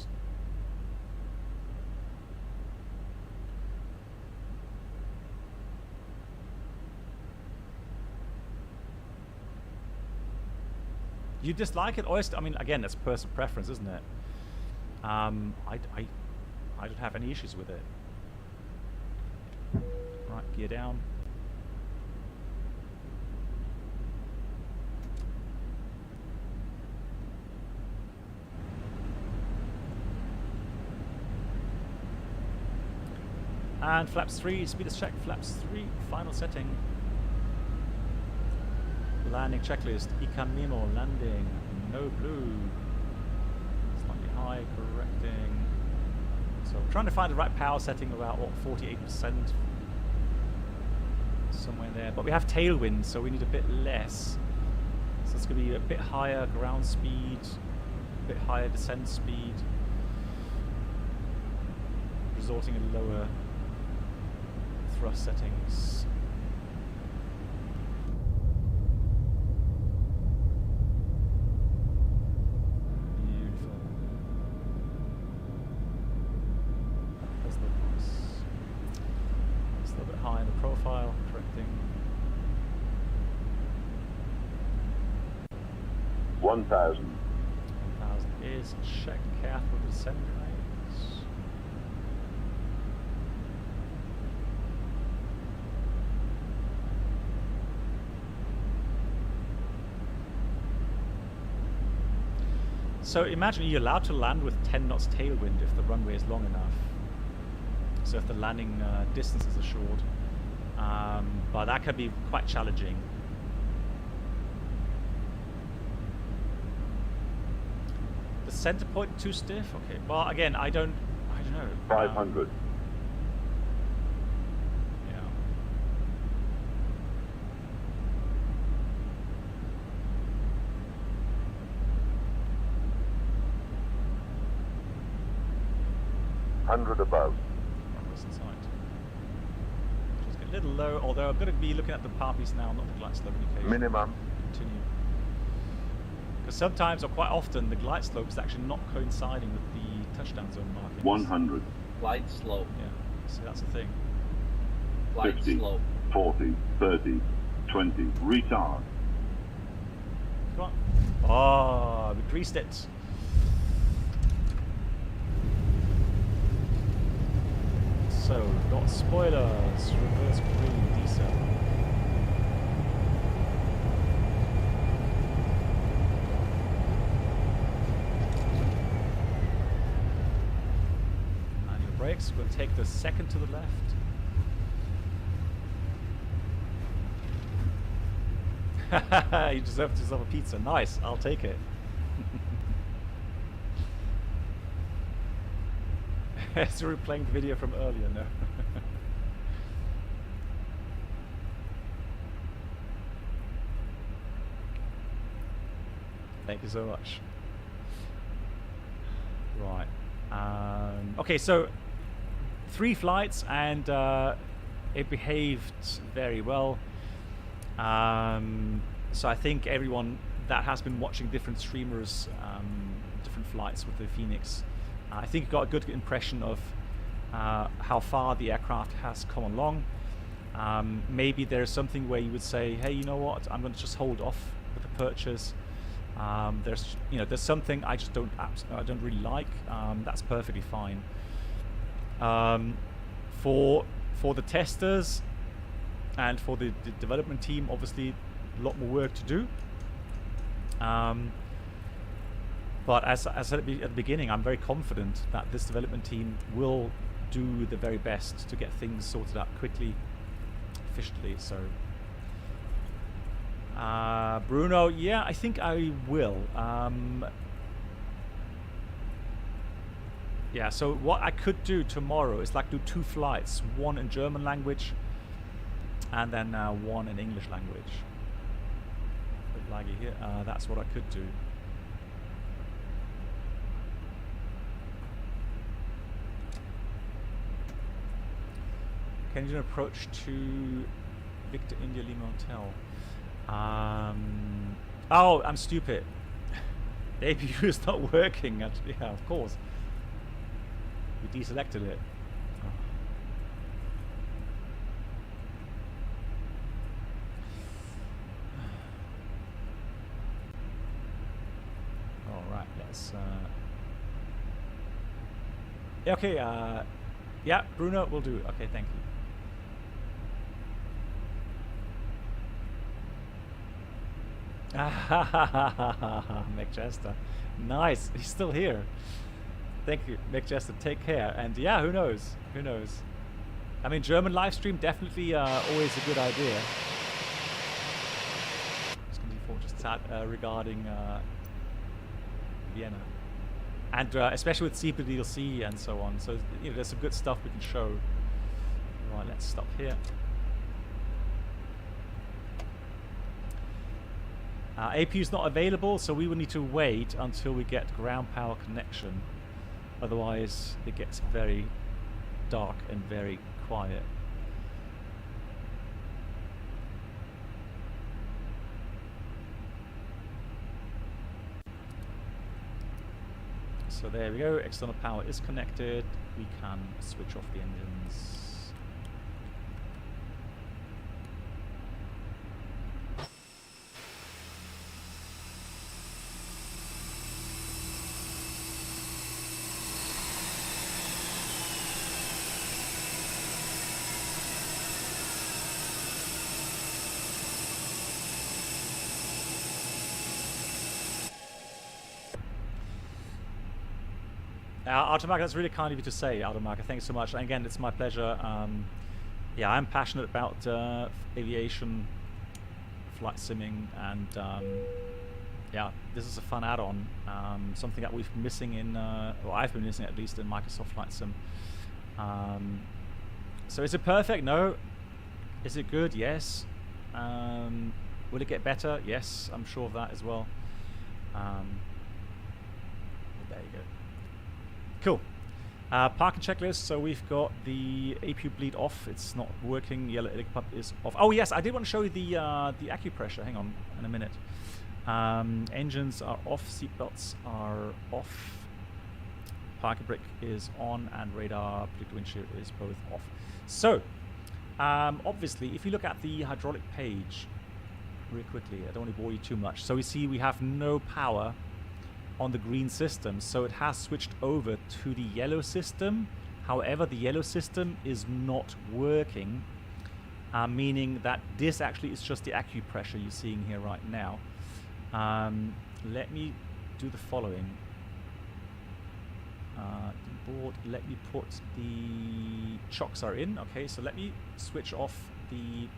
You dislike it, or I mean, again, that's personal preference, isn't it? I don't have any issues with it. Right, gear down. And flaps 3, speed is checked. Flaps 3, final setting. Landing checklist, Ecam Memo, landing, no blue, slightly high, correcting. So I'm trying to find the right power setting, about what, 48%, somewhere there. But we have tailwind, so we need a bit less. So it's going to be a bit higher ground speed, a bit higher descent speed, resulting in lower thrust settings. Profile, correcting. 1,000. 1,000 is checked. Careful descent rates. So imagine you're allowed to land with 10 knots tailwind if the runway is long enough. So if the landing distances are short. But that can be quite challenging. The center point too stiff? Okay. Well, again, I don't know. 500. Yeah. Hundred above. A little low, although I'm going to be looking at the power piece now, not the glide slope indication. Minimum. Continue. Because sometimes, or quite often, the glide slope is actually not coinciding with the touchdown zone markings. 100. Glide slope. Yeah, so that's the thing. Glide 50, slope. 40, 30, 20. Retard. Come on. Oh, we greased it. So, we've got spoilers, reverse green, decel. Manual brakes, we'll take the second to the left. You deserve yourself a pizza. Nice, I'll take it. Still replaying the video from earlier, no. Thank you so much. Right. Okay, so 3 flights, and it behaved very well. So I think everyone that has been watching different streamers, different flights with the FENIX, I think got a good impression of how far the aircraft has come along. Maybe there's something where you would say, hey, you know what, I'm going to just hold off with the purchase. There's something I just don't really like. That's perfectly fine. For the testers and for the development team, obviously a lot more work to do. But as I said at the beginning, I'm very confident that this development team will do the very best to get things sorted out quickly, efficiently. So, Bruno, yeah, I think I will. Yeah, so what I could do tomorrow is like do 2 flights, one in German language and then one in English language. A bit laggy here. That's what I could do. Can you do an approach to Victor India Lima Hotel? Oh, I'm stupid. The APU is not working. Yeah, of course. We deselected it. All right, let's. Yeah, okay. Yeah, Bruno will do. Okay, thank you. Mick Chester. Nice. He's still here. Thank you, Mick Chester. Take care. And yeah, who knows? Who knows? I mean, German live stream definitely always a good idea. Just chat regarding Vienna. And especially with CP DLC and so on. So, you know, there's some good stuff we can show. Right, let's stop here. APU is not available, so we will need to wait until we get ground power connection. Otherwise, it gets very dark and very quiet. So there we go. External power is connected. We can switch off the engines. Automarker, that's really kind of you to say, Automarker. Thanks so much. And again, it's my pleasure. Yeah, I'm passionate about aviation, flight simming, and yeah, this is a fun add-on. Something that we've been missing in, or I've been missing at least in Microsoft Flight Sim. So is it perfect? No. Is it good? Yes. Will it get better? Yes, I'm sure of that as well. There you go. Cool. Parking checklist. So we've got the APU bleed off. It's not working. Yellow pump is off. Oh yes, I did want to show you the acupressure. Hang on in a minute. Engines are off. Seatbelts are off. Parking brake is on, and radar, predictor windshield is both off. So obviously, if you look at the hydraulic page, really quickly, I don't want to bore you too much. So we see we have no power on the green system, so it has switched over to the yellow system. However, the yellow system is not working, meaning that this actually is just the acupressure you're seeing here right now. Let me do the following. Board, let me put the chocks are in. Okay, so let me switch off the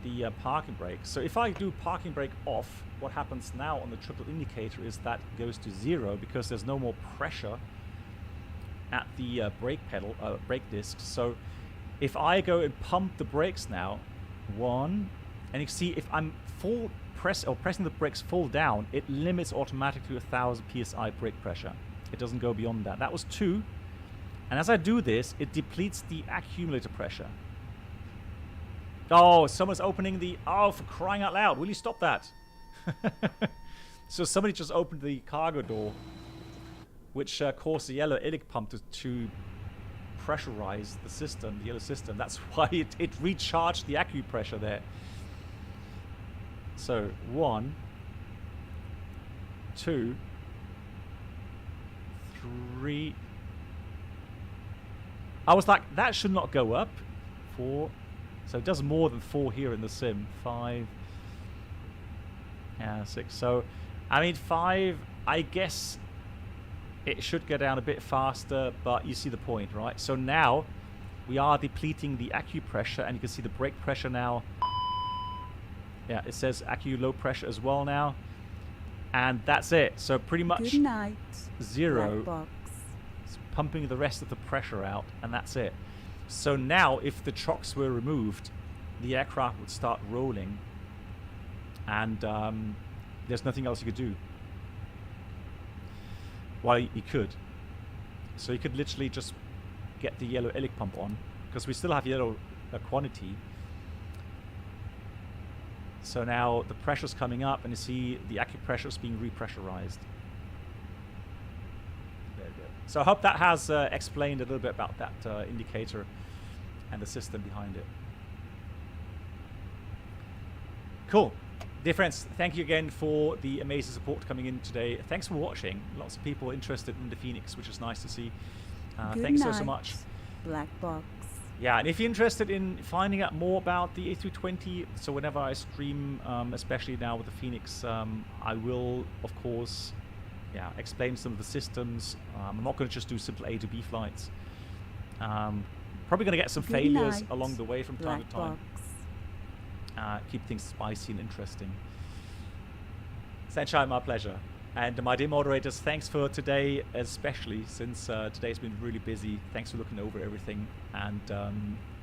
the parking brake. So if I do parking brake off, what happens now on the triple indicator is that goes to 0 because there's no more pressure at the brake pedal, brake disc. So if I go and pump the brakes now, one, and you can see if I'm pressing the brakes full down, it limits automatically to 1,000 psi brake pressure. It doesn't go beyond that. That was 2. And as I do this, it depletes the accumulator pressure. Oh, someone's opening the... Oh, for crying out loud. Will you stop that? So somebody just opened the cargo door, which caused the yellow ilic pump to pressurize the system, the yellow system. That's why it recharged the accu pressure there. So, 1, 2, 3. I was like, that should not go up. 4. So it does more than 4 here in the sim. 5. Yeah, 6. So, I mean, 5, I guess it should go down a bit faster, but you see the point, right? So now we are depleting the accu pressure, and you can see the brake pressure now. Yeah, it says accu low pressure as well now. And that's it. So pretty much Good night. 0. Black box. It's pumping the rest of the pressure out, and that's it. So now if the chocks were removed, the aircraft would start rolling, and there's nothing else you could do. Well, you could. So you could literally just get the yellow ilic pump on, because we still have yellow quantity. So now the pressure's coming up, and you see the accu pressure is being repressurized. There we go. So I hope that has explained a little bit about that indicator and the system behind it. Cool. Dear friends, thank you again for the amazing support coming in today. Thanks for watching. Lots of people interested in the FENIX, which is nice to see. Thanks so much. Black box. Yeah, and if you're interested in finding out more about the A320, so whenever I stream, especially now with the FENIX, I will, of course, explain some of the systems. I'm not going to just do simple A to B flights. Probably going to get some failures along the way from time to time. Keep things spicy and interesting. Sunshine, my pleasure. And my dear moderators, thanks for today, especially since today's been really busy. Thanks for looking over everything and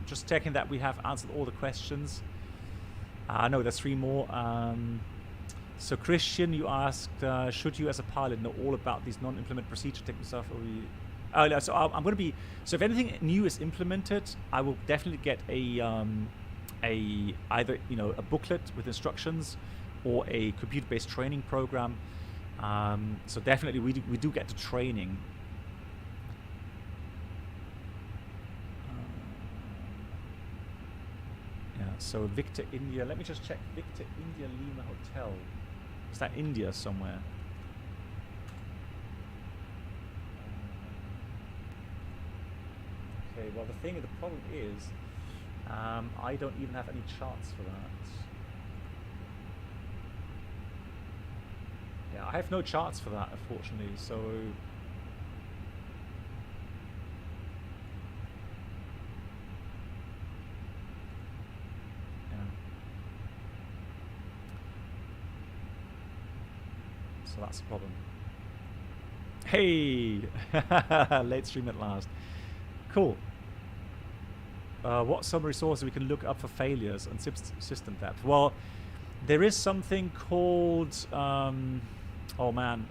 just checking that we have answered all the questions. No, there's 3 more. So Christian, you asked, should you as a pilot know all about these non-implement procedure technical stuff? Or oh, no, so I'm going to be... So if anything new is implemented, I will definitely get either a booklet with instructions or a computer-based training program. So definitely we do get to training. Yeah, so Victor India, let me just check. Victor India Lima Hotel. Is that India somewhere? Okay, well the problem is I don't even have any charts for that. Yeah, I have no charts for that, unfortunately, so... Yeah. So that's a problem. Hey! Late stream at last. Cool. What some resources we can look up for failures and system depth? Well, there is something called... oh man.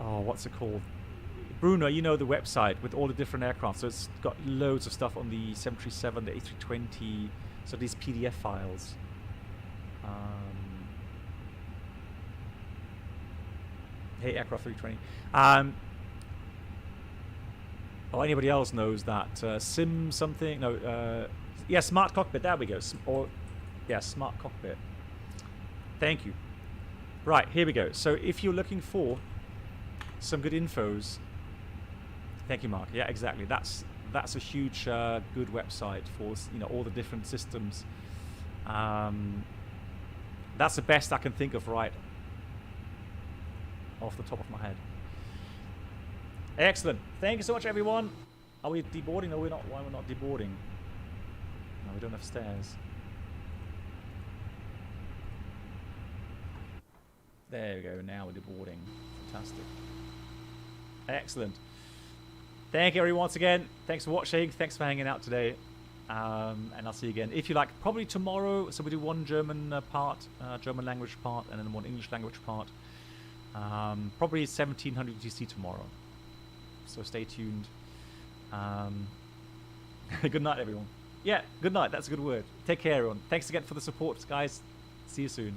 Oh, what's it called? Bruno, you know the website with all the different aircraft. So it's got loads of stuff on the 737, the A320. So these PDF files. Hey, Aircraft 320. Oh, anybody else knows that sim something? No, yeah, Smart Cockpit. There we go. Smart Cockpit. Thank you. Right, here we go. So if you're looking for some good infos, thank you, Mark. Yeah, exactly. That's a huge, good website for all the different systems. That's the best I can think of right off the top of my head. Excellent. Thank you so much, everyone. Are we deboarding? No, we're not. Why we're not deboarding? No, we don't have stairs. There we go. Now we're deboarding. Fantastic. Excellent. Thank you everyone once again. Thanks for watching. Thanks for hanging out today. And I'll see you again. If you like, probably tomorrow. So we do one German part, German language part, and then one English language part. Probably 1700 UTC tomorrow. So stay tuned. Good night, everyone. Yeah, good night. That's a good word. Take care, everyone. Thanks again for the support, guys. See you soon.